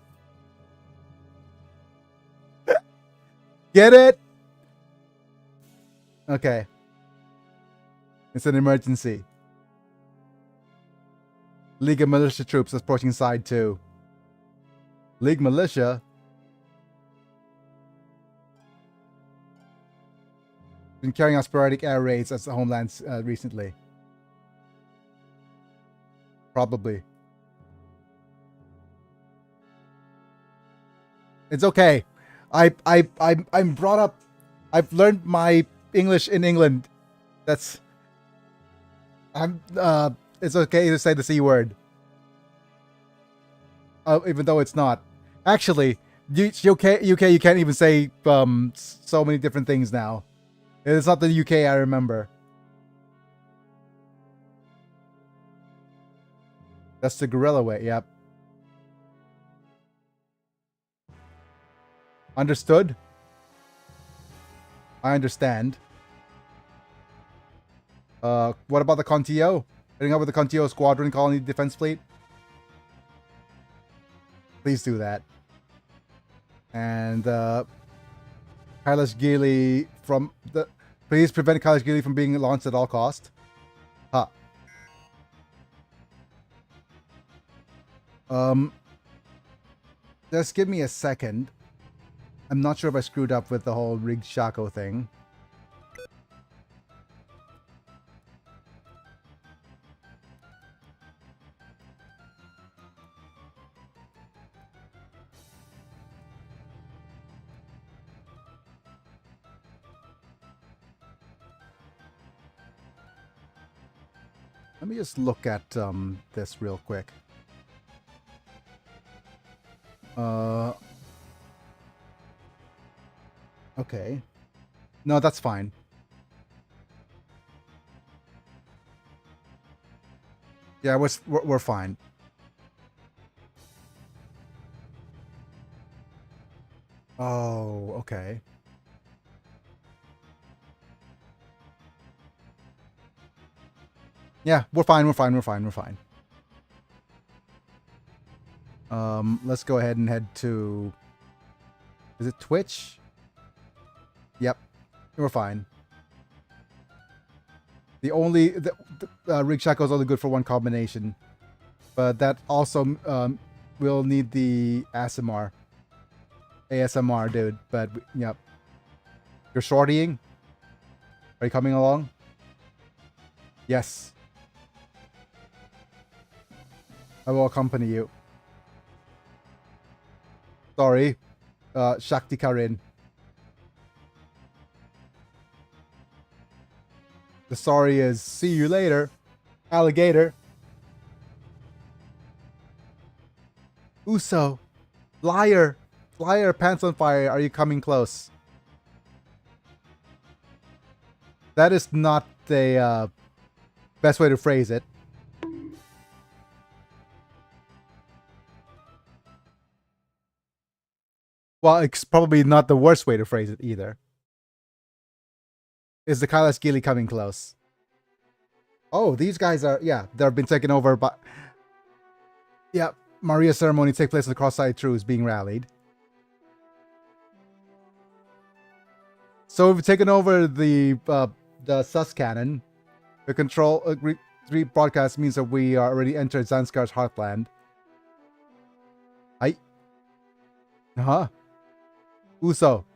[SPEAKER 2] Get it? Okay. It's an emergency. League of Militia troops approaching side 2. League Militia? Been carrying out sporadic air raids as the homelands recently. Probably. It's okay. I'm brought up. I've learned my English in England. That's... it's okay to say the C word. Even though it's not. Actually, UK, you can't even say so many different things now. It's not the UK I remember. That's the gorilla way, yep. Understood? I understand. What about the Contio? Heading up with the Contio Squadron Colony Defense Fleet? Please do that. And Kailash Gili from the... Please prevent Kailash Gili from being launched at all cost. Ha. Just give me a second. I'm not sure if I screwed up with the whole Rig Shaco thing. Let me just look at this real quick. Okay. No, that's fine. Yeah, we're fine. Oh, okay. Yeah, we're fine. Let's go ahead and head to... Is it Twitch? Yep, we're fine. The Rig Shackle is only good for one combination, but that also will need the ASMR, dude. But yep, you're shortying. Are you coming along? Yes, I will accompany you. Sorry, Shakti Karin. The sorry is, see you later, alligator. Uso, liar, pants on fire, are you coming close? That is not the best way to phrase it. Well, it's probably not the worst way to phrase it either. Is the Kailash Gili coming close? Oh, these guys are... Yeah, they've been taken over by... Yeah, Maria ceremony takes place in the cross-side troops being rallied. So we've taken over the sus cannon. The control... broadcast means that we are already entered Zanskar's heartland. Huh? Uso.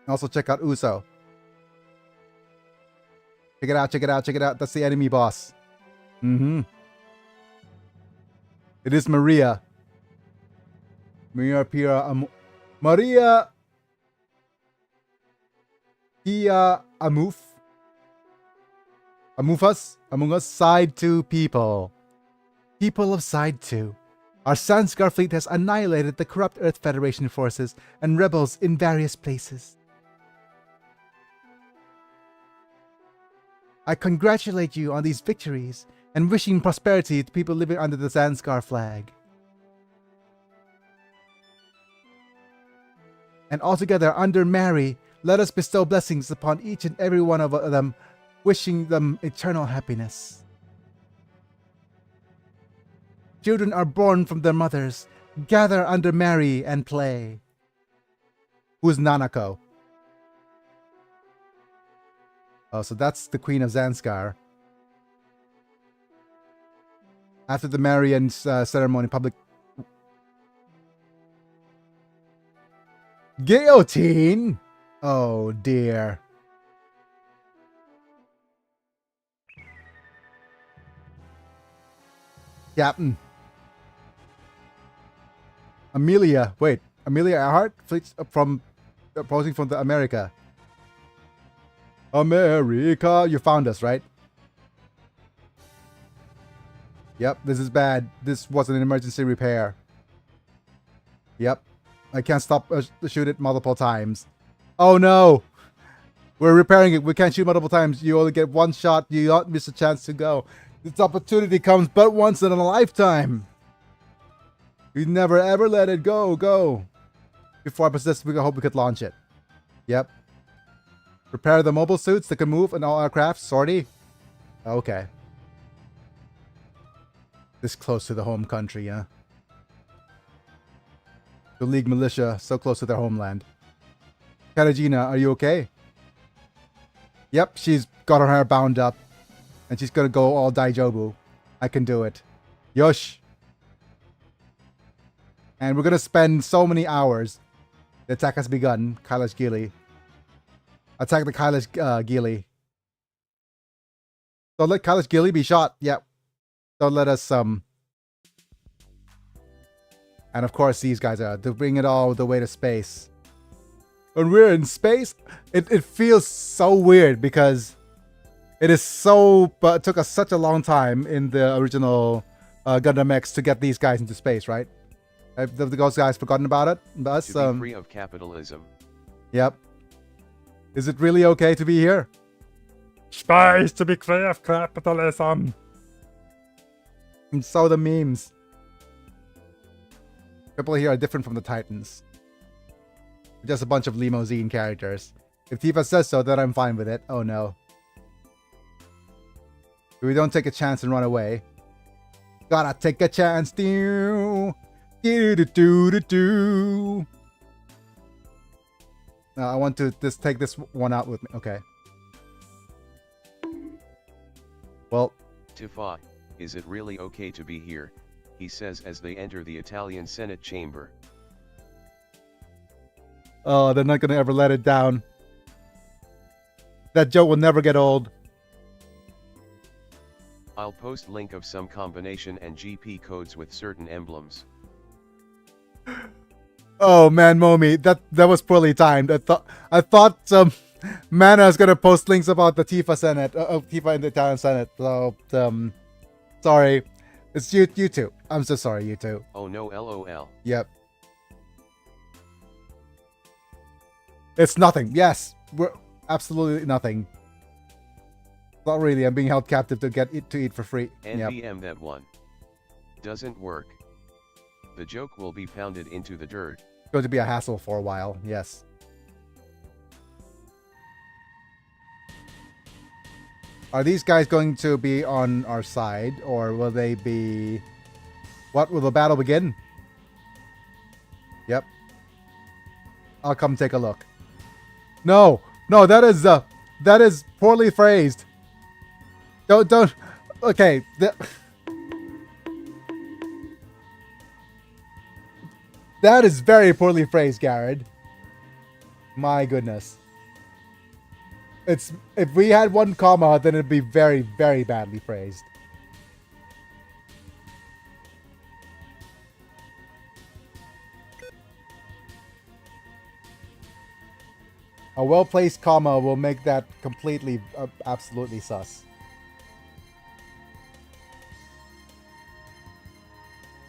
[SPEAKER 2] Also check out Uso. Check it out, check it out, check it out. That's the enemy boss. Mm-hmm. It is Maria. Maria Maria Pia Among Us Side 2 people. People of Side 2. Our Sanskar fleet has annihilated the corrupt Earth Federation forces and rebels in various places. I congratulate you on these victories and wishing prosperity to people living under the Zanskar flag. And altogether, under Mary, let us bestow blessings upon each and every one of them, wishing them eternal happiness. Children are born from their mothers. Gather under Mary and play. Who's Nanako? Oh, so that's the Queen of Zanskar. After the Marian ceremony, public guillotine. Oh dear. Captain. Amelia. Wait, Amelia Earhart? Fleets from opposing from the America. America. You found us, right? Yep, this is bad. This was an emergency repair. Yep. I can't stop shoot it multiple times. Oh no! We're repairing it. We can't shoot multiple times. You only get one shot. You don't miss a chance to go. This opportunity comes but once in a lifetime. We never ever let it go. Go. Before I possess, we hope we could launch it. Yep. Repair the mobile suits that can move in all aircraft. Sortie. Okay. This close to the home country, huh? The League Militia, so close to their homeland. Katarzyna, are you okay? Yep, she's got her hair bound up. And she's gonna go all Daijobu. I can do it. Yosh! And we're gonna spend so many hours. The attack has begun. Kailash Gili. Attack the Kailash Gili. Don't let Kailash Gili be shot. Yep. Don't let us, And of course these guys are to bring it all the way to space. When we're in space, it feels so weird because it is so, but it took us such a long time in the original Gundam X to get these guys into space, right? Have those guys forgotten about it? Us,
[SPEAKER 1] to be free of capitalism.
[SPEAKER 2] Yep. Is it really okay to be here? Space to be free of capitalism. And so the memes. People here are different from the Titans. Just a bunch of limousine characters. If Tifa says so, then I'm fine with it. Oh no. We don't take a chance and run away. Gotta take a chance. Do do do do do. No, I want to just take this one out with me. Okay. Well.
[SPEAKER 1] Tifa, is it really okay to be here? He says as they enter the Italian Senate chamber.
[SPEAKER 2] Oh, they're not gonna ever let it down. That joke will never get old.
[SPEAKER 1] I'll post link of some combination and GP codes with certain emblems.
[SPEAKER 2] Oh man, Momi, that was poorly timed. I thought Mana is gonna post links about the Tifa Senate, Tifa in the Italian Senate. So sorry, it's you two. I'm so sorry, you two.
[SPEAKER 1] Oh no, LOL.
[SPEAKER 2] Yep. It's nothing. Yes, we're absolutely nothing. Not really. I'm being held captive to get it to eat for free.
[SPEAKER 1] NVM
[SPEAKER 2] yep.
[SPEAKER 1] That one doesn't work. The joke will be pounded into the dirt.
[SPEAKER 2] Going to be a hassle for a while. Yes. Are these guys going to be on our side, or will they be? What, will the battle begin? Yep. I'll come take a look. No, that is poorly phrased. Don't. Okay. That is very poorly phrased, Garrett. My goodness. It's if we had one comma, then it'd be very, very badly phrased. A well-placed comma will make that completely, absolutely sus.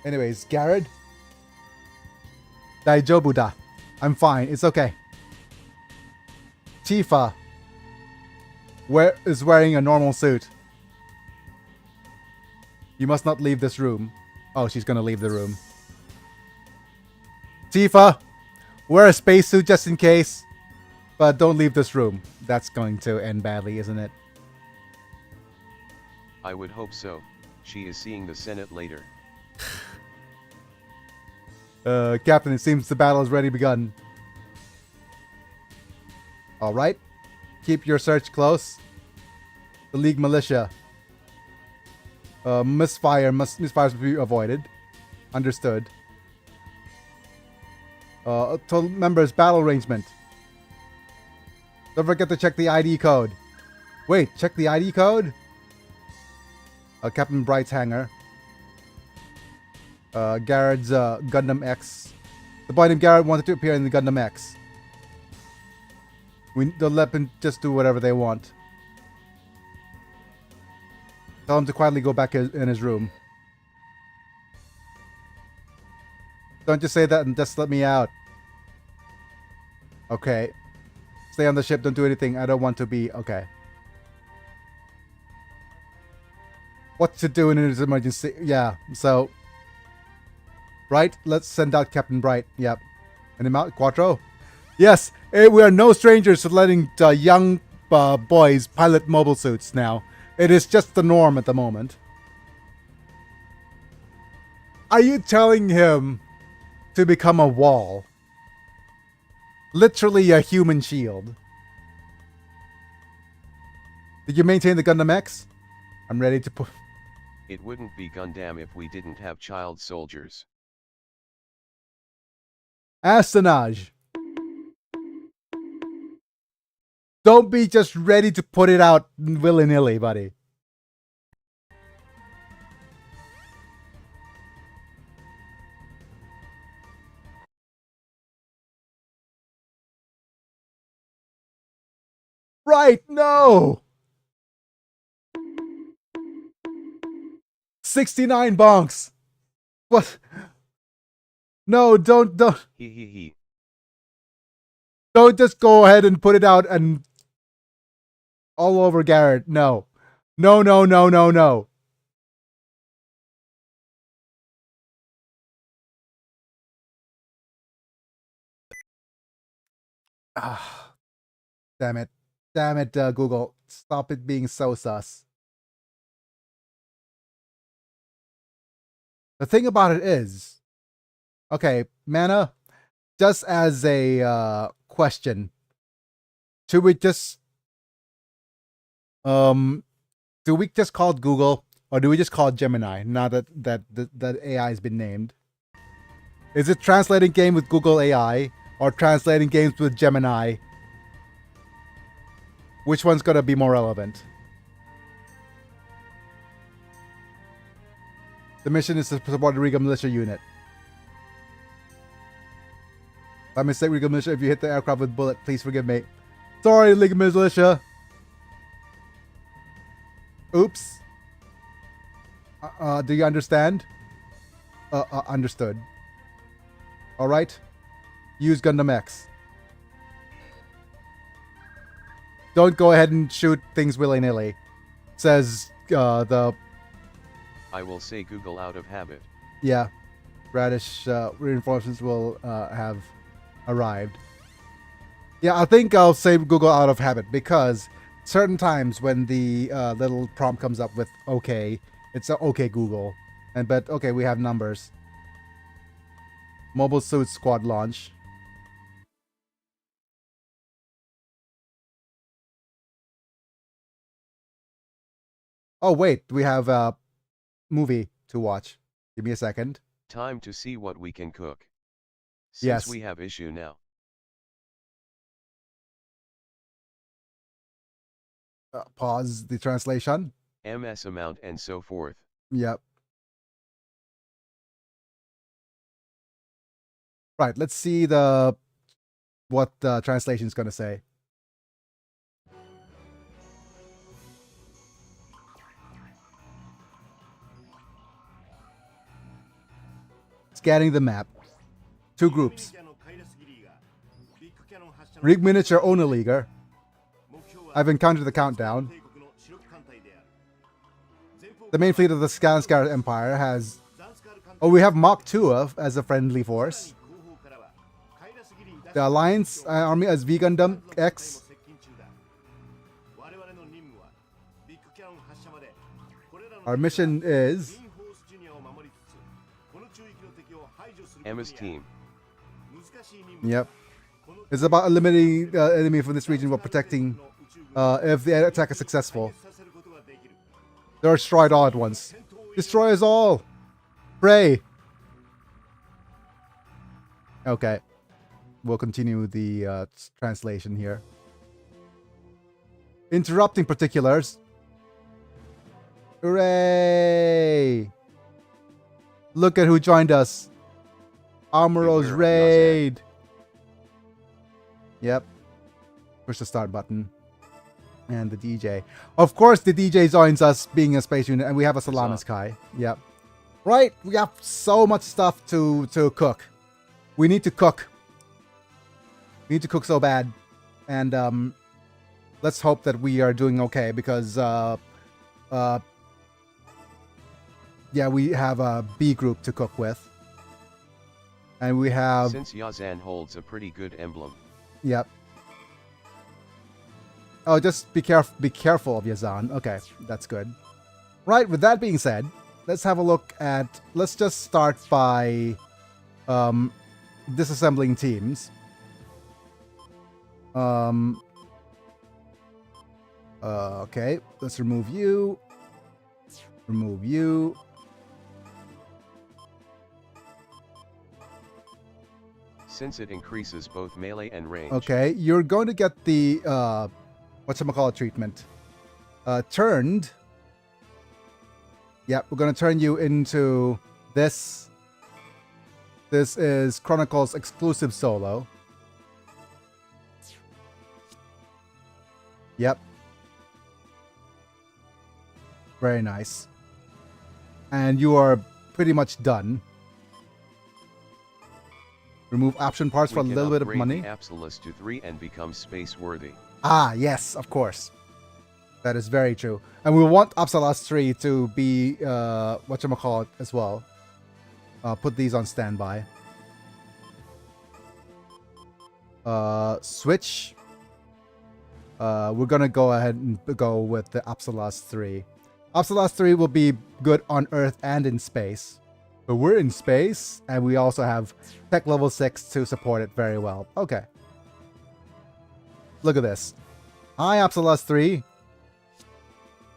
[SPEAKER 2] Anyways, Garrett. Daijobu da. I'm fine. It's okay. Tifa is wearing a normal suit. You must not leave this room. Oh, she's gonna leave the room. Tifa, wear a spacesuit just in case. But don't leave this room. That's going to end badly, isn't it?
[SPEAKER 1] I would hope so. She is seeing the Senate later.
[SPEAKER 2] Captain, it seems the battle has already begun. Alright. Keep your search close. The League Militia. Misfires must be avoided. Understood. Total members, battle arrangement. Don't forget to check the ID code. Wait, check the ID code? Captain Bright's hangar. Garrett's Gundam X. The boy named Garrett wanted to appear in the Gundam X. They'll let them just do whatever they want. Tell him to quietly go back in his room. Don't just say that and just let me out. Okay. Stay on the ship, don't do anything. I don't want to be... Okay. What to do in an emergency? Yeah, so... Right? Let's send out Captain Bright. Yep. And him out, Quattro? Yes! We are no strangers to letting young boys pilot mobile suits now. It is just the norm at the moment. Are you telling him to become a wall? Literally a human shield. Did you maintain the Gundam X? I'm ready to put...
[SPEAKER 1] It wouldn't be Gundam if we didn't have child soldiers.
[SPEAKER 2] Astonage. Don't be just ready to put it out willy-nilly, buddy. Right, no! 69 bonks! What? No, don't.
[SPEAKER 1] He.
[SPEAKER 2] Don't just go ahead and put it out and all over Garrett. No. No, no, no, no, no. Ah, damn it. Damn it, Google. Stop it being so sus. The thing about it is, okay, Mana, just as a question, should we just do we just call it Google or do we just call it Gemini now that AI has been named? Is it translating game with Google AI or translating games with Gemini? Which one's gonna be more relevant? The mission is to support the Riga militia unit. By mistake, Riga militia, if you hit the aircraft with bullet, please forgive me. Sorry, Riga militia. Oops. Do you understand? Understood. Alright. Use Gundam X. Don't go ahead and shoot things willy-nilly. Says, the...
[SPEAKER 1] I will say Google out of habit.
[SPEAKER 2] Yeah. Radish reinforcements will have arrived. Yeah, I think I'll say Google out of habit because certain times when the little prompt comes up with okay, it's a okay Google. But okay, we have numbers. Mobile suit squad launch. Oh wait, we have a movie to watch. Give me a second.
[SPEAKER 1] Time to see what we can cook. Since
[SPEAKER 2] Yes.
[SPEAKER 1] we have issue now.
[SPEAKER 2] Pause the translation.
[SPEAKER 1] MS amount and so forth.
[SPEAKER 2] Yep. Right, let's see what the translation is going to say. Scanning the map. 2 groups. Rig Miniature Oneleager. I've encountered the countdown. The main fleet of the Skanskar Empire has... Oh, we have Mach 2 as a friendly force. The Alliance army as V Gundam X. Our mission is...
[SPEAKER 1] Emma's team.
[SPEAKER 2] Yep. It's about eliminating the enemy from this region while protecting if the attack is successful. They're destroyed all at once. Destroy us all! Pray! Okay. We'll continue the translation here. Interrupting particulars. Hooray! Look at who joined us. Amuro's raid. Yep. Push the start button. And the DJ. Of course, the DJ joins us being a space unit, and we have a Salamis Kai. Yep. Right, we have so much stuff to cook. We need to cook. We need to cook so bad. And let's hope that we are doing okay, because yeah, we have a B group to cook with. And we have...
[SPEAKER 1] Since Yazan holds a pretty good emblem.
[SPEAKER 2] Yep. Oh, just be careful of Yazan. Okay, that's good. Right, with that being said, let's have a look at... Let's just start by disassembling teams. Okay, let's remove you. Remove you.
[SPEAKER 1] Since it increases both melee and range.
[SPEAKER 2] Okay, you're going to get the whatchamacallit treatment. Turned. Yep, we're going to turn you into this. This is Chronicles exclusive solo. Yep. Very nice. And you are pretty much done. Remove option parts for a little bit of money.
[SPEAKER 1] The Absolus to 3 and become space worthy.
[SPEAKER 2] Ah, yes, of course. That is very true. And we want Absolus 3 to be whatchamacallit as well. Put these on standby. Switch. We're gonna go ahead and go with the Absolus 3. Absolus 3 will be good on Earth and in space. But we're in space, and we also have tech level 6 to support it very well. Okay. Look at this. Hi, Absolus 3.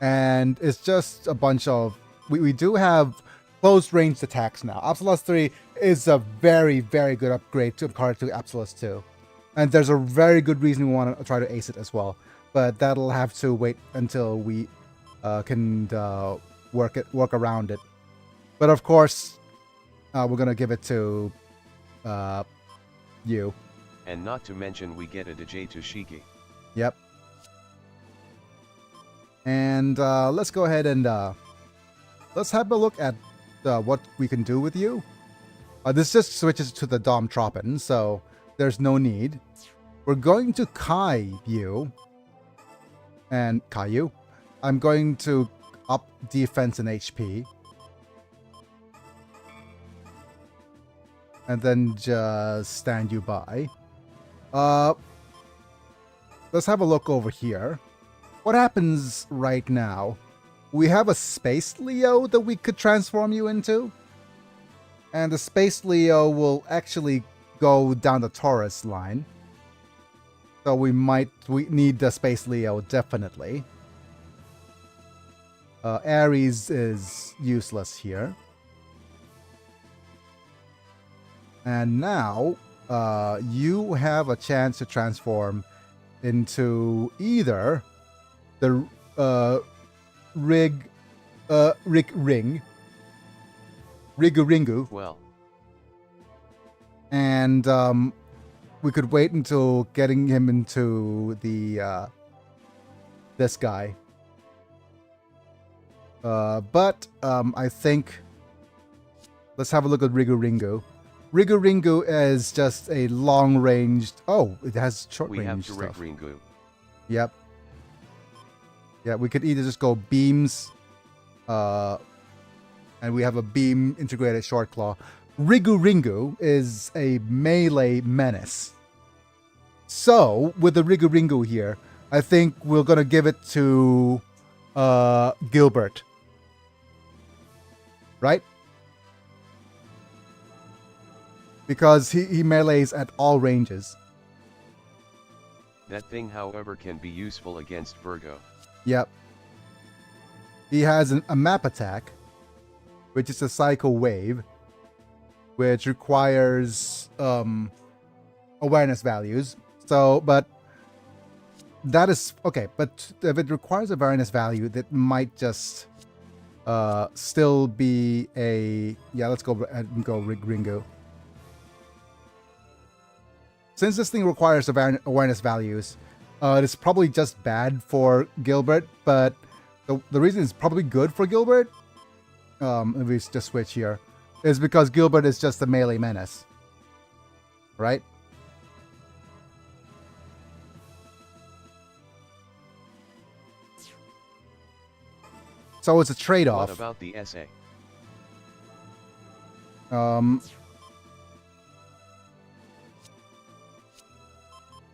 [SPEAKER 2] And it's just a bunch of... We do have close ranged attacks now. Absolus 3 is a very, very good upgrade compared to Absolus 2. And there's a very good reason we want to try to ace it as well. But that'll have to wait until we can work around it. But of course, we're going to give it to you.
[SPEAKER 1] And not to mention we get a DJ to Shiki.
[SPEAKER 2] Yep. And let's go ahead and let's have a look at what we can do with you. This just switches to the Dom Troppin, so there's no need. We're going to Kai you. And Caillou. I'm going to up defense and HP. And then just stand you by. Let's have a look over here. What happens right now? We have a Space Leo that we could transform you into. And the Space Leo will actually go down the Taurus line. So we need the Space Leo, definitely. Ares is useless here. And now, you have a chance to transform into either the Rig Ring, Rigu,
[SPEAKER 1] Well,
[SPEAKER 2] and we could wait until getting him into the this guy. But I think let's have a look at Rigu Ringu. Rigu Ringu is just a long-ranged. Oh, it has short-range
[SPEAKER 1] we have to
[SPEAKER 2] stuff.
[SPEAKER 1] Ringu.
[SPEAKER 2] Yep. Yeah, we could either just go beams, and we have a beam integrated short claw. Rigu Ringu is a melee menace. So with the Rigu Ringu here, I think we're gonna give it to Gilbert. Right? Because he melees at all ranges.
[SPEAKER 1] That thing, however, can be useful against Virgo.
[SPEAKER 2] Yep. He has a map attack, which is a Psycho Wave, which requires awareness values. So, but that is okay. But if it requires awareness value, that might just still be a Let's go Ringo. Since this thing requires awareness values, it's probably just bad for Gilbert, but the reason it's probably good for Gilbert, if we just switch here, is because Gilbert is just a melee menace. Right? So it's a trade-off.
[SPEAKER 1] What about the SA?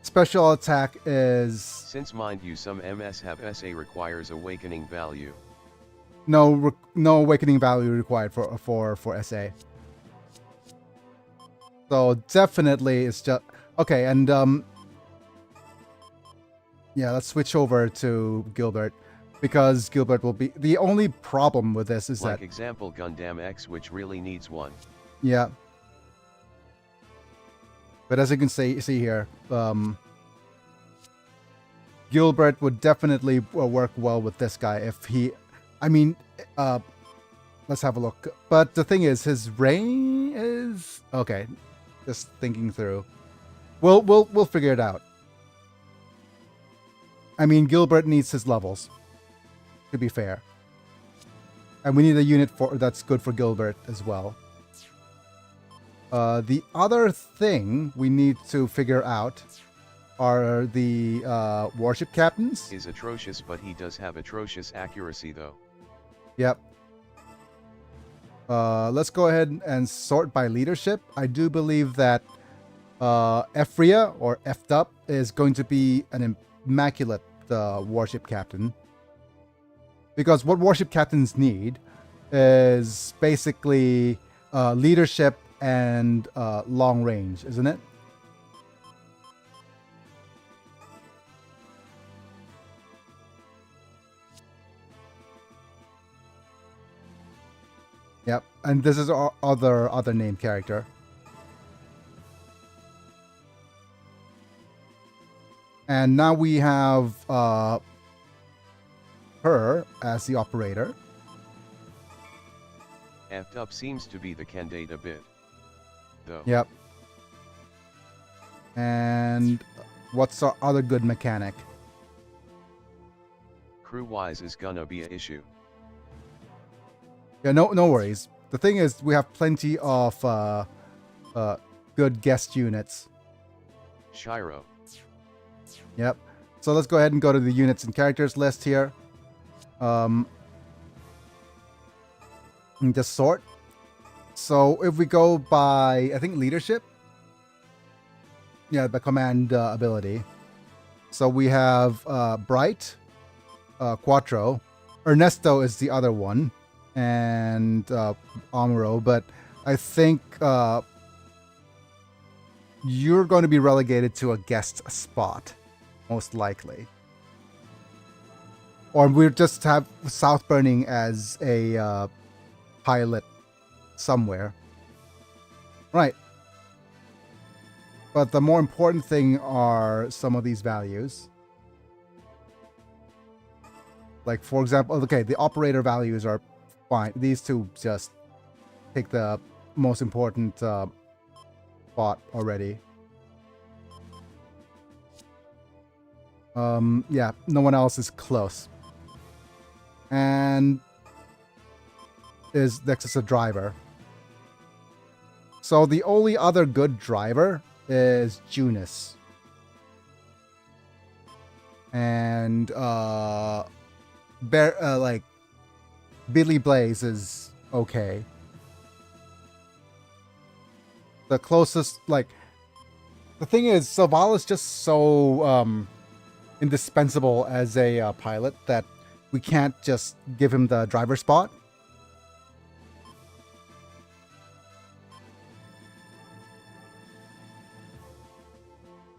[SPEAKER 2] Special attack is...
[SPEAKER 1] Since mind you some MS have SA requires awakening value.
[SPEAKER 2] No awakening value required for SA. So definitely it's just... Okay, and yeah, let's switch over to Gilbert. Because Gilbert will be... The only problem with this is
[SPEAKER 1] like
[SPEAKER 2] that...
[SPEAKER 1] example Gundam X, which really needs one.
[SPEAKER 2] Yeah. But as you can see here, Gilbert would definitely work well with this guy if he... I mean, let's have a look. But the thing is, his range is... Okay, just thinking through. We'll figure it out. I mean, Gilbert needs his levels, to be fair. And we need a unit that's good for Gilbert as well. The other thing we need to figure out are the warship captains.
[SPEAKER 1] Is atrocious, but he does have atrocious accuracy though.
[SPEAKER 2] Yep. Let's go ahead and sort by leadership. I do believe that Ephria, or Effed Up, is going to be an immaculate warship captain. Because what warship captains need is basically leadership and long range, isn't it? Yep, and this is our other named character. And now we have her as the operator.
[SPEAKER 1] Effed Up seems to be the candidate a bit, though.
[SPEAKER 2] Yep. And what's our other good mechanic?
[SPEAKER 1] Crew-wise is gonna be an issue.
[SPEAKER 2] Yeah, no worries. The thing is, we have plenty of good guest units.
[SPEAKER 1] Shiro.
[SPEAKER 2] Yep. So let's go ahead and go to the units and characters list here. And just sort. So if we go by, I think, leadership. Yeah, by command ability. So we have Bright, Quattro. Ernesto is the other one. And Amuro. But I think you're going to be relegated to a guest spot. Most likely. Or we'll just have South Burning as a pilot somewhere. Right. But the more important thing are some of these values. Like, for example, okay, the operator values are fine. These two just take the most important spot already. Yeah, no one else is close. And next is a driver. So the only other good driver is Junis. And like Billy Blaze is okay. The closest, like, the thing is, Zavala is just so indispensable as a pilot that we can't just give him the driver spot.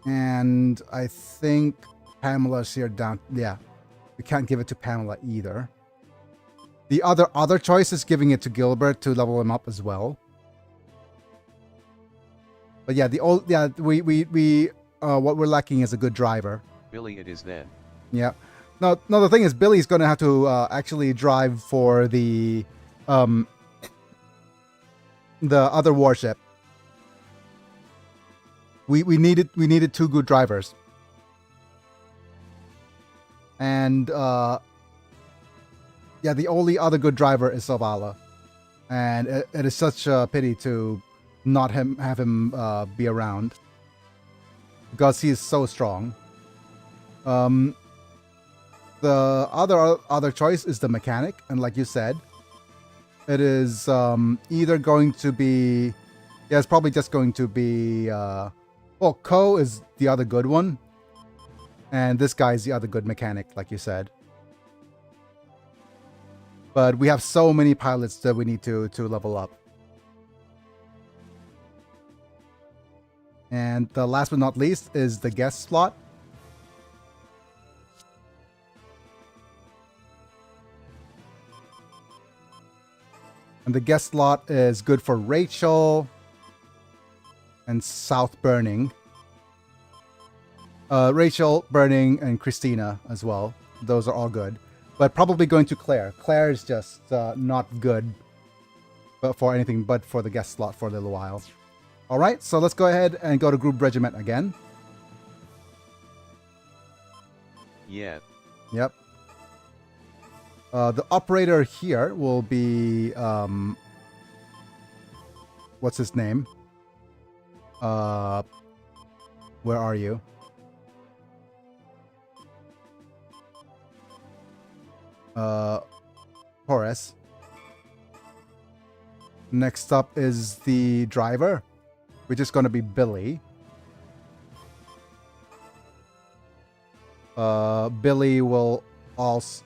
[SPEAKER 2] And I think Pamela's here down. Yeah, we can't give it to Pamela either. The other choice is giving it to Gilbert to level him up as well. But yeah, what we're lacking is a good driver.
[SPEAKER 1] Billy it is then.
[SPEAKER 2] Yeah. No, the thing is, Billy's going to have to actually drive for the other warship. We needed two good drivers. And yeah, the only other good driver is Zavala. And it is such a pity to not have him be around, because he is so strong. The other choice is the mechanic, and like you said, it is either going to be, yeah, it's probably just going to be well, Ko is the other good one, and this guy is the other good mechanic, like you said. But we have so many pilots that we need to level up. And the last but not least is the guest slot. And the guest slot is good for Rachel and South Burning. Rachel, Burning, and Christina as well. Those are all good. But probably going to Claire. Claire is just not good but for anything but for the guest slot for a little while. Alright, so let's go ahead and go to Group Regiment again.
[SPEAKER 1] Yeah.
[SPEAKER 2] Yep. The operator here will be what's his name? Where are you? Horace. Next up is the driver, which is going to be Billy. Billy will also...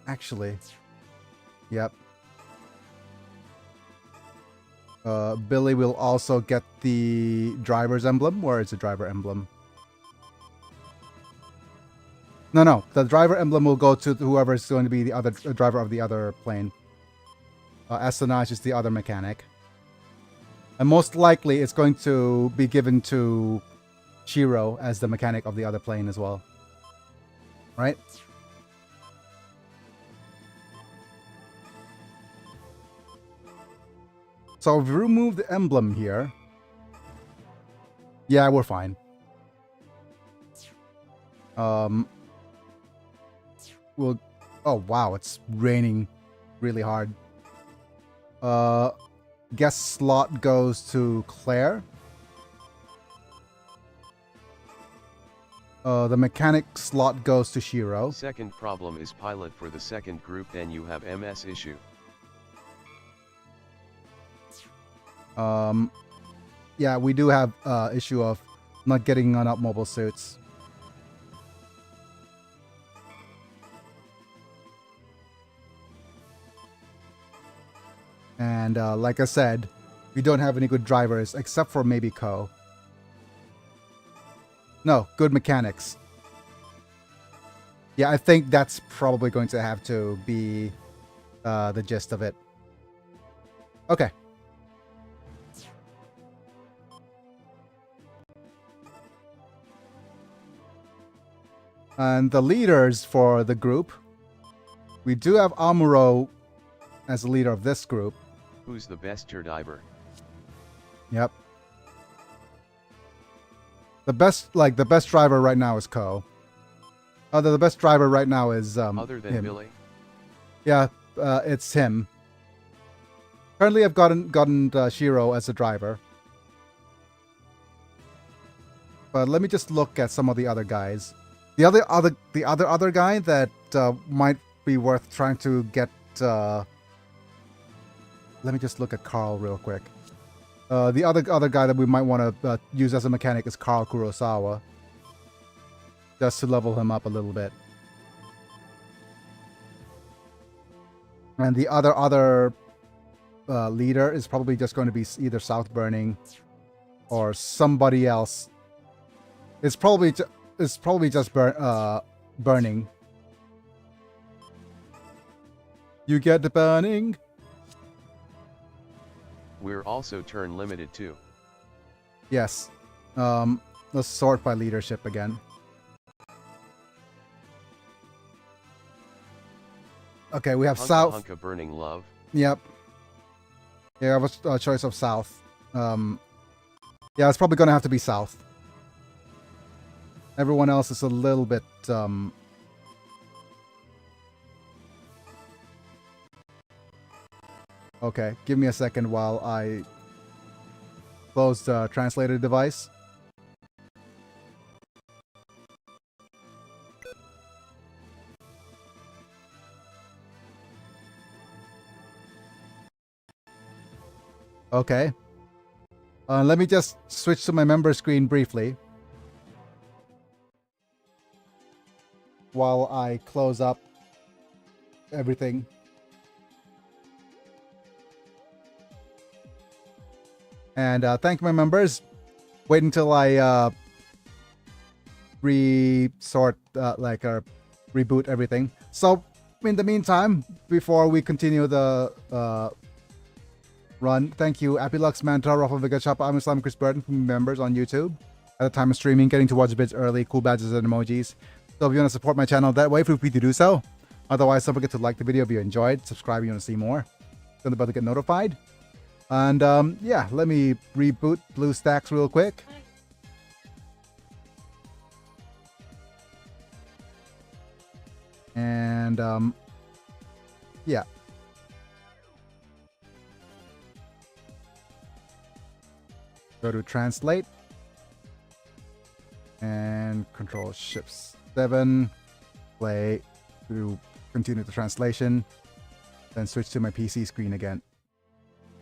[SPEAKER 2] Actually, yep. Billy will also get the driver's emblem. Where is the driver emblem? No. The driver emblem will go to whoever is going to be the other driver of the other plane. Astonage is the other mechanic. And most likely it's going to be given to Shiro as the mechanic of the other plane as well. Right? So if we remove the emblem here, yeah, we're fine. We'll... Oh, wow, it's raining really hard. Guest slot goes to Claire. The mechanic slot goes to Shiro.
[SPEAKER 1] Second problem is pilot for the second group, then you have MS issue.
[SPEAKER 2] Yeah, we do have issue of not getting on-up mobile suits. And like I said, we don't have any good drivers except for maybe Ko. No, good mechanics. Yeah, I think that's probably going to have to be the gist of it. Okay. And the leaders for the group We do have Amuro as the leader of this group.
[SPEAKER 1] Who's the best tier diver?
[SPEAKER 2] Yep. The best driver right now is Ko. The best driver right now is
[SPEAKER 1] Other than
[SPEAKER 2] him.
[SPEAKER 1] Billy?
[SPEAKER 2] Yeah, it's him. Currently, I've gotten Shiro as a driver. But let me just look at some of the other guys. The other guy that might be worth trying to get. Let me just look at Carl real quick. The other guy that we might want to use as a mechanic is Carl Kurosawa, just to level him up a little bit. And the other leader is probably just going to be either South Burning or somebody else. It's probably just Burning. You get the burning.
[SPEAKER 1] We're also turn limited too.
[SPEAKER 2] Yes. Let's sort by leadership again. Okay, we have
[SPEAKER 1] Hunka
[SPEAKER 2] South.
[SPEAKER 1] Hunka Burning Love.
[SPEAKER 2] Yep. Yeah, I have a choice of South. Yeah, it's probably going to have to be South. Everyone else is a little bit... Okay, give me a second while I close the translator device. Okay. Let me just switch to my member screen briefly while I close up everything. And thank my members. Wait until I reboot everything. So in the meantime, before we continue the run, thank you Apilux, Manta, Rafa Vega Chapa, I'm Islam Chris Burton from members on YouTube. At the time of streaming, getting to watch bids early, cool badges and emojis. So if you want to support my channel that way, feel free to do so. Otherwise, don't forget to like the video if you enjoyed, subscribe if you want to see more. Don't about to get notified. And yeah, let me reboot BlueStacks real quick. And yeah. Go to translate. And Control Shift 7. Play to continue the translation. Then switch to my PC screen again.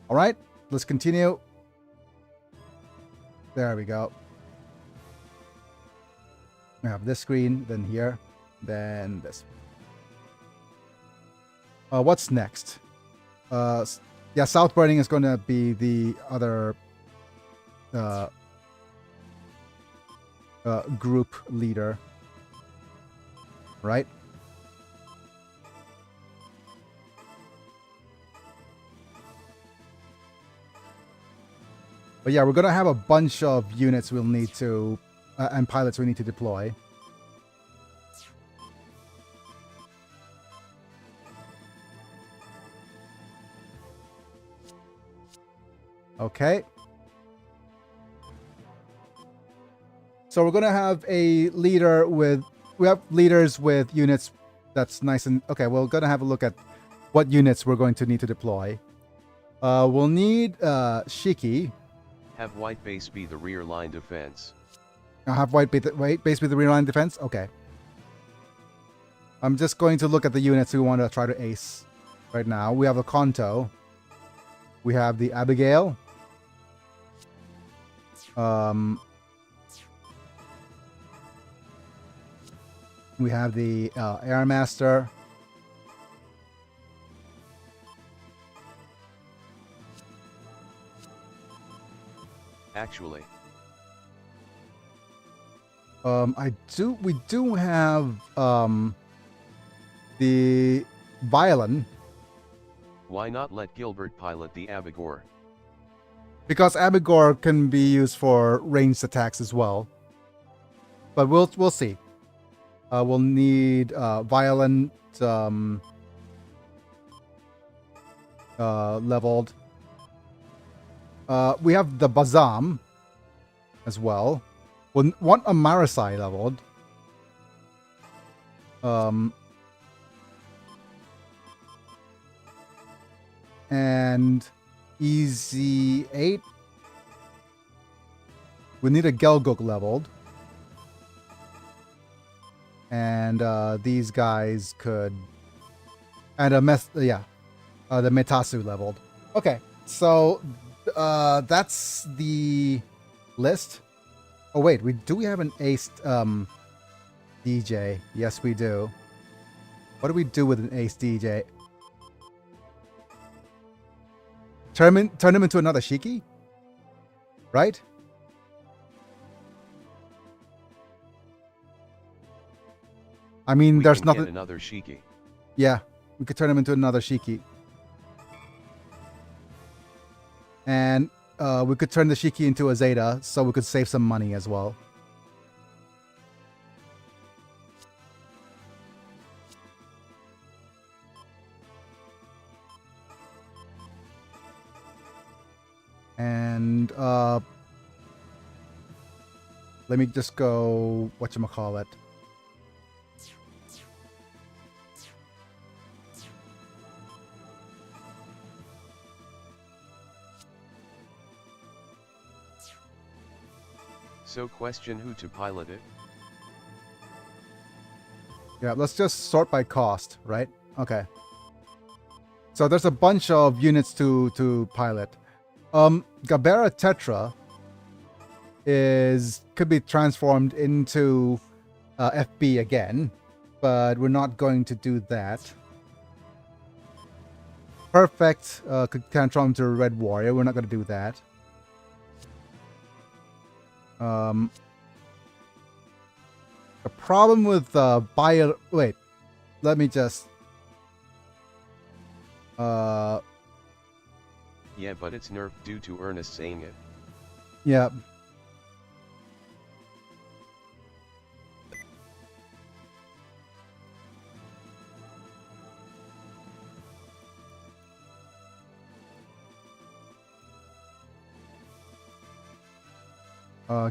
[SPEAKER 2] All right, let's continue. There we go. We have this screen, then here, then this. What's next? Yeah, South Burning is going to be the other group leader, right? But yeah, we're going to have a bunch of units we'll need to, and pilots we need to deploy. Okay. So we're going to have a leader with, we have leaders with units that's nice and, okay, we're going to have a look at what units we're going to need to deploy. We'll need Shiki.
[SPEAKER 1] Have white base be the rear line defense.
[SPEAKER 2] I'll have white base be the rear line defense? Okay. I'm just going to look at the units we want to try to ace right now. We have a Kanto. We have the Abigail. We have the Airmaster.
[SPEAKER 1] Actually,
[SPEAKER 2] we do have the Violin.
[SPEAKER 1] why not let Gilbert pilot the Abigor?
[SPEAKER 2] Because Abigor can be used for ranged attacks as well. But we'll see. We'll need Violent leveled. We have the Bazam as well. We want a Marasai leveled. And Easy 8. We need a Gelguk leveled. And these guys could... And the Metasu leveled. Okay, so that's the list. Oh wait, do we have an aced DJ? Yes, we do. What do we do with an ace DJ? Turn him into another Shiki? Right? I mean, there's nothing...
[SPEAKER 1] Get another Shiki.
[SPEAKER 2] Yeah, we could turn him into another Shiki. And we could turn the Shiki into a Zeta, so we could save some money as well. And let me just go whatchamacallit.
[SPEAKER 1] So question who to pilot it?
[SPEAKER 2] Yeah, let's just sort by cost, right? Okay. So there's a bunch of units to pilot. Gabera Tetra could be transformed into FB again, but we're not going to do that. Perfect could transform into a Red Warrior. We're not going to do that. The problem with wait, let me just
[SPEAKER 1] Yeah, but it's nerfed due to Ernest saying it.
[SPEAKER 2] Yeah.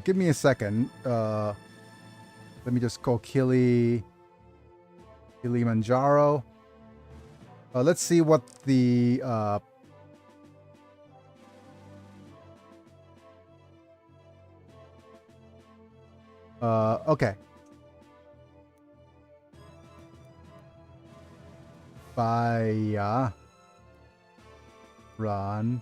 [SPEAKER 2] Give me a second. Let me just call Kilimanjaro. Let's see what the okay. Baya Run.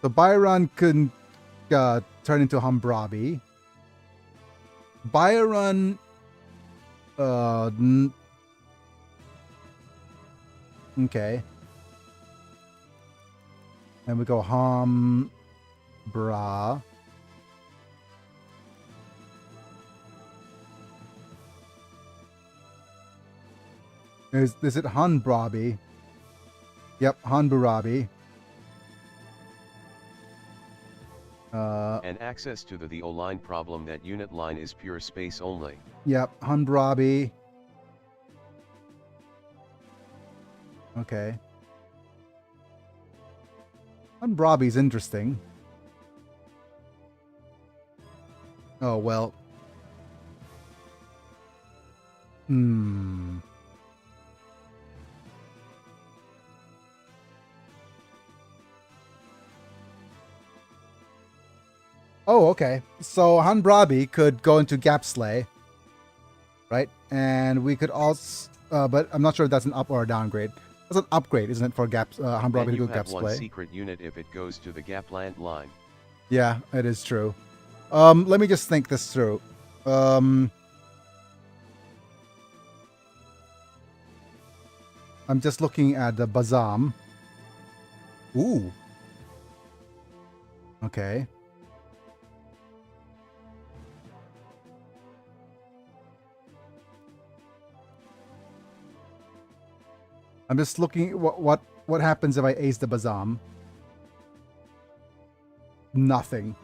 [SPEAKER 2] So Byron could turn into Hambrabi. Byron okay. And we go Bra. Is it Hanbrabi? Yep, Hanburabi.
[SPEAKER 1] And access to the O-line problem, that unit line is pure space only.
[SPEAKER 2] Yep, Hanbrabi. Okay. Hanbrabi's interesting. Oh, well. Oh, okay. So Hanbrabi could go into Gapslay, right? And we could also, but I'm not sure if that's an up or a downgrade. That's an upgrade, isn't it, for Hanbrabi to go Gapslay?
[SPEAKER 1] One secret unit if it goes to the Gapland line.
[SPEAKER 2] Yeah, it is true. Let me just think this through. I'm just looking at the Bazam. Ooh. Okay. I'm just looking what happens if I ace the Bazam. Nothing.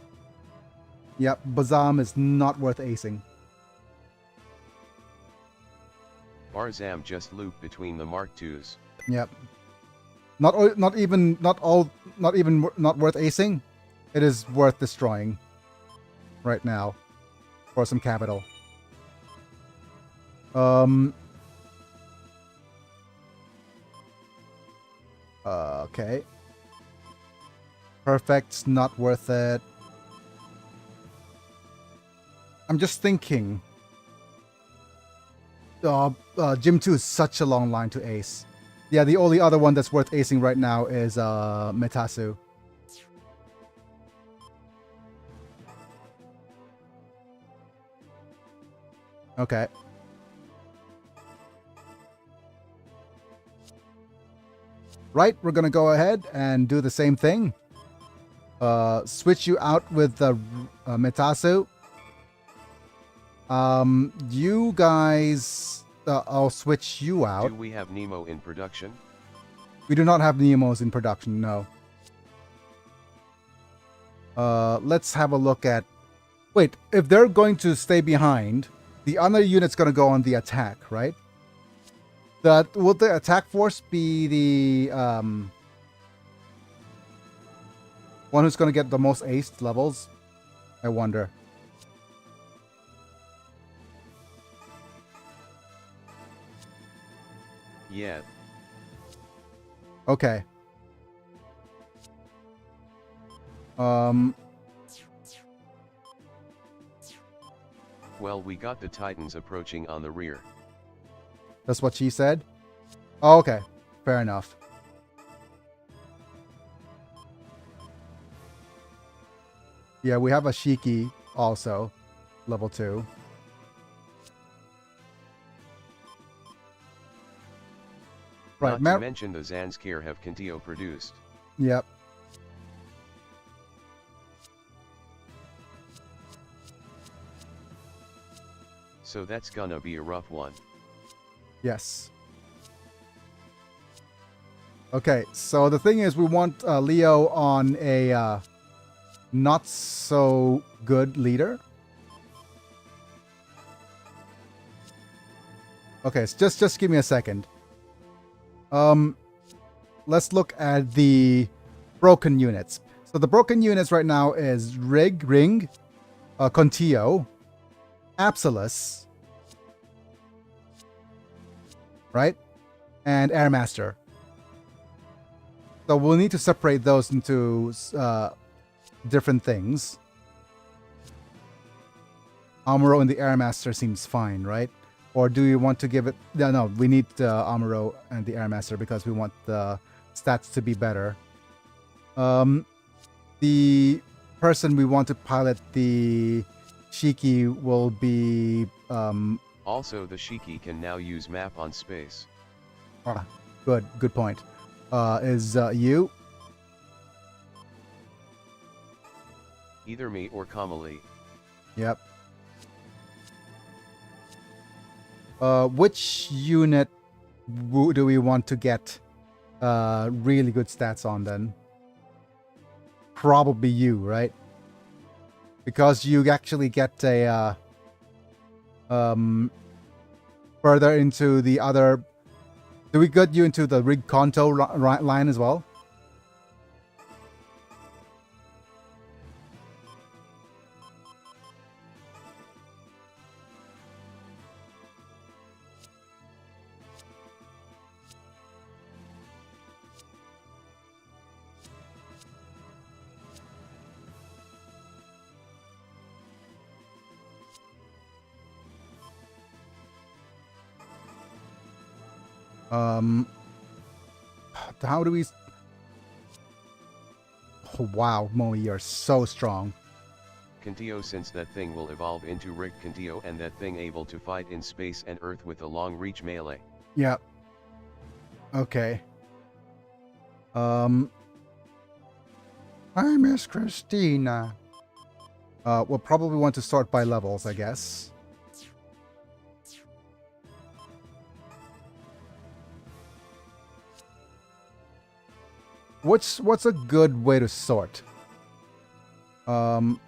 [SPEAKER 2] Yep, Bazam is not worth acing.
[SPEAKER 1] Barzam just loop between the Mark IIs.
[SPEAKER 2] Yep. Not even not worth acing. It is worth destroying right now for some capital. Okay. Perfect's not worth it. I'm just thinking. Gym 2 is such a long line to ace. Yeah, the only other one that's worth acing right now is Metasu. Okay. Right, we're gonna go ahead and do the same thing. Switch you out with the Metasu. You guys, I'll switch you out.
[SPEAKER 1] Do we have Nemo in production?
[SPEAKER 2] We do not have Nemos in production, no. Let's have a look at... Wait, if they're going to stay behind, the other unit's going to go on the attack, right? Will the attack force be the one who's going to get the most aced levels? I wonder.
[SPEAKER 1] Yeah.
[SPEAKER 2] Okay.
[SPEAKER 1] Well, we got the Titans approaching on the rear.
[SPEAKER 2] That's what she said? Oh, okay. Fair enough. Yeah, we have a Shiki also. Level 2. Right,
[SPEAKER 1] Not to mention the Zanskir have Kintio produced.
[SPEAKER 2] Yep.
[SPEAKER 1] So that's gonna be a rough one.
[SPEAKER 2] Yes. Okay, so the thing is we want Leo on a not so good leader. Okay, so just give me a second. Let's look at the broken units. So the broken units right now is Ring, Contio, Absolus, right? And Airmaster. So we'll need to separate those into different things. Amuro and the Airmaster seems fine, right? Or do you want to give it... No, we need Amuro and the Airmaster because we want the stats to be better. The person we want to pilot the Shiki will be...
[SPEAKER 1] Also, the Shiki can now use map on space.
[SPEAKER 2] Good point. Is you?
[SPEAKER 1] Either me or Kamali.
[SPEAKER 2] Yep. Which unit do we want to get really good stats on then? Probably you, right? Because you actually get a further into the other... Do we get you into the Rig Kanto line as well? How do we... Oh, wow, Moe, you're so strong.
[SPEAKER 1] Kintio, since that thing will evolve into Rick Kintio and that thing able to fight in space and Earth with a long reach melee.
[SPEAKER 2] Yep. Okay. Hi, Miss Christina. We'll probably want to sort by levels, I guess. What's a good way to sort? Now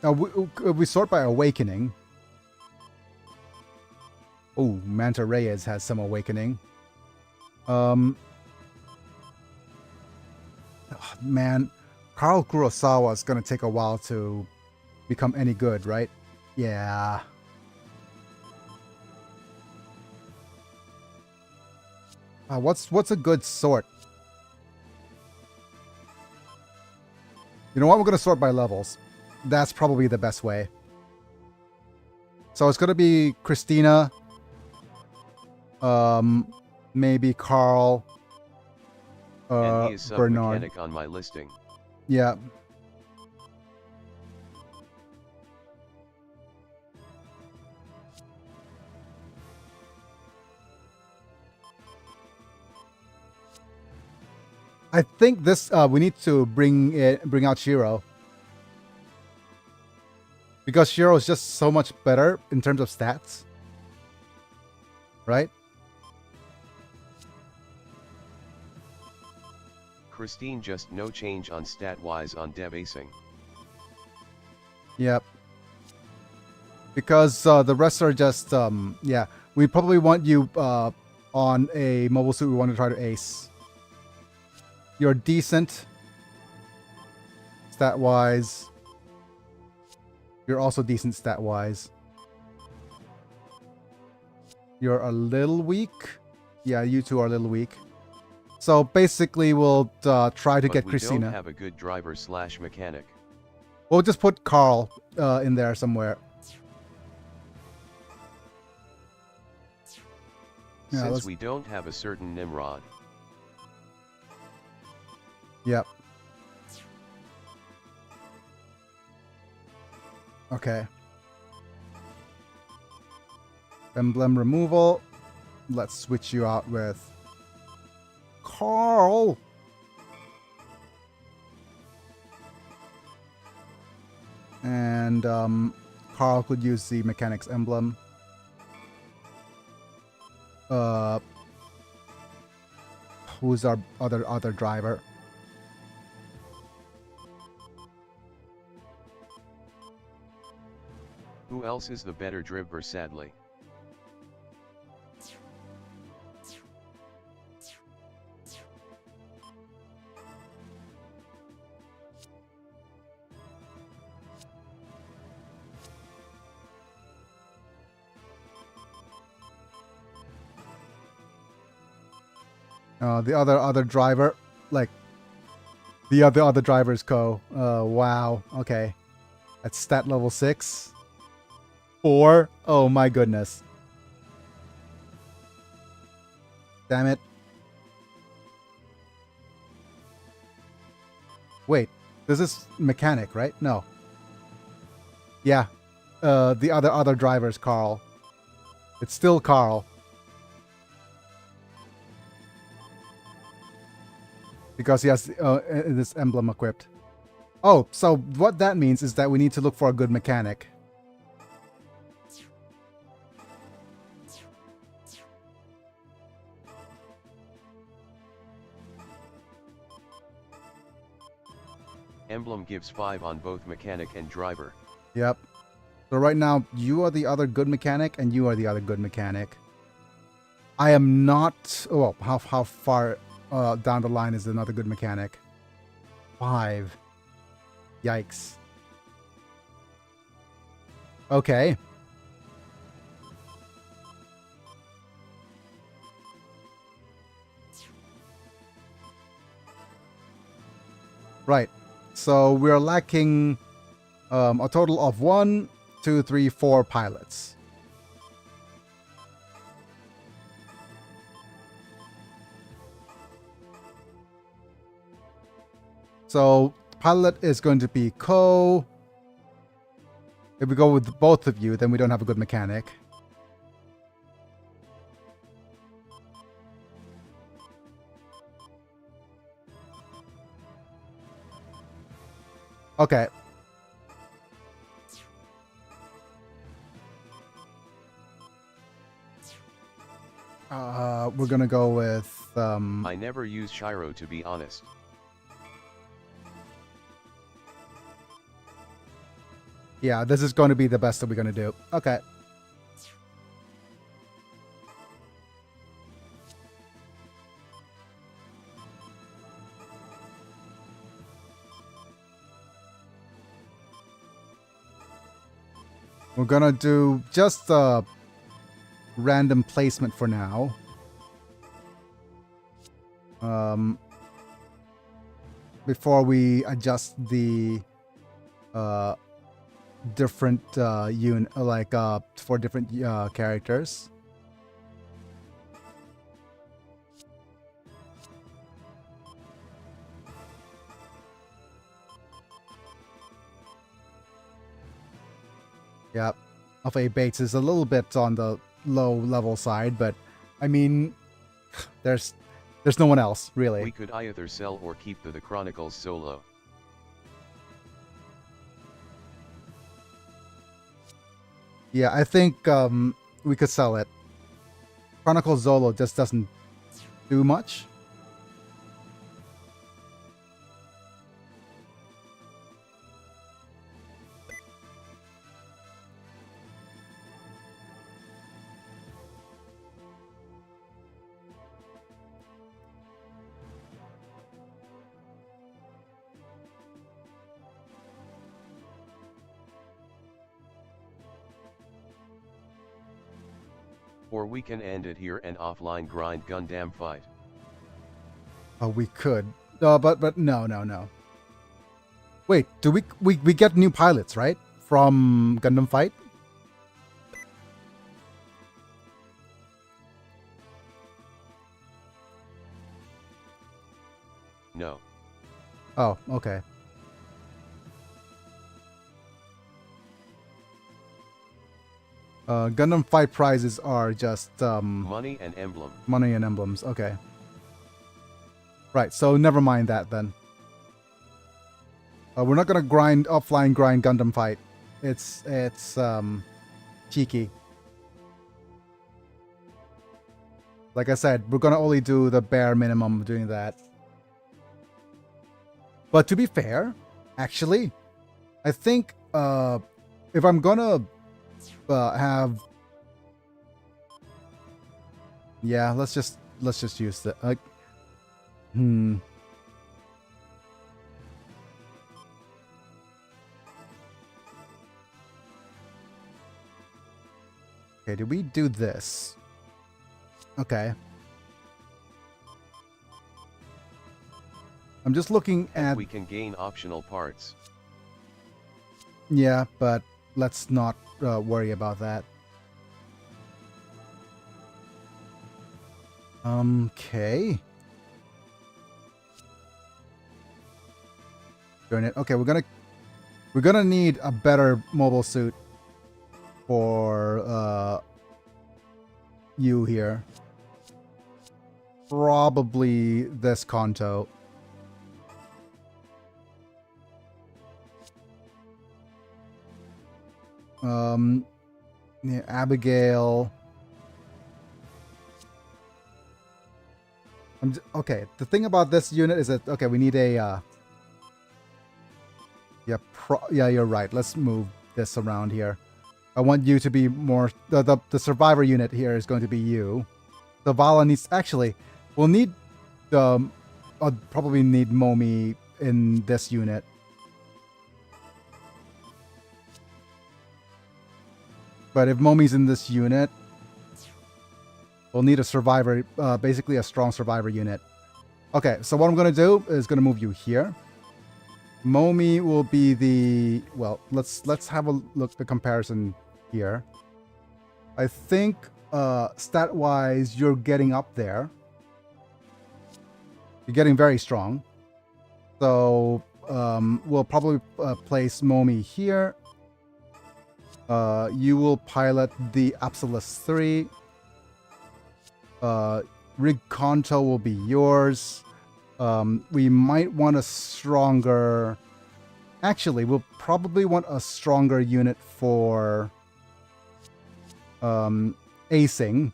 [SPEAKER 2] we sort by awakening. Oh, Manta Reyes has some awakening. Oh, man, Karl Kurosawa is gonna take a while to become any good, right? Yeah. What's a good sort? You know what? We're gonna sort by levels. That's probably the best way. So it's gonna be Christina, maybe Carl,
[SPEAKER 1] And he is
[SPEAKER 2] Bernard.
[SPEAKER 1] sub-mechanic on my listing.
[SPEAKER 2] Yeah. I think this we need to bring out Shiro. Because Shiro is just so much better in terms of stats. Right?
[SPEAKER 1] Christine just no change on stat-wise on dev acing.
[SPEAKER 2] Yep. Because the rest are just, yeah. We probably want you on a mobile suit we want to try to ace. You're decent. Stat-wise. You're also decent stat-wise. You're a little weak. Yeah, you two are a little weak. So basically, we'll try to get Christina.
[SPEAKER 1] We don't have a good driver/mechanic.
[SPEAKER 2] We'll just put Carl in there somewhere. Yeah,
[SPEAKER 1] Since we don't have a certain Nimrod.
[SPEAKER 2] Yep. Okay. Emblem removal. Let's switch you out with Carl. And Carl could use the mechanics emblem. Who's our other driver?
[SPEAKER 1] Who else is the better driver, sadly?
[SPEAKER 2] The other driver, like the other drivers go. Wow. Okay, that's stat level 6. 4. Oh my goodness. Damn it. Wait, this is mechanic, right? No. Yeah. The other driver's Carl. It's still Carl. Because he has this emblem equipped. Oh, so what that means is that we need to look for a good mechanic.
[SPEAKER 1] Emblem gives 5 on both mechanic and driver.
[SPEAKER 2] Yep. So right now, you are the other good mechanic, and you are the other good mechanic. I am not... Oh, how far down the line is another good mechanic? 5. Yikes. Okay. Right. So we're lacking a total of 1, 2, 3, 4 pilots. So pilot is going to be Ko. If we go with both of you, then we don't have a good mechanic. Okay. We're gonna go with
[SPEAKER 1] I never use Shiro, to be honest.
[SPEAKER 2] yeah, this is going to be the best that we're gonna do. Okay. We're gonna do just a random placement for now. Before we adjust the different for different characters. Yep. Alpha 8 Bates is a little bit on the low level side, but I mean, there's no one else, really.
[SPEAKER 1] We could either sell or keep the Chronicles solo.
[SPEAKER 2] Yeah, I think we could sell it. Chronicles Zolo just doesn't do much.
[SPEAKER 1] Or we can end it here and offline grind Gundam fight.
[SPEAKER 2] Oh, we could. But no. Wait, do we get new pilots, right? From Gundam Fight?
[SPEAKER 1] No.
[SPEAKER 2] Oh, okay. Gundam Fight prizes are just
[SPEAKER 1] money and emblem.
[SPEAKER 2] Money and emblems. Okay. Right. So never mind that then. We're not gonna offline grind Gundam Fight. It's cheeky. Like I said, we're gonna only do the bare minimum of doing that. But to be fair, actually, I think if I'm gonna have, yeah, let's just use the Okay, did we do this? Okay. I'm just looking at...
[SPEAKER 1] We can gain optional parts.
[SPEAKER 2] Yeah, but let's not worry about that. Okay. Doing it. Okay, we're gonna need a better mobile suit for you here. Probably this Kanto. Yeah, Abigail. Okay, the thing about this unit is that, okay, we need a, yeah, you're right. Let's move this around here. I want you to be more, the survivor unit here is going to be you. The Vala needs, actually, we'll need, I'll probably need Momi in this unit. But if Momi's in this unit, we'll need a survivor, basically a strong survivor unit. Okay, so what I'm going to do is going to move you here. Momi will be the, well, let's have a look at the comparison here. I think stat-wise, you're getting up there. You're getting very strong. So we'll probably place Momi here. You will pilot the Absolus 3. Rig Kanto will be yours. We might want a stronger... Actually, we'll probably want a stronger unit for acing.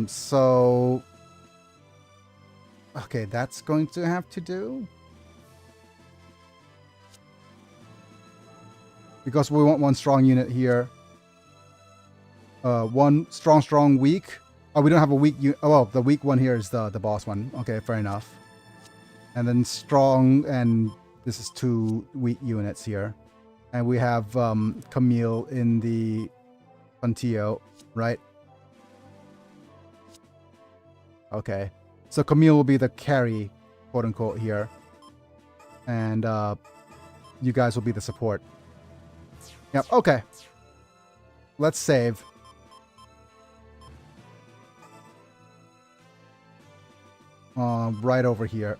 [SPEAKER 2] So... Okay, that's going to have to do. Because we want one strong unit here. One strong, weak. Oh, we don't have a weak unit. Oh, well, the weak one here is the boss one. Okay, fair enough. And then strong, and this is 2 weak units here. And we have Camille in the Puntio, right? Okay. So Camille will be the carry, quote unquote, here. And you guys will be the support. Yep, okay. Let's save. Right over here.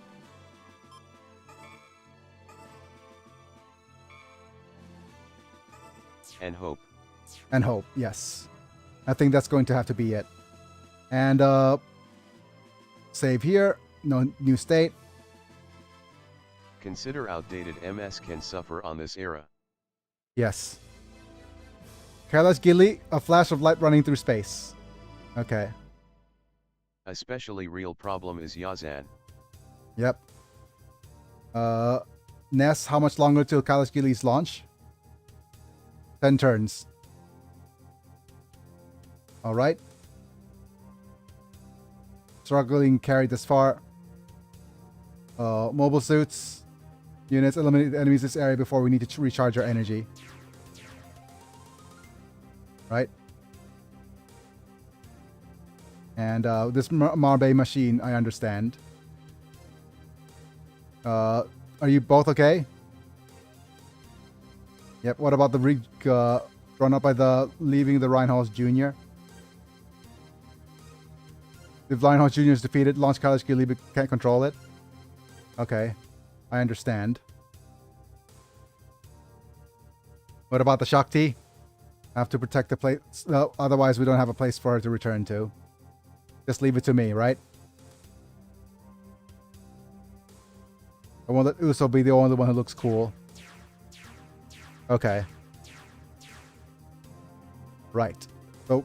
[SPEAKER 1] And hope.
[SPEAKER 2] And hope, yes. I think that's going to have to be it. And save here. No new state.
[SPEAKER 1] Consider outdated MS can suffer on this era.
[SPEAKER 2] Yes. Kailash Gili, a flash of light running through space. Okay.
[SPEAKER 1] Especially real problem is Yazan.
[SPEAKER 2] Yep. Ness, how much longer till Kailash Gili's launch? 10 turns. Alright. Struggling carried this far. Mobile suits. Units eliminate the enemies in this area before we need to recharge our energy. Right? And this Marbe machine, I understand. Are you both okay? Yep, what about the rig run up by the leaving the Reinholz Jr.? If Reinholz Jr. is defeated, launch Kailash Gili but can't control it. Okay, I understand. What about the Shakti? Have to protect the place. No, otherwise we don't have a place for her to return to. Just leave it to me, right? I want that Uso be the only one who looks cool. Okay. Right. So.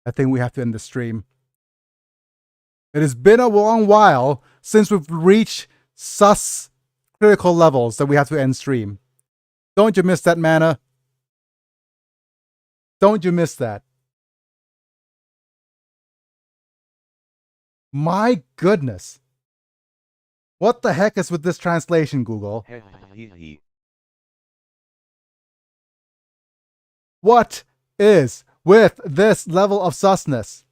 [SPEAKER 2] I think we have to end the stream. It has been a long while since we've reached sus critical levels that we have to end stream. Don't you miss that, Mana? Don't you miss that? My goodness. What the heck is with this translation, Google? What is with this level of susness?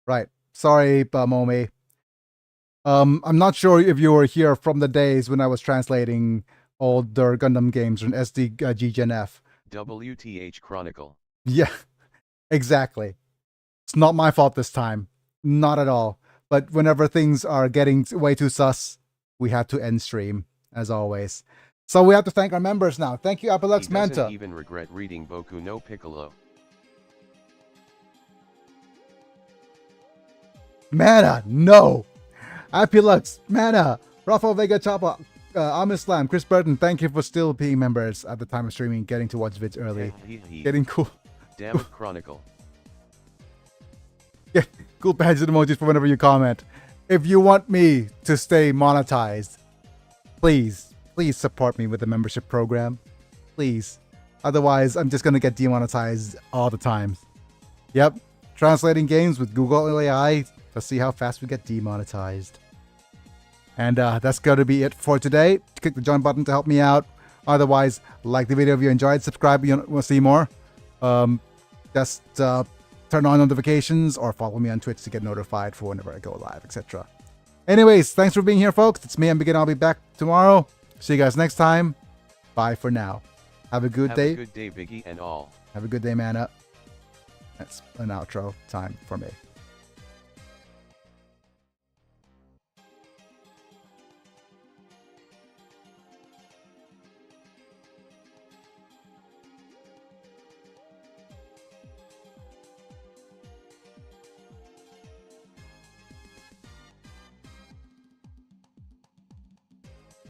[SPEAKER 2] Right. Sorry, Momi. I'm not sure if you were here from the days when I was translating older Gundam games from SD G Gen F.
[SPEAKER 1] WTH Chronicle.
[SPEAKER 2] Yeah, exactly. It's not my fault this time. Not at all. But whenever things are getting way too sus, we have to end stream, as always. So we have to thank our members now. Thank you, Apelux Manta.
[SPEAKER 1] He doesn't even regret reading Boku no Piccolo.
[SPEAKER 2] Mana, no! Apelux, Mana, Rafael Vega Chapa, Amir Slam, Chris Burton, thank you for still being members at the time of streaming, getting to watch vids early. Getting cool.
[SPEAKER 1] Damn it, Chronicle.
[SPEAKER 2] Yeah, cool badges and emojis for whenever you comment. If you want me to stay monetized, please support me with the membership program. Please. Otherwise, I'm just going to get demonetized all the time. Yep. Translating games with Google AI to see how fast we get demonetized. And that's going to be it for today. Click the join button to help me out. Otherwise, like the video if you enjoyed. Subscribe if you want to see more. Just turn on notifications or follow me on Twitch to get notified for whenever I go live, etc. Anyways, thanks for being here, folks. It's me, Biggy. I'll be back tomorrow. See you guys next time. Bye for now. Have a good day.
[SPEAKER 1] Have a good day, Biggy and all.
[SPEAKER 2] Have a good day, Mana. That's an outro time for me.